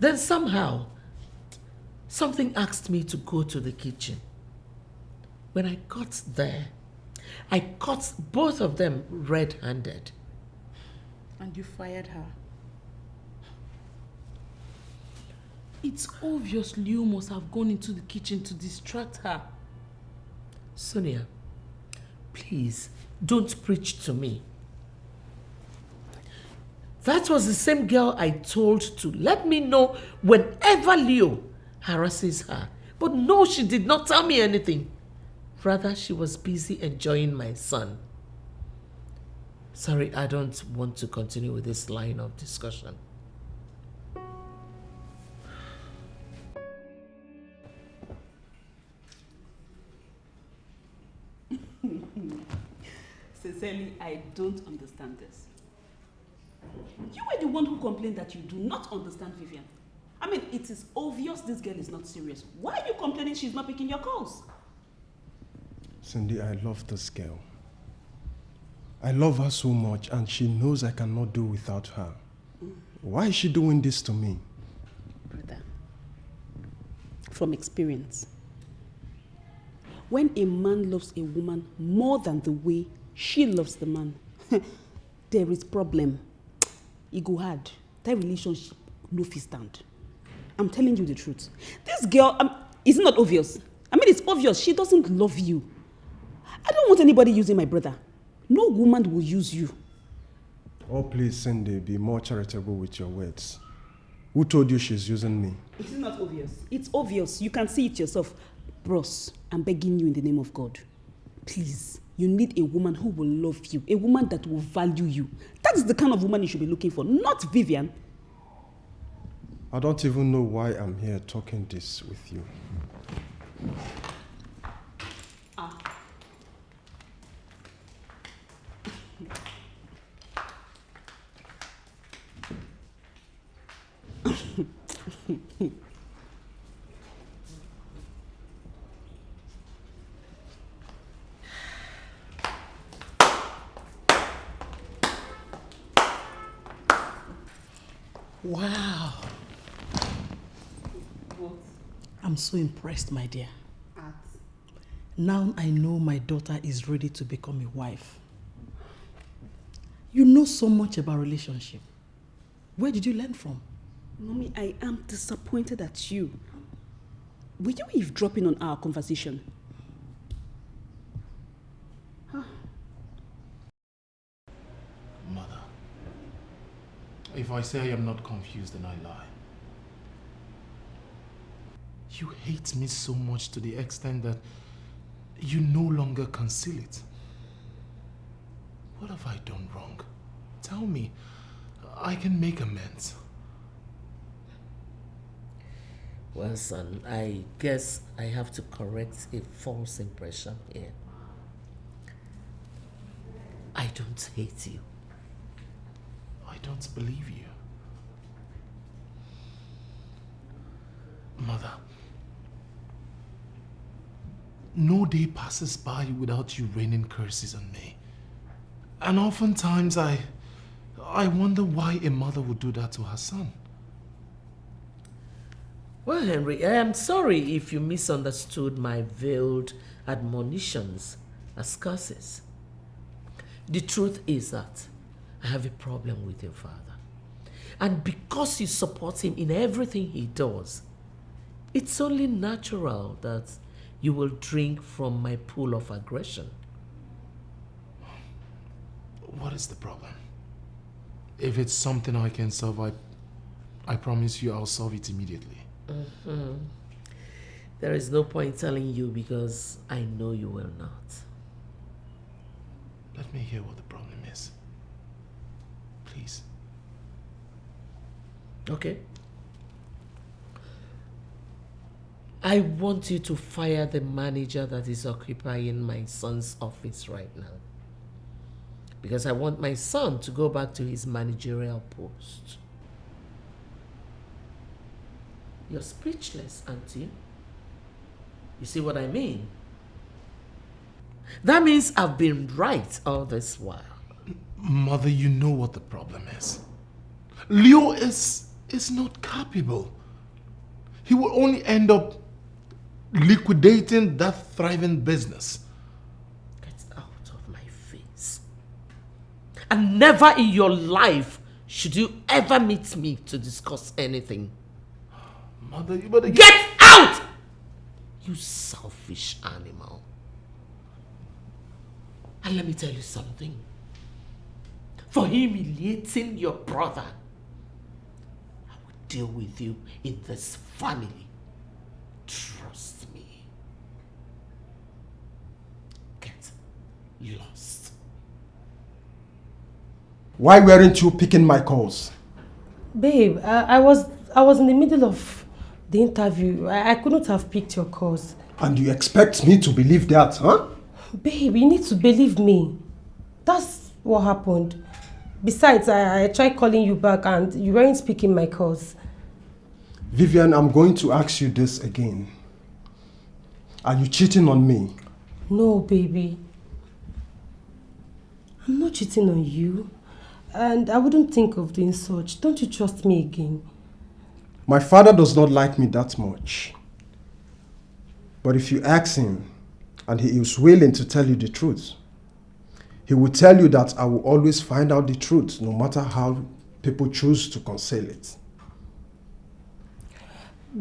Then somehow, something asked me to go to the kitchen. When I got there, I caught both of them red-handed. And you fired her. It's obvious Leo must have gone into the kitchen to distract her. Sonia, please, don't preach to me. That was the same girl I told to let me know whenever Leo harasses her. But no, she did not tell me anything. Rather, she was busy enjoying my son. Sorry, I don't want to continue with this line of discussion. Sincerely, I don't understand this. You were the one who complained that you do not understand Vivian. I mean, it is obvious this girl is not serious. Why are you complaining she's not picking your calls? Cindy, I love this girl. I love her so much and she knows I cannot do without her. Why is she doing this to me? Brother, from experience, when a man loves a woman more than the way she loves the man, there is problem. It go hard. That relationship no fit stand. I'm telling you the truth. This girl, is it not obvious? I mean, it's obvious. She doesn't love you. I don't want anybody using my brother. No woman will use you. Oh, please, Cindy, be more charitable with your words. Who told you she's using me? It is not obvious. It's obvious. You can see it yourself. Bros, I'm begging you in the name of God. Please, you need a woman who will love you. A woman that will value you. That's the kind of woman you should be looking for, not Vivian. I don't even know why I'm here talking this with you. Wow. I'm so impressed, my dear. Now I know my daughter is ready to become a wife. You know so much about relationship. Where did you learn from? Mommy, I am disappointed at you. Were you eavesdropping on our conversation? Mother, if I say I am not confused, then I lie. You hate me so much to the extent that you no longer conceal it. What have I done wrong? Tell me. I can make amends. Well, son, I guess I have to correct a false impression here. I don't hate you. I don't believe you. Mother, no day passes by without you raining curses on me. And oftentimes I wonder why a mother would do that to her son. Well, Henry, I am sorry if you misunderstood my veiled admonitions as curses. The truth is that I have a problem with your father. And because you support him in everything he does, it's only natural that you will drink from my pool of aggression. What is the problem? If it's something I can solve, I promise you I'll solve it immediately. There is no point telling you because I know you will not. Let me hear what the problem is. Please. Okay. I want you to fire the manager that is occupying my son's office right now. Because I want my son to go back to his managerial post. You're speechless, aren't you? You see what I mean? That means I've been right all this while. Mother, you know what the problem is. Leo is not capable. He will only end up liquidating that thriving business. Get out of my face. And never in your life should you ever meet me to discuss anything. Mother, you better get out! You selfish animal. And let me tell you something. For humiliating your brother, I will deal with you in this family. Trust me. Get lost. Why weren't you picking my calls? Babe, I was in the middle of the interview. I couldn't have picked your calls. And you expect me to believe that, huh? Babe, you need to believe me. That's what happened. Besides, I tried calling you back and you weren't picking my calls. Vivian, I'm going to ask you this again. Are you cheating on me? No, baby. I'm not cheating on you. And I wouldn't think of doing such. Don't you trust me again? My father does not like me that much. But if you ask him, and he is willing to tell you the truth, he will tell you that I will always find out the truth, no matter how people choose to conceal it.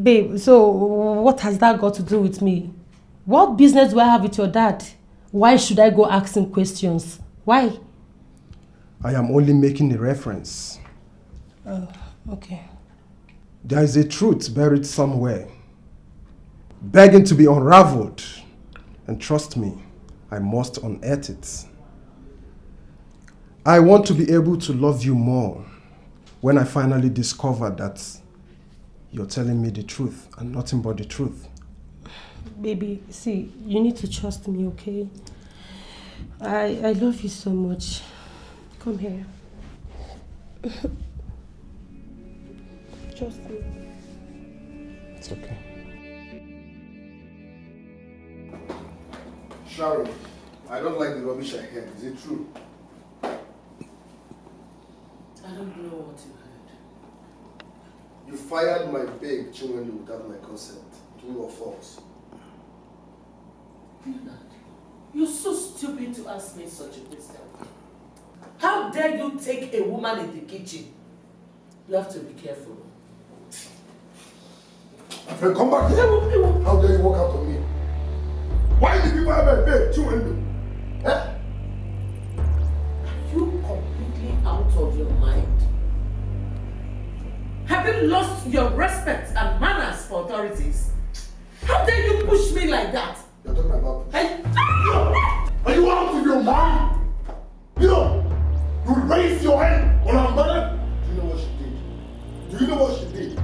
Babe, so what has that got to do with me? What business do I have with your dad? Why should I go ask him questions? Why? I am only making a reference. Oh, okay. There is a truth buried somewhere, begging to be unraveled. And trust me, I must unearth it. I want to be able to love you more when I finally discover that you're telling me the truth and nothing but the truth. Baby, see, you need to trust me, okay? I love you so much. Come here. Trust me. It's okay. Sharon, I don't like the rubbish I heard. Is it true? I don't know what you heard. You fired my babe, Chinwendu, without my consent. True or false? You're so stupid to ask me such a question. How dare you take a woman in the kitchen? You have to be careful. My friend, come back here. How dare you walk out on me? Why did you fire my babe, Chinwendu? Eh? Are you completely out of your mind? Have you lost your respect and manners for authorities? How dare you push me like that? You're talking about push. Are you out of your mind? You know, you raised your hand on our mother. Do you know what she did? Do you know what she did?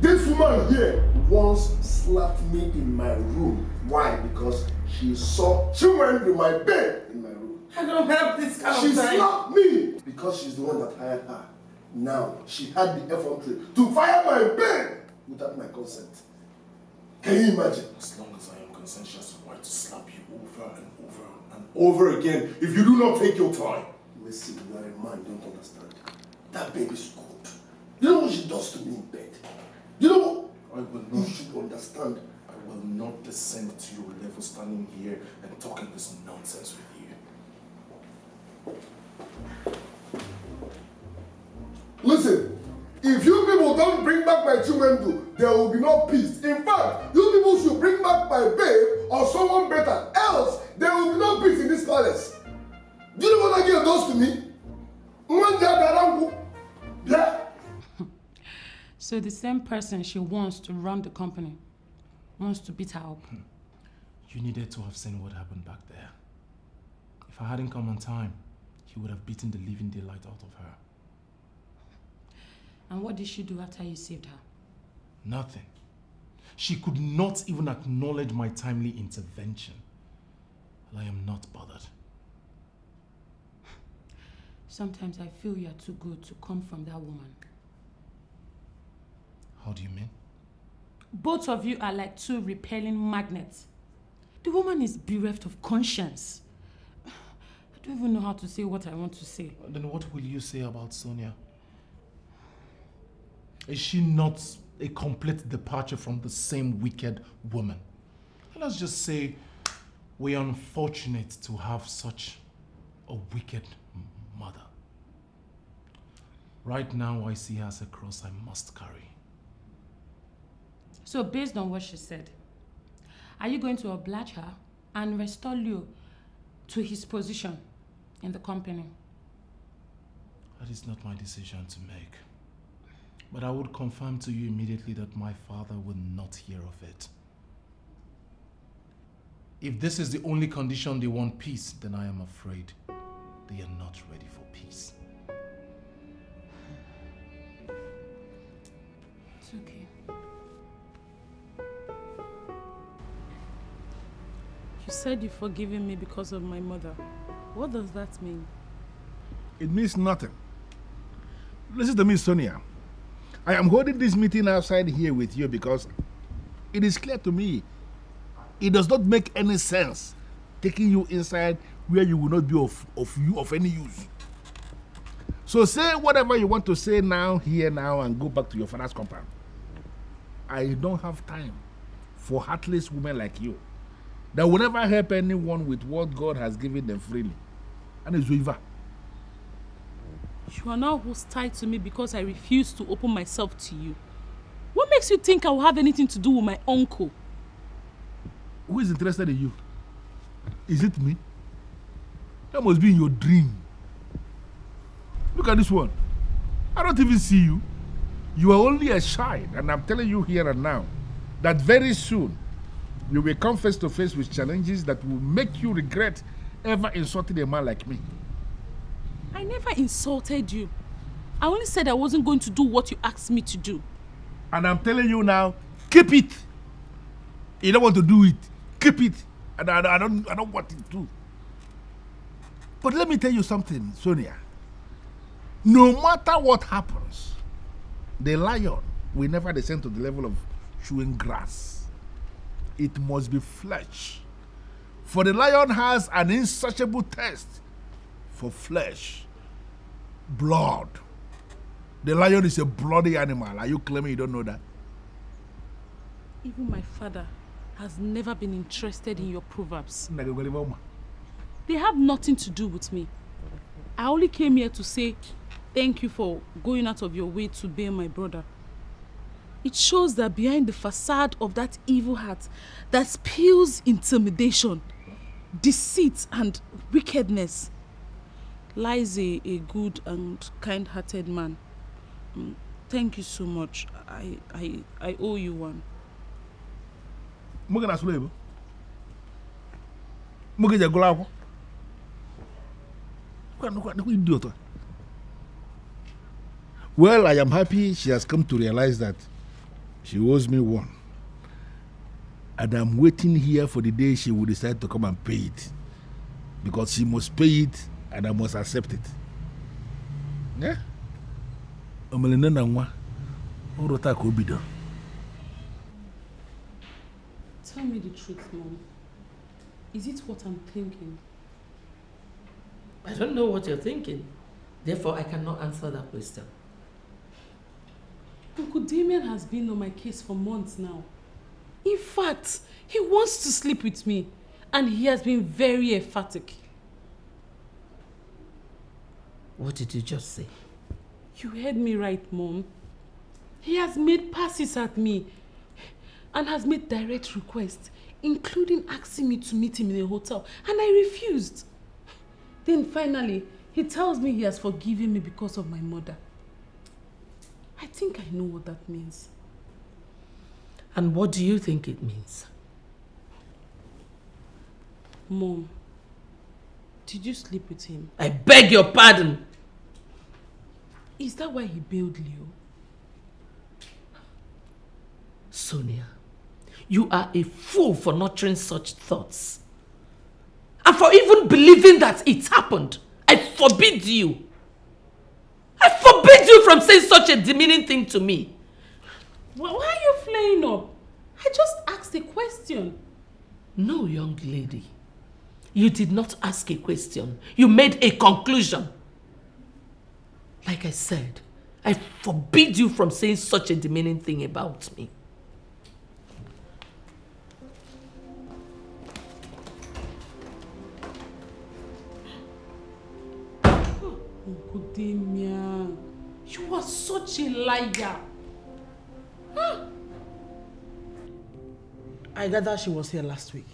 This woman here once slapped me in my room. Why? Because she saw Chinwendu, my babe, in my room. I don't have this kind She of time. slapped me because she's the one that hired her. Now, she had the effrontery to fire my babe without my consent. Can you imagine? As long as I am consent, she has the right to slap you over and over and over again if you do not take your time. Listen, you are a man, you don't understand. That baby's good. You know what she does to me in bed? You know what? I will not. You should understand. I will not descend to your level standing here and talking this nonsense with you. Listen, if you people don't bring back my children, there will be no peace. In fact, you people should bring back my babe or someone better. Else, there will be no peace in this palace. Do you know what that girl does to me? Yeah. So the same person she wants to run the company wants to beat her up. You needed to have seen what happened back there. If I hadn't come on time, he would have beaten the living daylight out of her. And what did she do after you saved her? Nothing. She could not even acknowledge my timely intervention. And I am not bothered. Sometimes I feel you're too good to come from that woman. How do you mean? Both of you are like two repelling magnets. The woman is bereft of conscience. I don't even know how to say what I want to say. Then what will you say about Sonia? Is she not a complete departure from the same wicked woman? Let's just say we are unfortunate to have such a wicked mother. Right now, I see her as a cross I must carry. So based on what she said, are you going to oblige her and restore Leo to his position in the company? That is not my decision to make. But I would confirm to you immediately that my father will not hear of it. If this is the only condition they want peace, then I am afraid they are not ready for peace. It's okay. You said you've forgiven me because of my mother. What does that mean? It means nothing. Listen to me, Sonia. I am holding this meeting outside here with you because it is clear to me it does not make any sense taking you inside where you will not be of any use. So say whatever you want to say now, here now, and go back to your father's compound. I don't have time for heartless women like you that will never help anyone with what God has given them freely. And it's Viva. You are now hostile to me because I refuse to open myself to you. What makes you think I will have anything to do with my uncle? Who is interested in you? Is it me? That must be in your dream. Look at this one. I don't even see you. You are only a child, and I'm telling you here and now that very soon you will come face to face with challenges that will make you regret ever insulting a man like me. I never insulted you. I only said I wasn't going to do what you asked me to do. And I'm telling you now, keep it. You don't want to do it, keep it. And I don't want it to. But let me tell you something, Sonia. No matter what happens, the lion will never descend to the level of chewing grass. It must be flesh. For the lion has an insatiable thirst for flesh, blood. The lion is a bloody animal. Are you claiming you don't know that? Even my father has never been interested in your proverbs. They have nothing to do with me. I only came here to say thank you for going out of your way to bail my brother. It shows that behind the facade of that evil heart that spews intimidation, deceit and wickedness lies a good and kind-hearted man. Thank you so much. I owe you one. Well, I am happy she has come to realize that she owes me one. And I'm waiting here for the day she will decide to come and pay it. Because she must pay it and I must accept it. Yeah? Tell me the truth, Mom. Is it what I'm thinking? I don't know what you're thinking. Therefore, I cannot answer that question. Uncle Damien has been on my case for months now. In fact, he wants to sleep with me, and he has been very emphatic. What did you just say? You heard me right, Mom. He has made passes at me and has made direct requests, including asking me to meet him in a hotel, and I refused. Then finally, he tells me he has forgiven me because of my mother. I think I know what that means. And what do you think it means? Mom, did you sleep with him? I beg your pardon. Is that why he bailed Leo? Sonia, you are a fool for nurturing such thoughts. And for even believing that it happened. I forbid you. I forbid you from saying such a demeaning thing to me. Why are you flaying up? I just asked a question. No, young lady. You did not ask a question. You made a conclusion. Like I said, I forbid you from saying such a demeaning thing about me. Uncle Damien, you are such a liar. I gather she was here last week.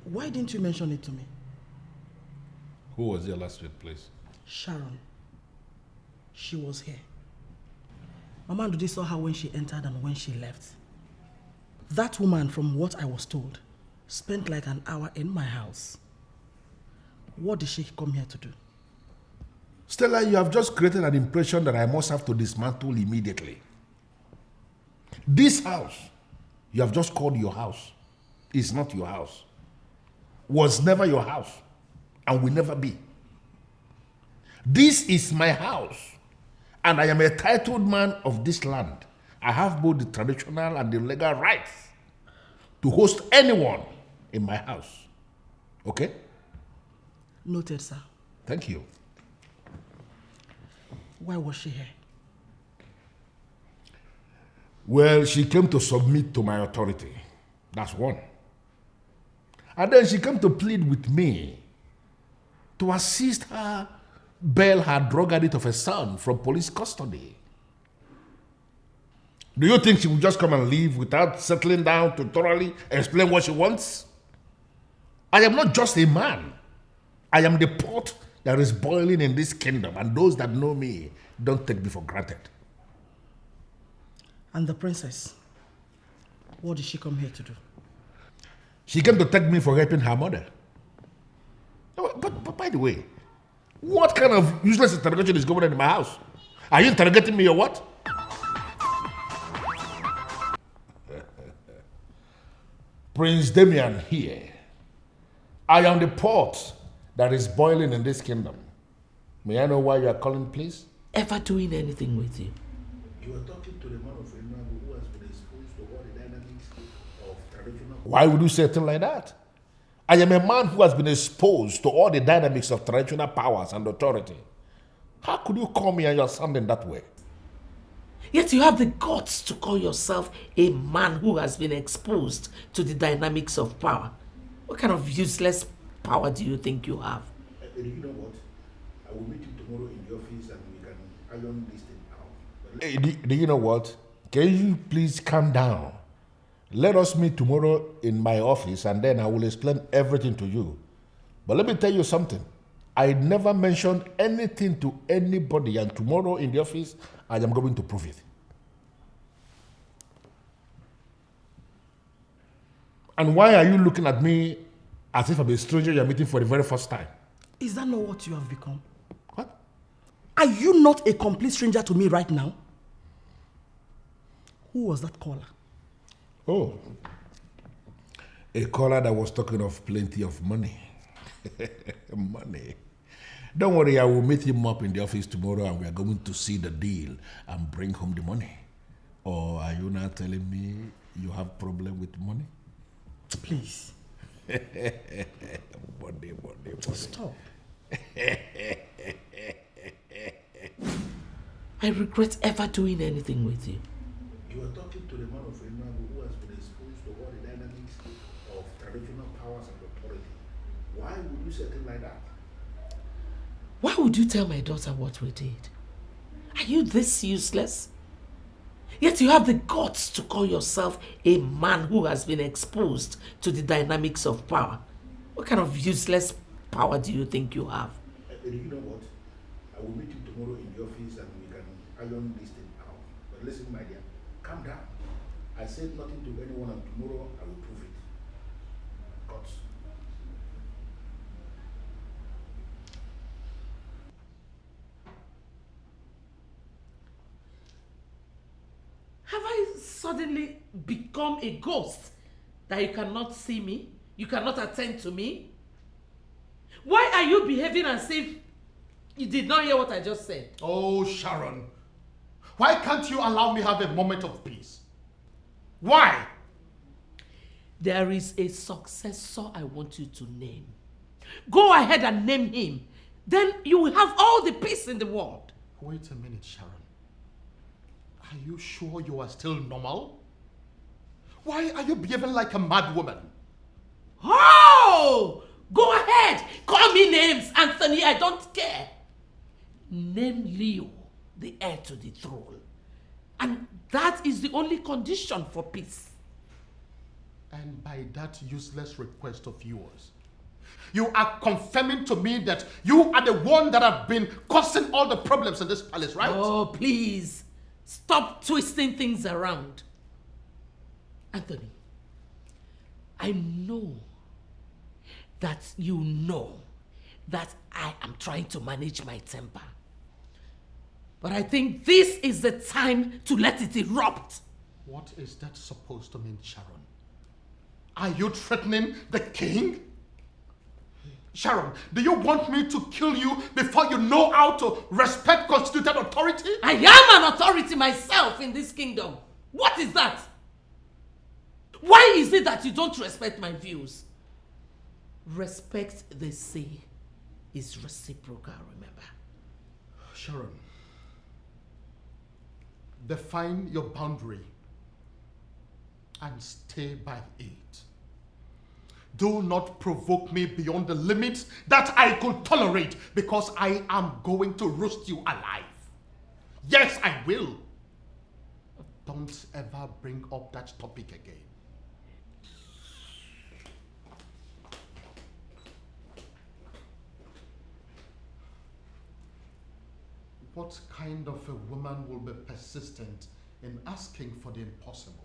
Why didn't you mention it to me? Who was here last week, please? Sharon. She was here. Mama Ndudi saw her when she entered and when she left. That woman, from what I was told, spent like an hour in my house. What did she come here to do? Stella, you have just created an impression that I must have to dismantle immediately. This house, you have just called your house, is not your house. Was never your house and will never be. This is my house and I am a titled man of this land. I have both the traditional and the legal rights to host anyone in my house. Okay? Noted, sir. Thank you. Why was she here? Well, she came to submit to my authority. That's one. And then she came to plead with me to assist her bail her drug addict of a son from police custody. Do you think she will just come and leave without settling down to thoroughly explain what she wants? I am not just a man. I am the pot that is boiling in this kingdom, and those that know me don't take me for granted. And the princess? What did she come here to do? She came to take me for helping her mother. But by the way, what kind of useless interrogation is going on in my house? Are you interrogating me or what? Prince Damien here. I am the pot that is boiling in this kingdom. May I know why you are calling, please? Ever doing anything with you? You are talking to the man of Retribution who has been exposed to all the dynamics of traditional. Why would you say a thing like that? I am a man who has been exposed to all the dynamics of traditional powers and authority. How could you call me and you're sounding that way? Yet you have the guts to call yourself a man who has been exposed to the dynamics of power. What kind of useless power do you think you have? You know what? I will meet you tomorrow in the office and we can iron this thing out. Do you know what? Can you please calm down? Let us meet tomorrow in my office and then I will explain everything to you. But let me tell you something. I never mentioned anything to anybody, and tomorrow in the office, I am going to prove it. And why are you looking at me as if I'm a stranger you're meeting for the very first time? Is that not what you have become? What? Are you not a complete stranger to me right now? Who was that caller? Oh, a caller that was talking of plenty of money. Money. Don't worry, I will meet him up in the office tomorrow and we are going to see the deal and bring home the money. Or are you now telling me you have problem with money? Please. Monday. Stop. I regret ever doing anything with you. You are talking to the man of Umenwa who has been exposed to all the dynamics of traditional powers and authority. Why would you say a thing like that? Why would you tell my daughter what we did? Are you this useless? Yet you have the guts to call yourself a man who has been exposed to the dynamics of power. What kind of useless power do you think you have? You know what? I will meet you tomorrow in the office and we can iron this thing out. But listen, my dear, calm down. I said nothing to anyone and tomorrow I will prove it. Guts. Have I suddenly become a ghost that you cannot see me? You cannot attend to me? Why are you behaving as if you did not hear what I just said? Oh, Sharon. Why can't you allow me have a moment of peace? Why? There is a successor I want you to name. Go ahead and name him. Then you will have all the peace in the world. Wait a minute, Sharon. Are you sure you are still normal? Why are you behaving like a mad woman? Oh! Go ahead! Call me names, Anthony, I don't care. Name Leo, the heir to the throne. And that is the only condition for peace. And by that useless request of yours, you are confirming to me that you are the one that have been causing all the problems in this palace, right? Oh, please. Stop twisting things around. Anthony, I know that you know that I am trying to manage my temper. But I think this is the time to let it erupt. What is that supposed to mean, Sharon? Are you threatening the king? Sharon, do you want me to kill you before you know how to respect constituted authority? I am an authority myself in this kingdom. What is that? Why is it that you don't respect my views? Respect, they say, is reciprocal, remember? Sharon, define your boundary and stay by it. Do not provoke me beyond the limits that I could tolerate, because I am going to roast you alive. Yes, I will. Don't ever bring up that topic again. What kind of a woman will be persistent in asking for the impossible?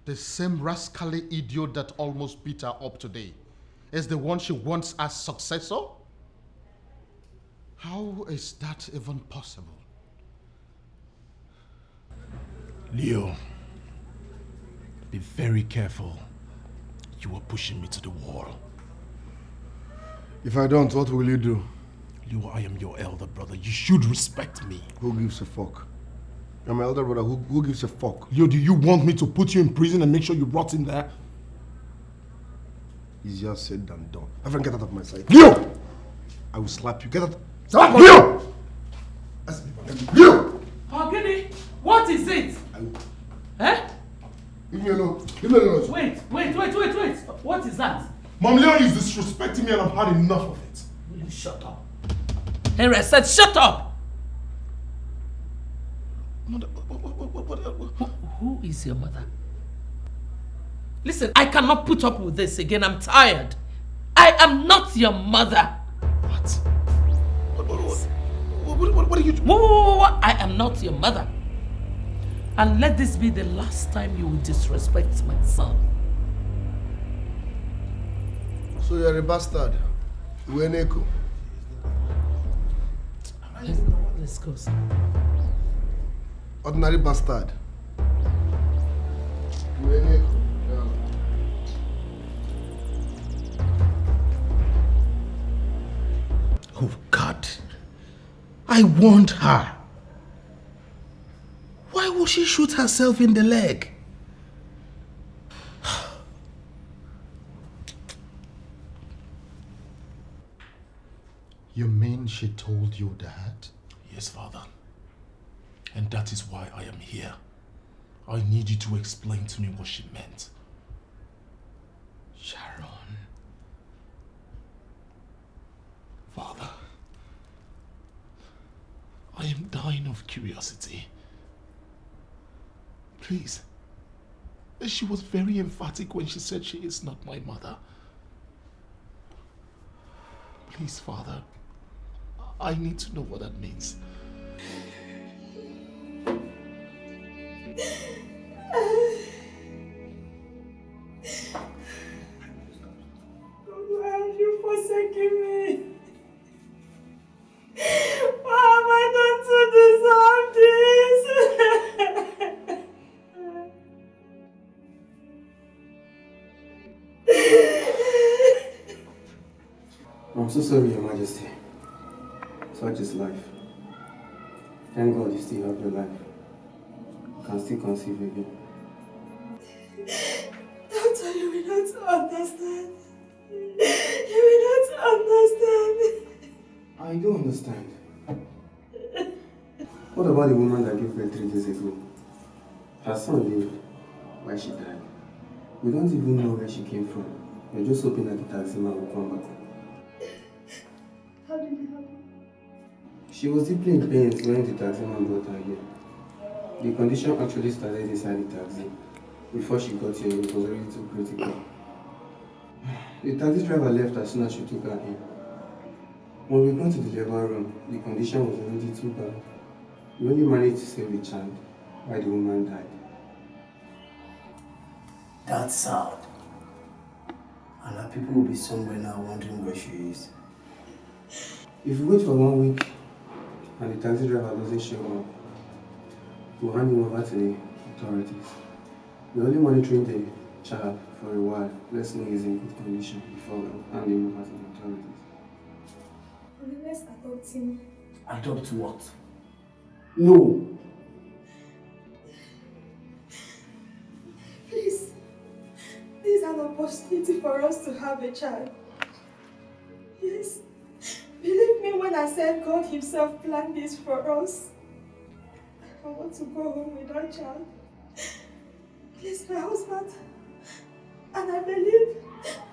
The same rascally idiot that almost beat her up today is the one she wants as successor? How is that even possible? Leo, be very careful. You are pushing me to the wall. If I don't, what will you do? Leo, I am your elder brother. You should respect me. Who gives a fuck? I'm my elder brother. Who gives a fuck? Leo, do you want me to put you in prison and make sure you rot in there? Easier said than done. My friend, get out of my sight. Leo! I will slap you. Get out. Slap Leo! Leo! Ekene, what is it? Eh? Leave me alone. Leave me alone. Wait. What is that? Mom, Leo is disrespecting me and I've had enough of it. Will you shut up? Henry, I said shut up! Mother, Who is your mother? Listen, I cannot put up with this again. I'm tired. I am not your mother. What? What are you doing? What? I am not your mother. And let this be the last time you will disrespect my son. So you're a bastard. Ueneko. Let's go, sir. Ordinary bastard. Ueneko. Oh God, I warned her. Why would she shoot herself in the leg? You mean she told you that? Yes, Father. And that is why I am here. I need you to explain to me what she meant. Sharon. Father, I am dying of curiosity. Please. She was very emphatic when she said she is not my mother. Please, Father, I need to know what that means. Why have you forsaken me? Why have I done to deserve this? I'm so sorry, Your Majesty. Such is life. Thank God you still have your life. You can still conceive again. Doctor, you will not understand. You will not understand. I do understand. What about the woman that gave birth 3 days ago? Her son lived. Why she died? We don't even know where she came from. We're just hoping that the taxi man will come back. How did it happen? She was deeply in pain when the taxi man brought her here. The condition actually started inside the taxi. Before she got here, it was already too critical. The taxi driver left as soon as she took her in. When we got to the labor room, the condition was already too bad. We only managed to save the child while the woman died. That's sad. And our people will be somewhere now wondering where she is. If we wait for 1 week and the taxi driver doesn't show up, we'll hand him over to the authorities. We're only monitoring the child for a while. Let's know he's in good condition before we hand him over to the authorities. Let's adopt him. Adopt what? No. Please. This is an opportunity for us to have a child. Yes. Believe me when I said God himself planned this for us. I want to go home with our child. He's my husband. And I believe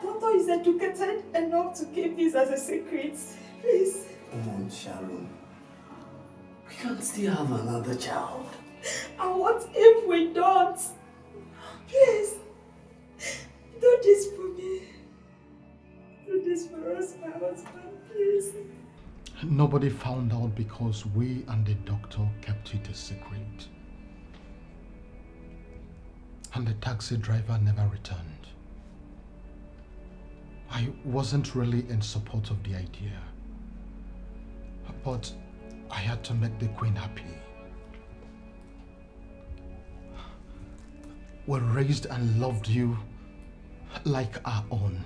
Doctor is educated enough to keep this as a secret. Please. Come on, Sharon. We can't still have another child. And what if we don't? Please. Do this for me. Do this for us, my husband, please. Nobody found out because we and the doctor kept it a secret. And the taxi driver never returned. I wasn't really in support of the idea. But I had to make the Queen happy. We raised and loved you like our own.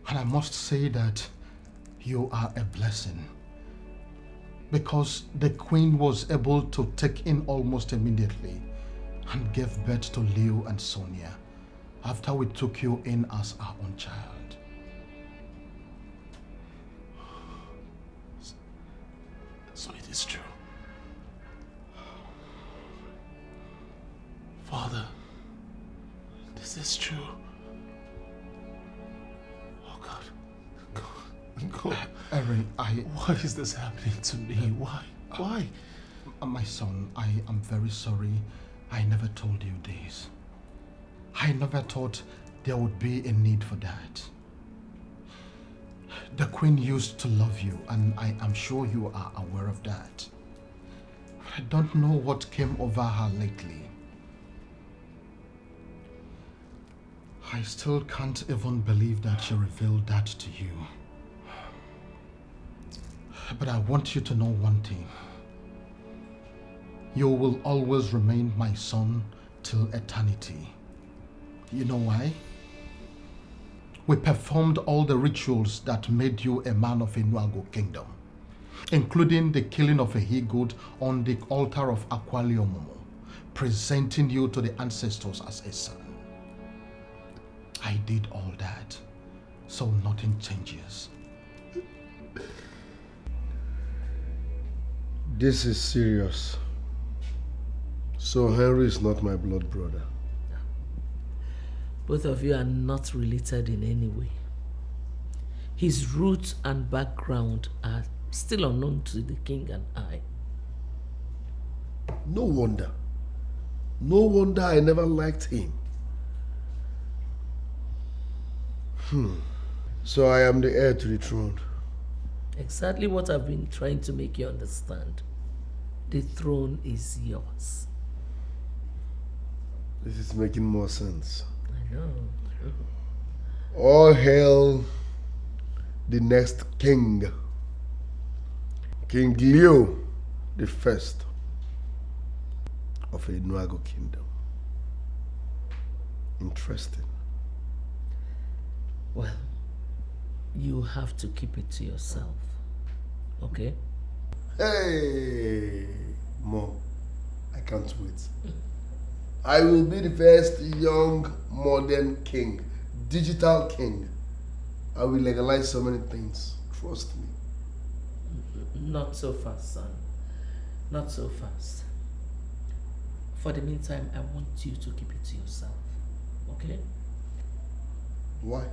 And I must say that you are a blessing. Because the Queen was able to take in almost immediately and gave birth to Leo and Sonia after we took you in as our own child. So it is true. Father, this is true. Oh God. God. Erin, why is this happening to me? Why? Why? My son, I am very sorry. I never told you this. I never thought there would be a need for that. The Queen used to love you, and I am sure you are aware of that. I don't know what came over her lately. I still can't even believe that she revealed that to you. But I want you to know one thing. You will always remain my son till eternity. You know why? We performed all the rituals that made you a man of Enuago Kingdom, including the killing of a he-goat on the altar of Akwaliomomo, presenting you to the ancestors as a son. I did all that, so nothing changes. This is serious. So Henry is not my blood brother. Both of you are not related in any way. His roots and background are still unknown to the king and I. No wonder. No wonder I never liked him. So I am the heir to the throne. Exactly what I've been trying to make you understand. The throne is yours. This is making more sense. I know. All hail the next king. King Leo the first of Enuago Kingdom. Interesting. Well, you have to keep it to yourself, okay? Hey, Mom, I can't wait. I will be the first young modern king, digital king. I will legalize so many things, trust me. Not so fast, son. Not so fast. For the meantime, I want you to keep it to yourself, okay? Why?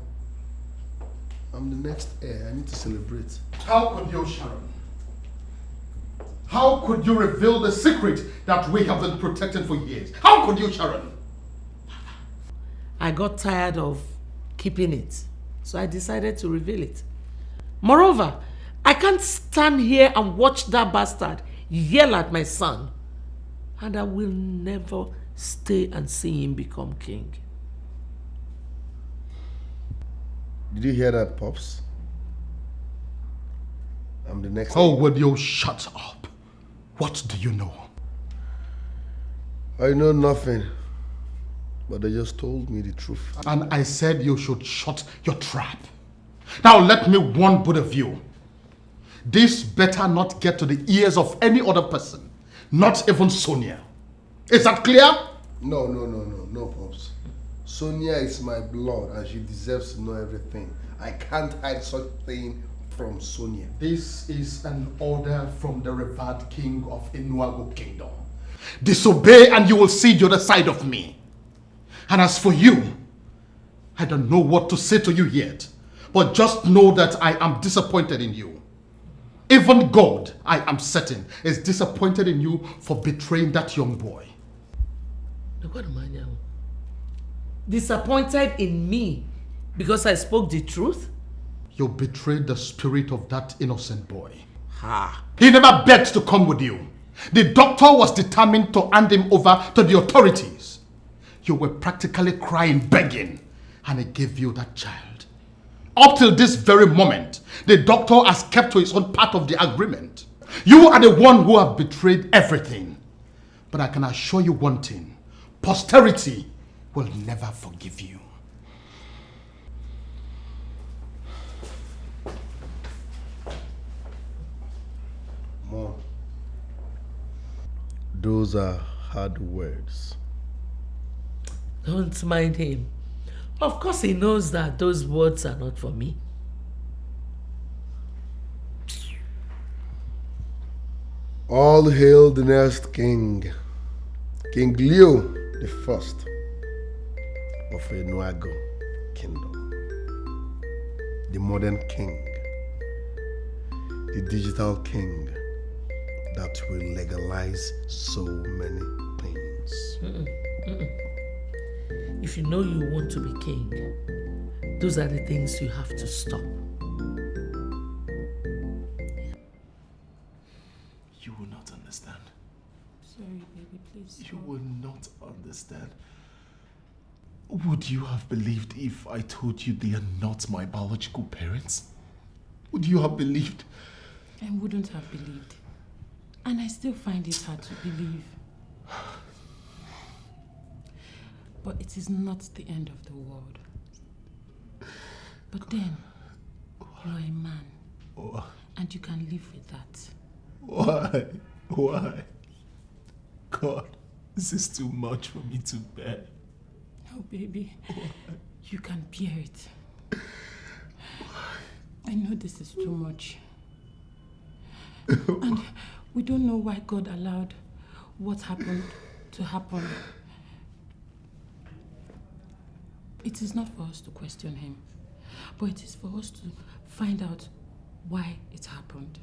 I'm the next heir. I need to celebrate. How could you, Sharon? How could you reveal the secret that we have been protecting for years? How could you, Sharon? I got tired of keeping it, so I decided to reveal it. Moreover, I can't stand here and watch that bastard yell at my son, and I will never stay and see him become king. Did you hear that, Pops? I'm the next. Oh, would you shut up? What do you know? I know nothing, but they just told me the truth. And I said you should shut your trap. Now let me warn both of you. This better not get to the ears of any other person, not even Sonia. Is that clear? No, Pops. Sonia is my blood and she deserves to know everything. I can't hide such thing from Sonia. This is an order from the revered king of Enuago Kingdom. Disobey and you will see the other side of me. And as for you, I don't know what to say to you yet, but just know that I am disappointed in you. Even God, I am certain, is disappointed in you for betraying that young boy. Disappointed in me because I spoke the truth? You betrayed the spirit of that innocent boy. Ha! He never begged to come with you. The doctor was determined to hand him over to the authorities. You were practically crying, begging, and he gave you that child. Up till this very moment, the doctor has kept to his own part of the agreement. You are the one who have betrayed everything. But I can assure you one thing. Posterity will never forgive you. Mom, those are hard words. Don't mind him. Of course he knows that those words are not for me. All hail the next king, King Leo the first of Enuago Kingdom. The modern king, the digital king that will legalize so many things. If you know you want to be king, those are the things you have to stop. You will not understand. Sorry, baby, please. You will not understand. Would you have believed if I told you they are not my biological parents? Would you have believed? I wouldn't have believed. And I still find it hard to believe. But it is not the end of the world. But then, you are a man. Why? And you can live with that. Why? Why? God, this is too much for me to bear. Oh, baby. Why? You can bear it. I know this is too much. And We don't know why God allowed what happened to happen. It is not for us to question him, but it is for us to find out why it happened.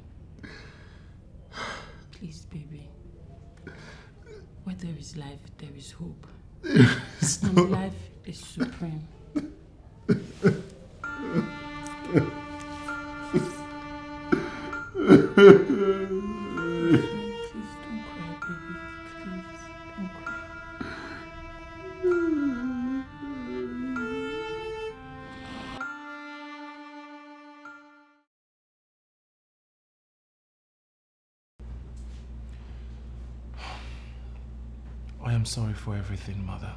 Please, baby. Where there is life, there is hope. And life is supreme. I am sorry for everything, Mother.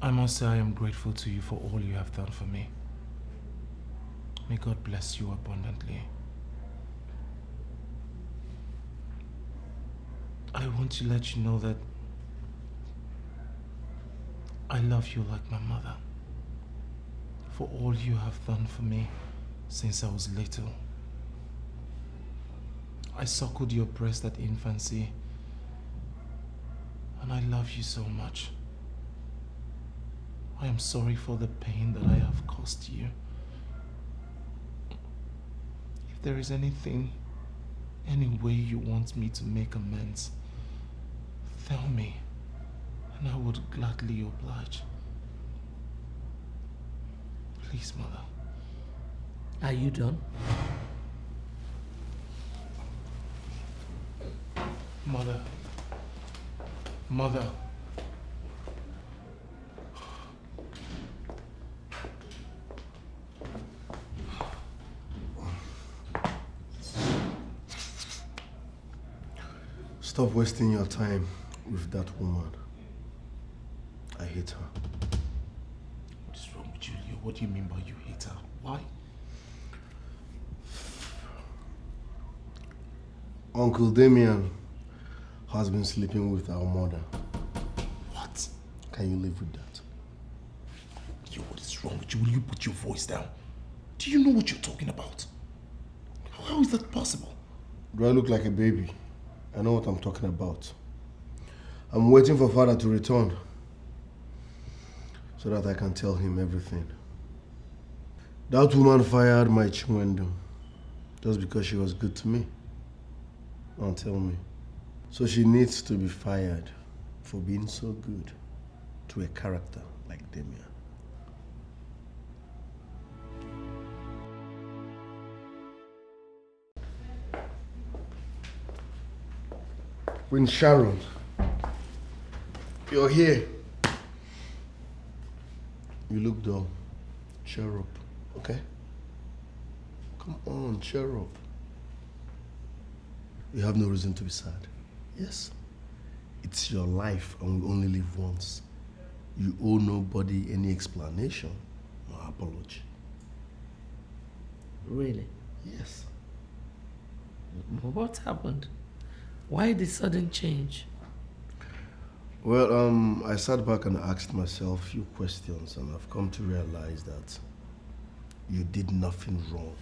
I must say I am grateful to you for all you have done for me. May God bless you abundantly. I want to let you know that I love you like my mother for all you have done for me since I was little. I suckled your breast at infancy, and I love you so much. I am sorry for the pain that I have caused you. If there is anything, any way you want me to make amends, tell me, and I would gladly oblige. Please, Mother. Are you done? Mother. Mother. Stop wasting your time with that woman. I hate her. What is wrong with you, Leo? What do you mean by you hate her? Why? Uncle Damien has been sleeping with our mother. What? Can you live with that? Leo, what is wrong with you? Will you put your voice down? Do you know what you're talking about? How is that possible? Do I look like a baby? I know what I'm talking about. I'm waiting for father to return so that I can tell him everything. That woman fired my Chinwendu just because she was good to me. Now tell me. So she needs to be fired for being so good to a character like Damien. Queen Sharon, you're here. You look dull. Cheer up, okay? Come on, cheer up. You have no reason to be sad. Yes. It's your life and we only live once. You owe nobody any explanation or apology. Really? Yes. What happened? Why the sudden change? Well, I sat back and asked myself a few questions and I've come to realize that you did nothing wrong.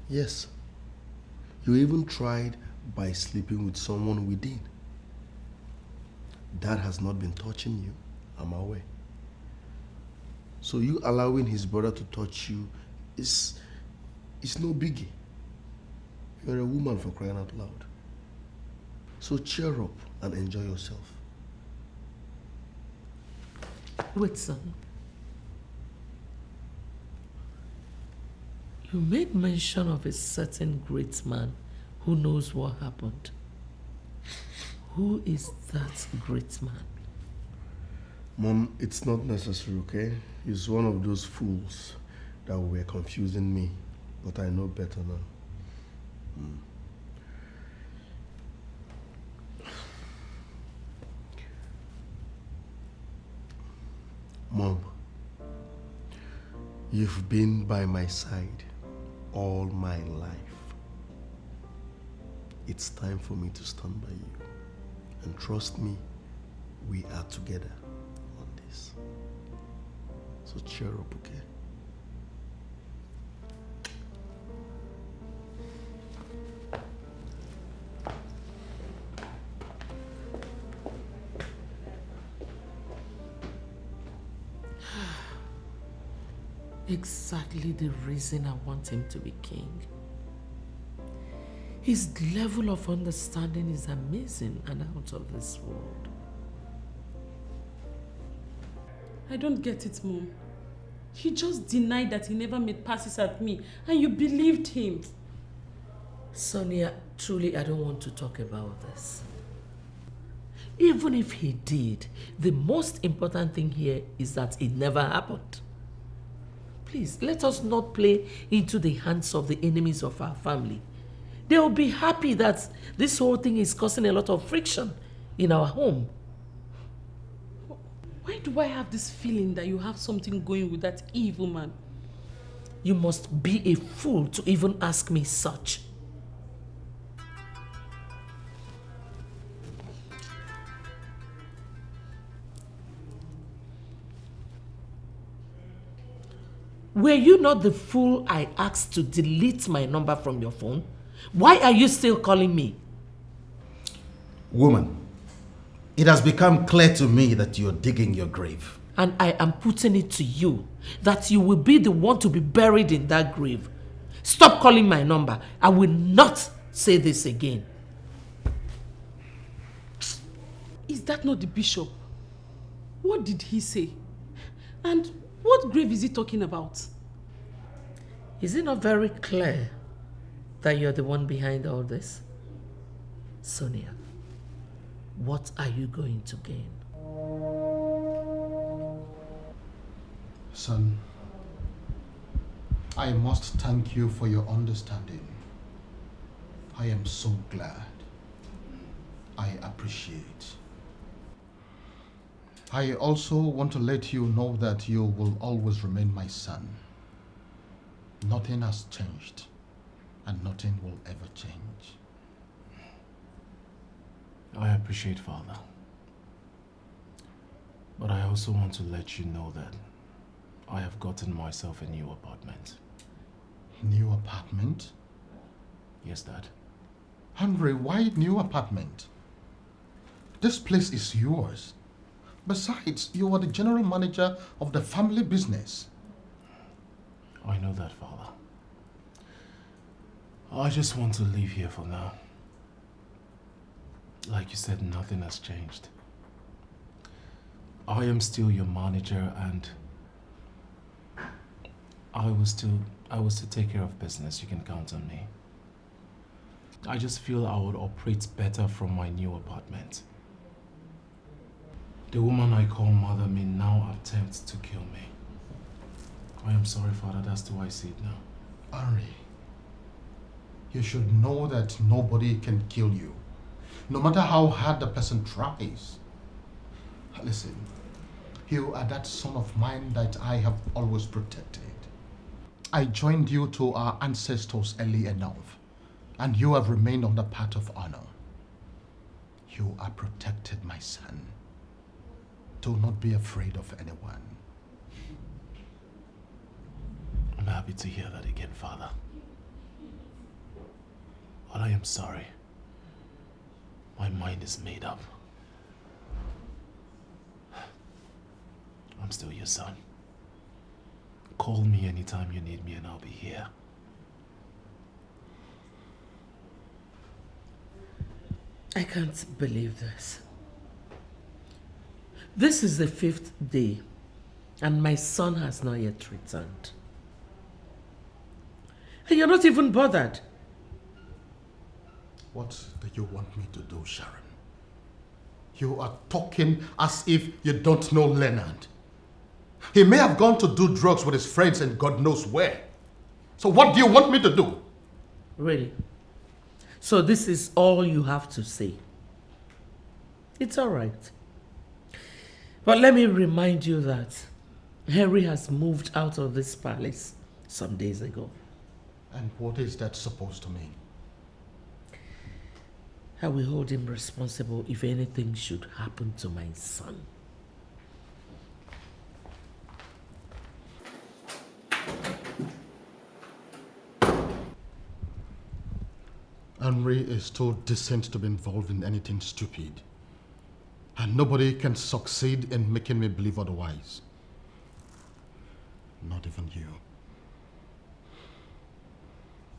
Yes. You even tried by sleeping with someone within. That has not been touching you, I'm aware. So you allowing his brother to touch you is no biggie. You're a woman, for crying out loud. So cheer up and enjoy yourself. Wait, son. You made mention of a certain great man who knows what happened. Who is that great man? Mom, it's not necessary, okay? He's one of those fools that were confusing me, but I know better now. Mom, you've been by my side all my life. It's time for me to stand by you. And trust me, we are together on this. So cheer up, okay? exactly the reason I want him to be king. His level of understanding is amazing and out of this world. I don't get it, Mom. He just denied that he never made passes at me, and you believed him. Sonia, truly I don't want to talk about this. Even if he did, the most important thing here is that it never happened. Please, let us not play into the hands of the enemies of our family. They will be happy that this whole thing is causing a lot of friction in our home. Why do I have this feeling that you have something going with that evil man? You must be a fool to even ask me such. Were you not the fool I asked to delete my number from your phone? Why are you still calling me? Woman, it has become clear to me that you're digging your grave. And I am putting it to you that you will be the one to be buried in that grave. Stop calling my number. I will not say this again. Is that not the bishop? What did he say? And what grave is he talking about? Is it not very clear that you're the one behind all this? Sonia, what are you going to gain? Son, I must thank you for your understanding. I am so glad. I appreciate. I also want to let you know that you will always remain my son. Nothing has changed, and nothing will ever change. I appreciate, Father. But I also want to let you know that I have gotten myself a new apartment. New apartment? Yes, Dad. Henry, why new apartment? This place is yours. Besides, you are the general manager of the family business. I know that, Father. I just want to live here for now. Like you said, nothing has changed. I am still your manager, and I will still take care of business. You can count on me. I just feel I would operate better from my new apartment. The woman I call mother may now attempt to kill me. I am sorry, Father, that's the way I see it now. Henry, you should know that nobody can kill you, no matter how hard the person tries. Listen, you are that son of mine that I have always protected. I joined you to our ancestors early enough, and you have remained on the path of honor. You are protected, my son. Do not be afraid of anyone. I'm happy to hear that again, Father. But I am sorry. My mind is made up. I'm still your son. Call me anytime you need me and I'll be here. I can't believe this. This is the 5th day, and my son has not yet returned. And you're not even bothered. What do you want me to do, Sharon? You are talking as if you don't know Leonard. He may have gone to do drugs with his friends and God knows where. So what do you want me to do? Really? So this is all you have to say? It's all right. But let me remind you that Henry has moved out of this palace some days ago. And what is that supposed to mean? I will hold him responsible if anything should happen to my son. Henry is too decent to be involved in anything stupid. And nobody can succeed in making me believe otherwise. Not even you.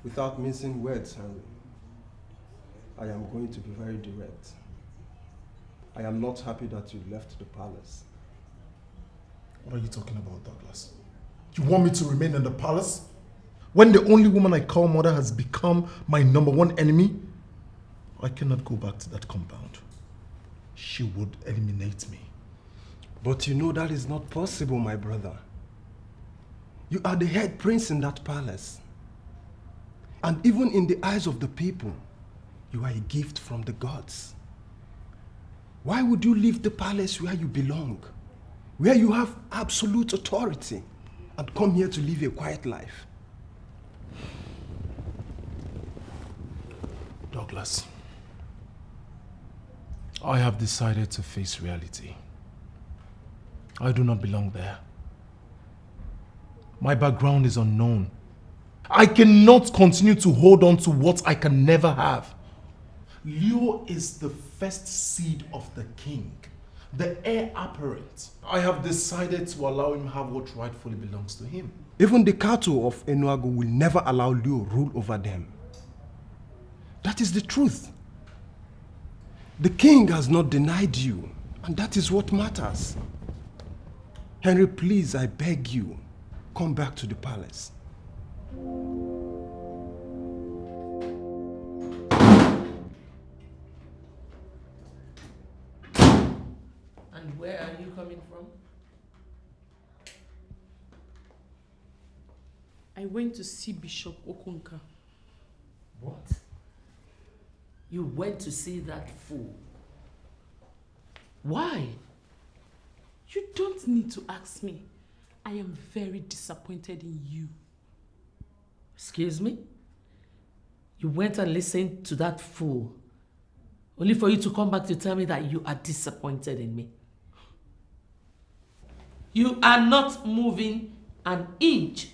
Without mincing words, Henry, I am going to be very direct. I am not happy that you left the palace. What are you talking about, Douglas? You want me to remain in the palace? When the only woman I call mother has become my #1 enemy? I cannot go back to that compound. She would eliminate me. But you know that is not possible, my brother. You are the head prince in that palace. And even in the eyes of the people, you are a gift from the gods. Why would you leave the palace where you belong, where you have absolute authority, and come here to live a quiet life? Douglas, I have decided to face reality. I do not belong there. My background is unknown. I cannot continue to hold on to what I can never have. Leo is the first seed of the king, the heir apparent. I have decided to allow him have what rightfully belongs to him. Even the cattle of Enuago will never allow Leo rule over them. That is the truth. The king has not denied you, and that is what matters. Henry, please, I beg you, come back to the palace. And where are you coming from? I went to see Bishop Okonka. What? You went to see that fool? Why? You don't need to ask me. I am very disappointed in you. Excuse me? You went and listened to that fool, only for you to come back to tell me that you are disappointed in me. You are not moving an inch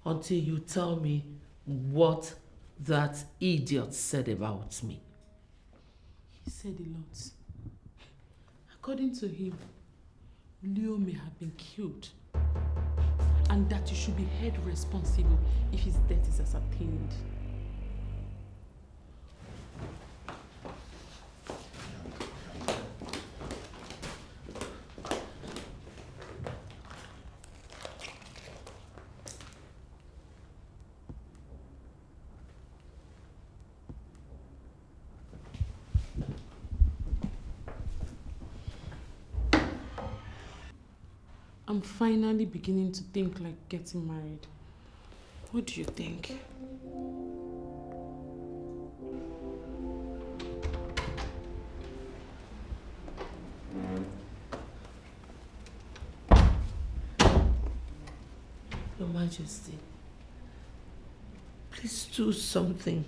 until you tell me what that idiot said about me. He said a lot. According to him, Leo may have been killed, and that you should be held responsible if his death is ascertained. I'm finally beginning to think like getting married. What do you think? Your Majesty, please do something.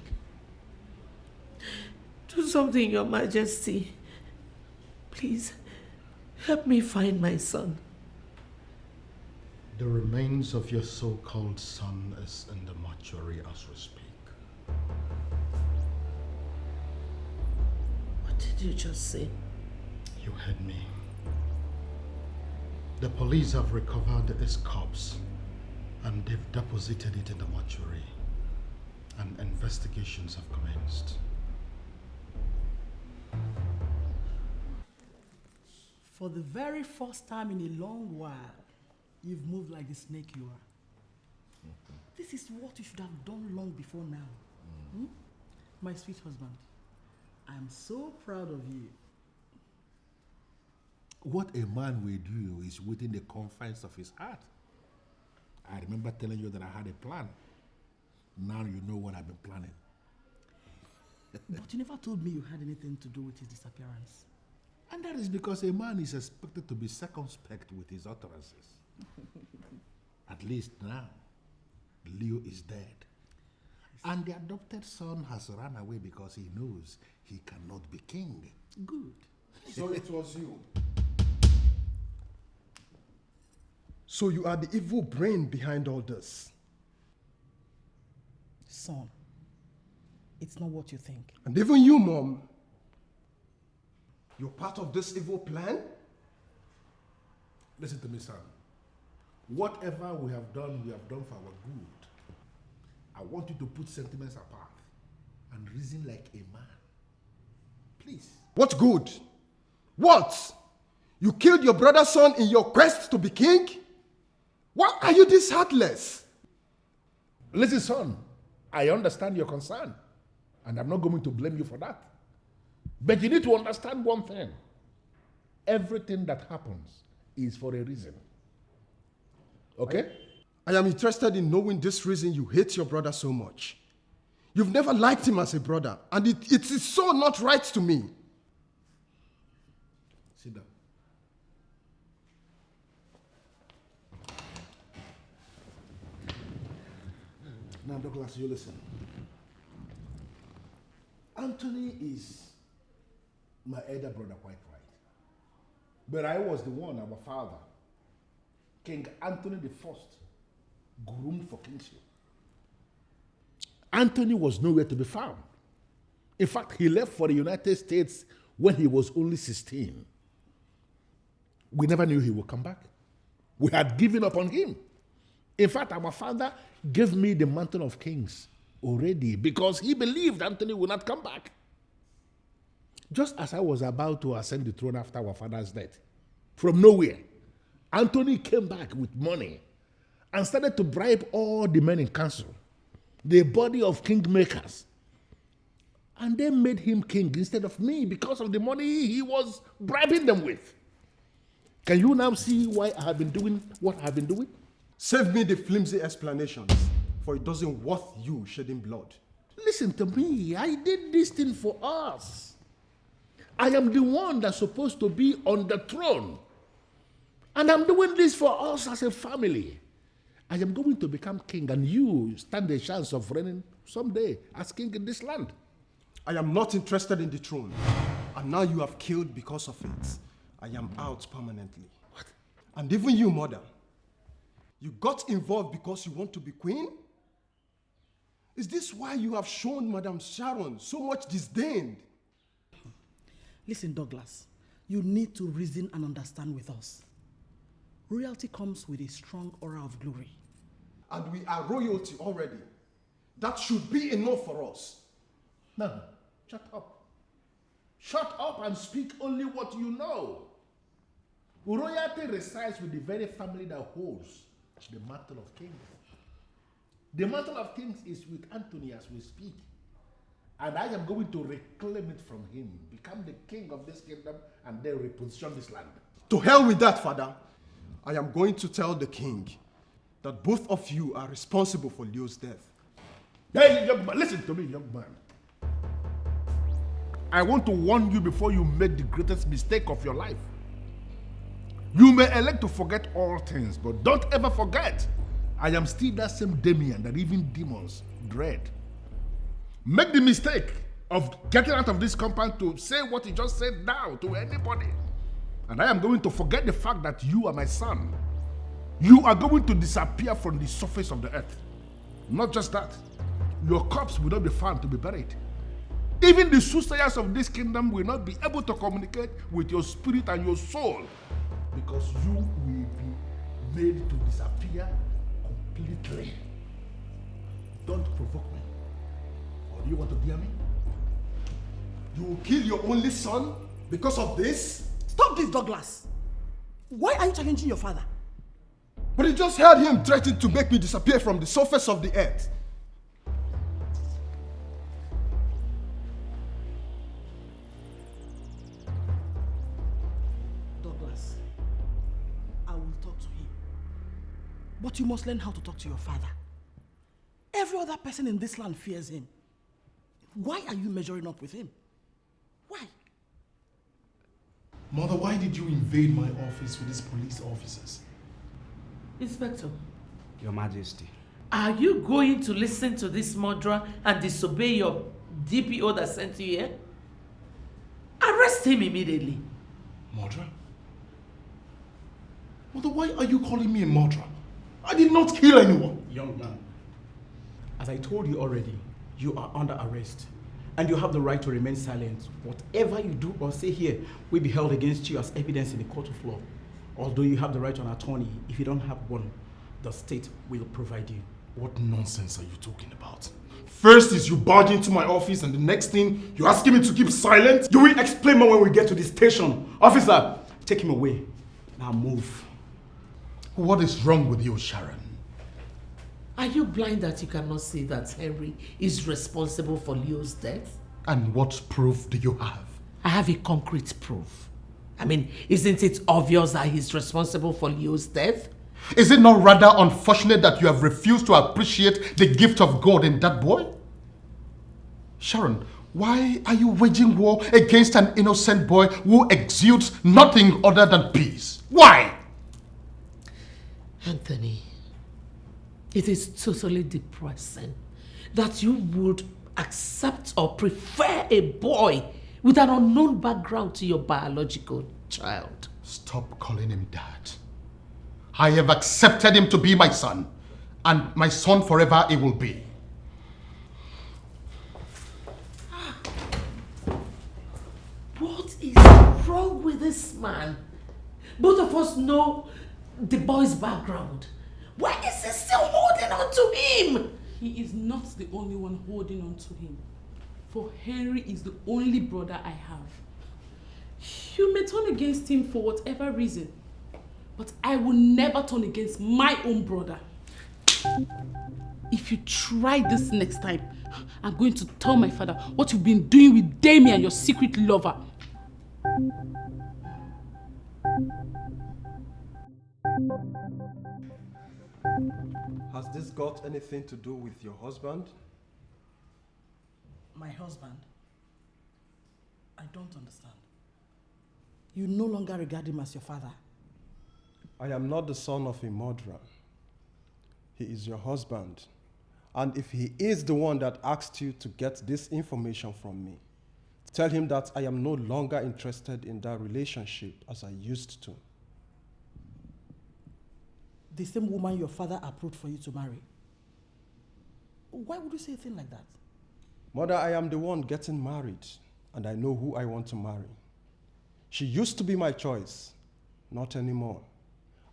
Do something, Your Majesty. Please, help me find my son. The remains of your so-called son is in the mortuary as we speak. What did you just say? You heard me. The police have recovered his corpse and they've deposited it in the mortuary, and investigations have commenced. For the very first time in a long while, you've moved like the snake you are. This is what you should have done long before now. Hmm? My sweet husband, I'm so proud of you. What a man will do is within the confines of his heart. I remember telling you that I had a plan. Now you know what I've been planning. But you never told me you had anything to do with his disappearance. And that is because a man is expected to be circumspect with his utterances. At least now, Leo is dead. And the adopted son has run away because he knows he cannot be king. Good. So it was you. So you are the evil brain behind all this. Son, it's not what you think. And even you, Mom. You're part of this evil plan? Listen to me, son. Whatever we have done for our good. I want you to put sentiments apart and reason like a man. Please. What good? What? You killed your brother's son in your quest to be king? Why are you this heartless? Listen, son, I understand your concern, and I'm not going to blame you for that. But you need to understand one thing. Everything that happens is for a reason. Okay? I am interested in knowing this reason you hate your brother so much. You've never liked him as a brother, and it is so not right to me. Sit down. Now, Douglas, you listen. Anthony is my elder brother, quite right. But I was the one, our father, King Anthony I, groomed for kingship. Anthony was nowhere to be found. In fact, he left for the United States when he was only 16. We never knew he would come back. We had given up on him. In fact, our father gave me the mantle of kings already because he believed Anthony would not come back. Just as I was about to ascend the throne after our father's death, from nowhere, Anthony came back with money and started to bribe all the men in council, the body of kingmakers. And they made him king instead of me because of the money he was bribing them with. Can you now see why I have been doing what I have been doing? Save me the flimsy explanations, for it doesn't worth you shedding blood. Listen to me. I did this thing for us. I am the one that's supposed to be on the throne. And I'm doing this for us as a family. I am going to become king, and you stand a chance of reigning someday as king in this land. I am not interested in the throne. And now you have killed because of it. I am out permanently. What? And even you, mother. You got involved because you want to be queen? Is this why you have shown Madame Sharon so much disdain? Listen, Douglas, you need to reason and understand with us. Royalty comes with a strong aura of glory. And we are royalty already. That should be enough for us. No, shut up. Shut up and speak only what you know. Royalty resides with the very family that holds the mantle of kings. The mantle of kings is with Anthony as we speak. And I am going to reclaim it from him, become the king of this kingdom, and then reposition this land. To hell with that, Father. I am going to tell the king that both of you are responsible for Leo's death. Hey, young man, listen to me, young man. I want to warn you before you make the greatest mistake of your life. You may elect to forget all things, but don't ever forget, I am still that same Damien that even demons dread. Make the mistake of getting out of this compound to say what you just said now to anybody. And I am going to forget the fact that you are my son. You are going to disappear from the surface of the earth. Not just that, your corpse will not be found to be buried. Even the soothsayers of this kingdom will not be able to communicate with your spirit and your soul, because you will be made to disappear completely. Don't provoke me. Or do you want to dare me? You will kill your only son because of this? Stop this, Douglas. Why are you challenging your father? But you just heard him threaten to make me disappear from the surface of the earth. Douglas, I will talk to him. But you must learn how to talk to your father. Every other person in this land fears him. Why are you measuring up with him? Why? Mother, why did you invade my office with these police officers? Inspector. Your Majesty. Are you going to listen to this murderer and disobey your DPO that sent you here? Arrest him immediately. Murderer? Mother, why are you calling me a murderer? I did not kill anyone. Young man, as I told you already, you are under arrest. And you have the right to remain silent. Whatever you do or say here will be held against you as evidence in the court of law. Although you have the right to an attorney, if you don't have one, the state will provide you. What nonsense are you talking about? First is you barge into my office and the next thing you're asking me to keep silent? You will explain more when we get to the station. Officer, take him away. Now move. What is wrong with you, Sharon? Are you blind that you cannot see that Henry is responsible for Leo's death? And what proof do you have? I have a concrete proof. I mean, isn't it obvious that he's responsible for Leo's death? Is it not rather unfortunate that you have refused to appreciate the gift of God in that boy? Sharon, why are you waging war against an innocent boy who exudes nothing other than peace? Why? Anthony, it is totally depressing that you would accept or prefer a boy with an unknown background to your biological child. Stop calling him dad. I have accepted him to be my son, and my son forever he will be. What is wrong with this man? Both of us know the boy's background. Why is he still holding on to him? He is not the only one holding on to him. For Henry is the only brother I have. You may turn against him for whatever reason, but I will never turn against my own brother. If you try this next time, I'm going to tell my father what you've been doing with Damien, your secret lover. Has this got anything to do with your husband? My husband? I don't understand. You no longer regard him as your father. I am not the son of a murderer. He is your husband. And if he is the one that asked you to get this information from me, tell him that I am no longer interested in that relationship as I used to. The same woman your father approved for you to marry. Why would you say a thing like that? Mother, I am the one getting married, and I know who I want to marry. She used to be my choice, not anymore.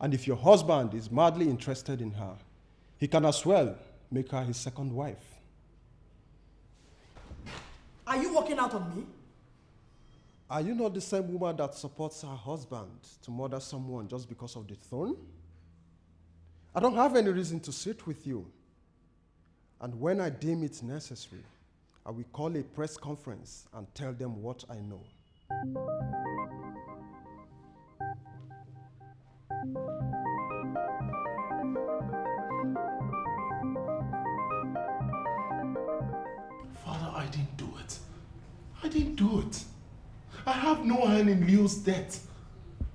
And if your husband is madly interested in her, he can as well make her his second wife. Are you walking out on me? Are you not the same woman that supports her husband to murder someone just because of the throne? I don't have any reason to sit with you. And when I deem it necessary, I will call a press conference and tell them what I know. Father, I didn't do it. I didn't do it. I have no hand in Leo's death.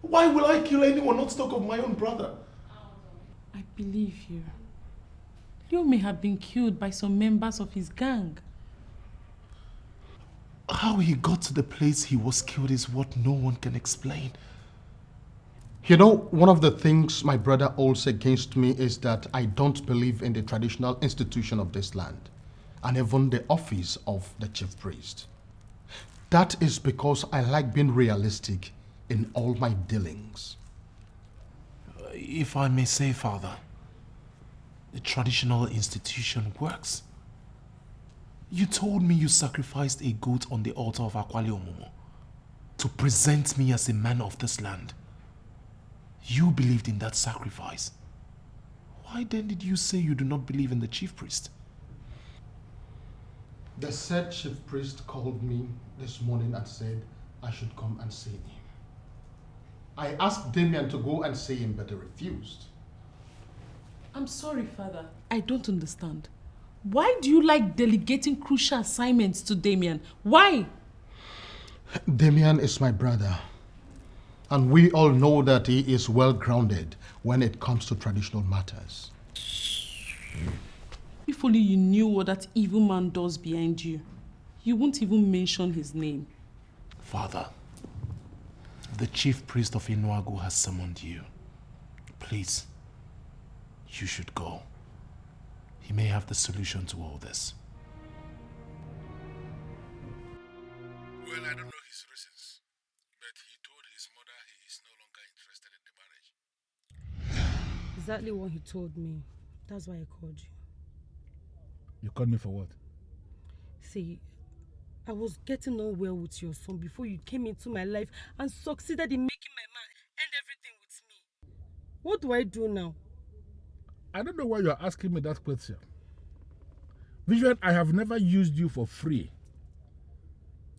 Why will I kill anyone, not to talk of my own brother? I believe you. Leo may have been killed by some members of his gang. How he got to the place he was killed is what no one can explain. You know, one of the things my brother holds against me is that I don't believe in the traditional institution of this land, and even the office of the chief priest. That is because I like being realistic in all my dealings. If I may say, Father, the traditional institution works. You told me you sacrificed a goat on the altar of Akwali Omomo to present me as a man of this land. You believed in that sacrifice. Why then did you say you do not believe in the chief priest? The said chief priest called me this morning and said I should come and see him. I asked Damien to go and see him, but he refused. I'm sorry, Father. I don't understand. Why do you like delegating crucial assignments to Damien? Why? Damien is my brother. And we all know that he is well grounded when it comes to traditional matters. If only you knew what that evil man does behind you, you won't even mention his name. Father, the chief priest of Inuagu has summoned you. Please, you should go. He may have the solution to all this. Well, I don't know his reasons, but he told his mother he is no longer interested in the marriage. exactly what he told me. That's why I called you. You called me for what? See, I was getting on well with your son before you came into my life and succeeded in making my man end everything with me. What do I do now? I don't know why you're asking me that question. Vivian, I have never used you for free.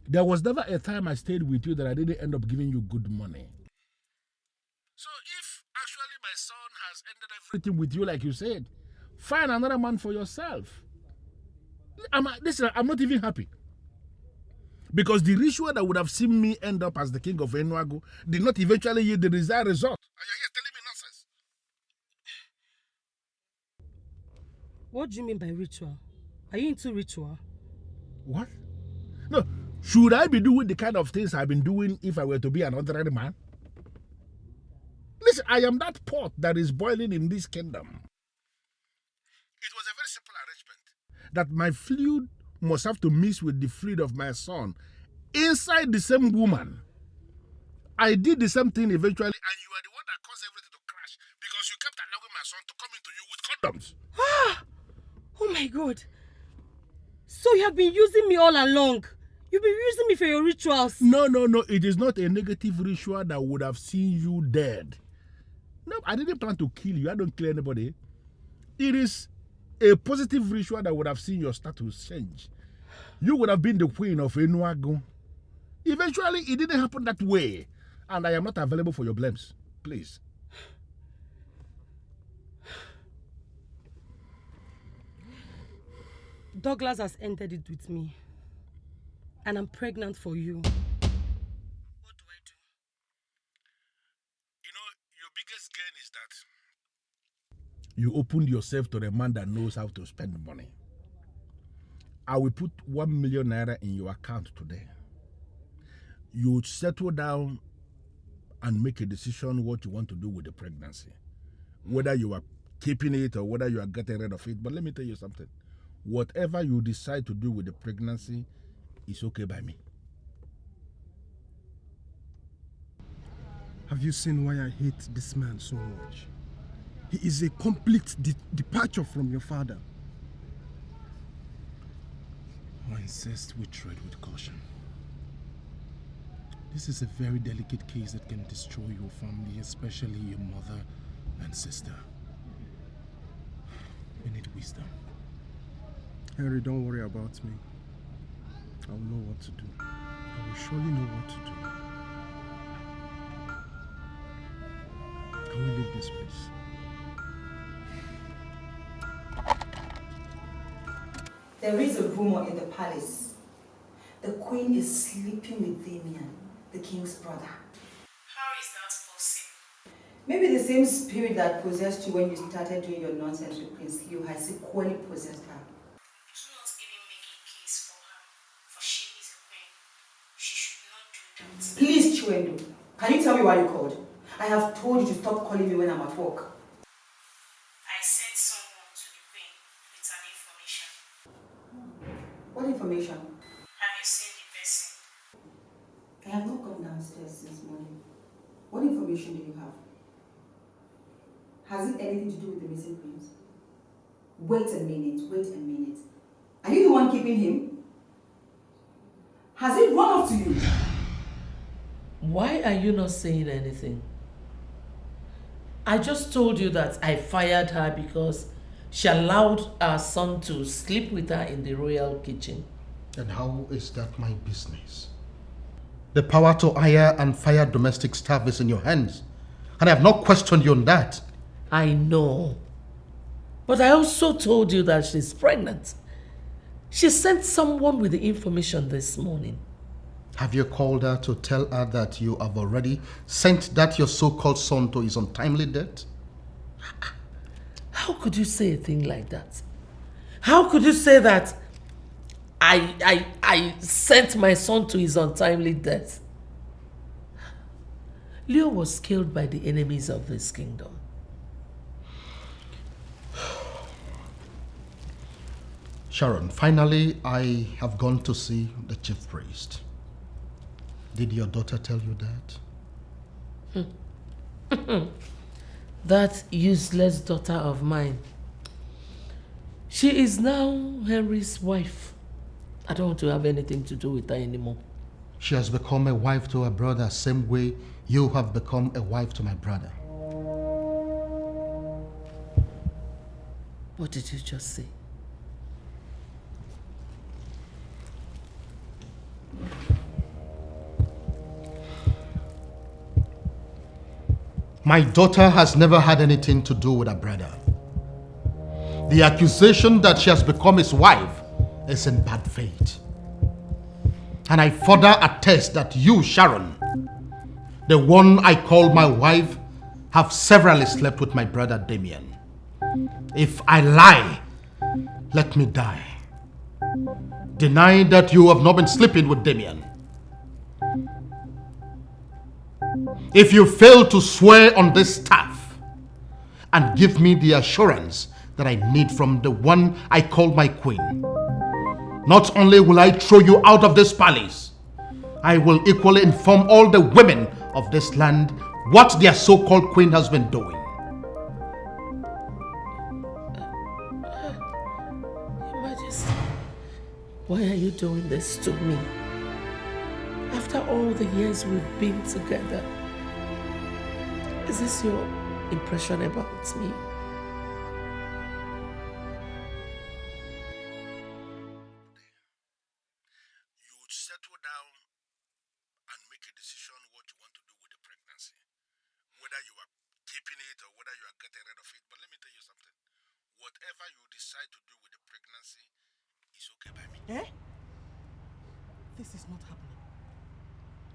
There was never a time I stayed with you that I didn't end up giving you good money. So if actually my son has ended everything with you like you said, find another man for yourself. Listen, I'm not even happy. Because the ritual that would have seen me end up as the king of Enuago did not eventually yield the desired result. And you're here telling me nonsense. What do you mean by ritual? Are you into ritual? What? No, should I be doing the kind of things I've been doing if I were to be an ordinary man? Listen, I am that pot that is boiling in this kingdom. It was a very simple arrangement that my fluid must have to mix with the fluid of my son inside the same woman. I did the same thing eventually, and you are the one that caused everything to crash because you kept allowing my son to come into you with condoms. Oh my God. So you have been using me all along. You've been using me for your rituals. No. It is not a negative ritual that would have seen you dead. No, I didn't plan to kill you. I don't kill anybody. It is a positive ritual that would have seen your status change. You would have been the queen of Enuago. Eventually, it didn't happen that way. And I am not available for your blames. Please. Douglas has ended it with me. And I'm pregnant for you. What do I do? You know, your biggest gain is that you opened yourself to a man that knows how to spend money. I will put 1 million naira in your account today. You settle down and make a decision what you want to do with the pregnancy. Whether you are keeping it or whether you are getting rid of it. But let me tell you something. Whatever you decide to do with the pregnancy is okay by me. Have you seen why I hate this man so much? He is a complete departure from your father. I insist we tread with caution. This is a very delicate case that can destroy your family, especially your mother and sister. We need wisdom. Henry, don't worry about me. I will know what to do. I will surely know what to do. Can we leave this place? There is a rumor in the palace. The queen is sleeping with Damien, the king's brother. How is that possible? Maybe the same spirit that possessed you when you started doing your nonsense with Prince Leo has equally possessed her. Do not even make a case for her, for she is a queen. She should not do that. Please, Chiwendu, can you tell me why you called? I have told you to stop calling me when I'm at work. I sent someone to the queen with an information. What information? Have you seen the person? I have not gone downstairs since morning. What information do you have? Has it anything to do with the missing prince? Wait a minute. Are you the one keeping him? Has it run up to you? Why are you not saying anything? I just told you that I fired her because she allowed our son to sleep with her in the royal kitchen. And how is that my business? The power to hire and fire domestic staff is in your hands. And I have not questioned you on that. I know. But I also told you that she's pregnant. She sent someone with the information this morning. Have you called her to tell her that you have already sent that your so-called son to his untimely death? How could you say a thing like that? How could you say that I sent my son to his untimely death? Leo was killed by the enemies of this kingdom. Sharon, finally I have gone to see the chief priest. Did your daughter tell you that? That useless daughter of mine. She is now Henry's wife. I don't want to have anything to do with her anymore. She has become a wife to her brother, same way you have become a wife to my brother. What did you just say? My daughter has never had anything to do with her brother. The accusation that she has become his wife is in bad faith. And I further attest that you, Sharon, the one I call my wife, have severally slept with my brother Damien. If I lie, let me die. Deny that you have not been sleeping with Damien. If you fail to swear on this staff and give me the assurance that I need from the one I call my queen, not only will I throw you out of this palace, I will equally inform all the women of this land what their so-called queen has been doing. Your Majesty, why are you doing this to me? After all the years we've been together, is this your impression about me? You would settle down and make a decision what you want to do with the pregnancy. Whether you are keeping it or whether you are getting rid of it. But let me tell you something. Whatever you decide to do with the pregnancy is okay by me. Eh? This is not happening.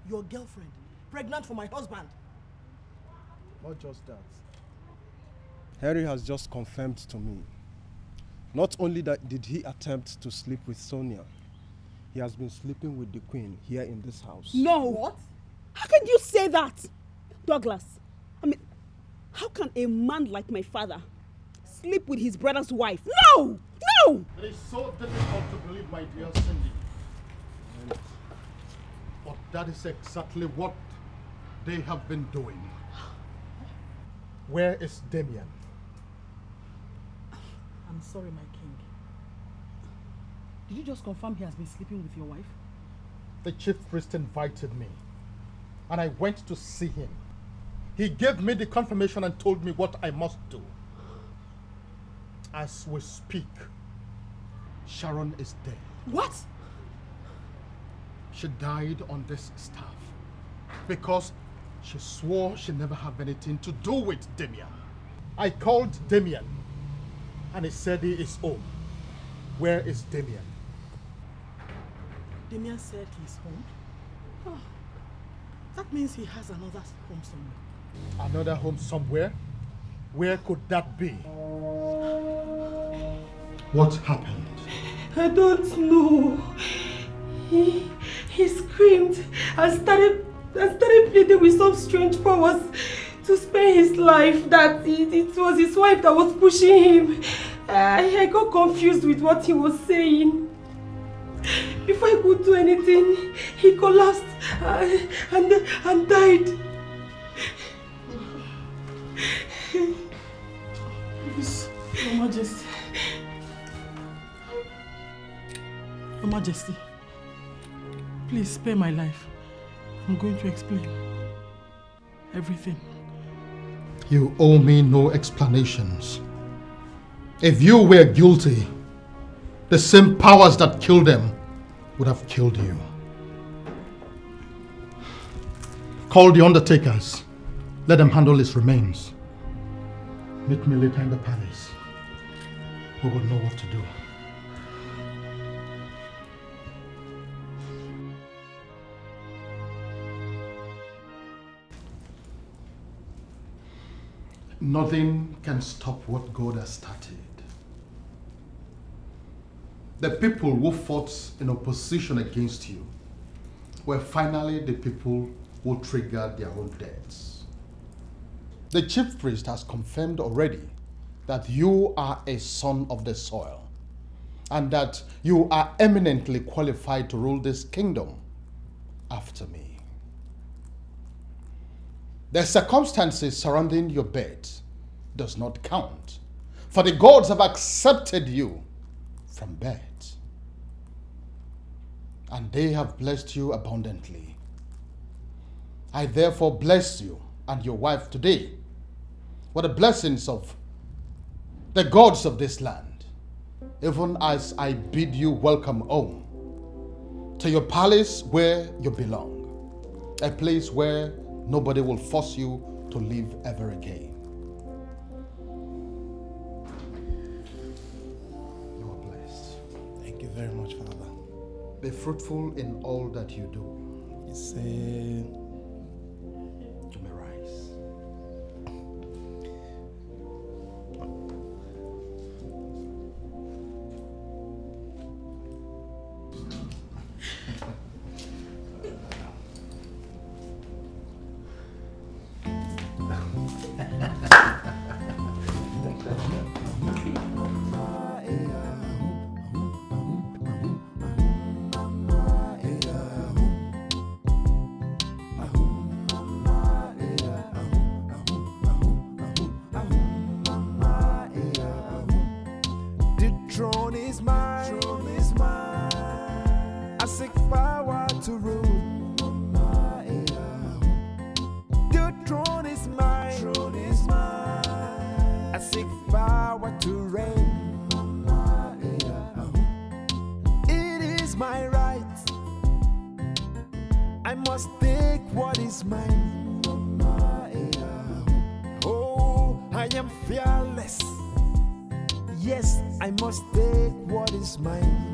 Your girlfriend, pregnant for my husband. Not just that. Harry has just confirmed to me. Not only that did he attempt to sleep with Sonia, he has been sleeping with the queen here in this house. No! What? How can you say that? Douglas, I mean, how can a man like my father sleep with his brother's wife? No! No! It is so difficult to believe, my dear Cindy. But that is exactly what they have been doing. Where is Damien? I'm sorry, my king. Did you just confirm he has been sleeping with your wife? The chief priest invited me, and I went to see him. He gave me the confirmation and told me what I must do. As we speak, Sharon is dead. What? She died on this staff because she swore she never had anything to do with Damien. I called Damien and he said he is home. Where is Damien? Damien said he's home. Oh, that means he has another home somewhere. Another home somewhere? Where could that be? What happened? I don't know. He screamed and started pleading with some strange powers to spare his life, that it was his wife that was pushing him. I got confused with what he was saying. Before I could do anything, he collapsed and died. Please, Your Majesty. Your Majesty, please spare my life. I'm going to explain everything. You owe me no explanations. If you were guilty, the same powers that killed them would have killed you. Call the undertakers. Let them handle his remains. Meet me later in the palace. We will know what to do. Nothing can stop what God has started. The people who fought in opposition against you were finally the people who triggered their own deaths. The chief priest has confirmed already that you are a son of the soil and that you are eminently qualified to rule this kingdom after me. The circumstances surrounding your birth does not count, for the gods have accepted you from birth, and they have blessed you abundantly. I therefore bless you and your wife today with the blessings of the gods of this land, even as I bid you welcome home to your palace where you belong, a place where nobody will force you to live ever again. You are blessed. Thank you very much, Father. Be fruitful in all that you do. You say... You may rise. Yes, I must take what is mine.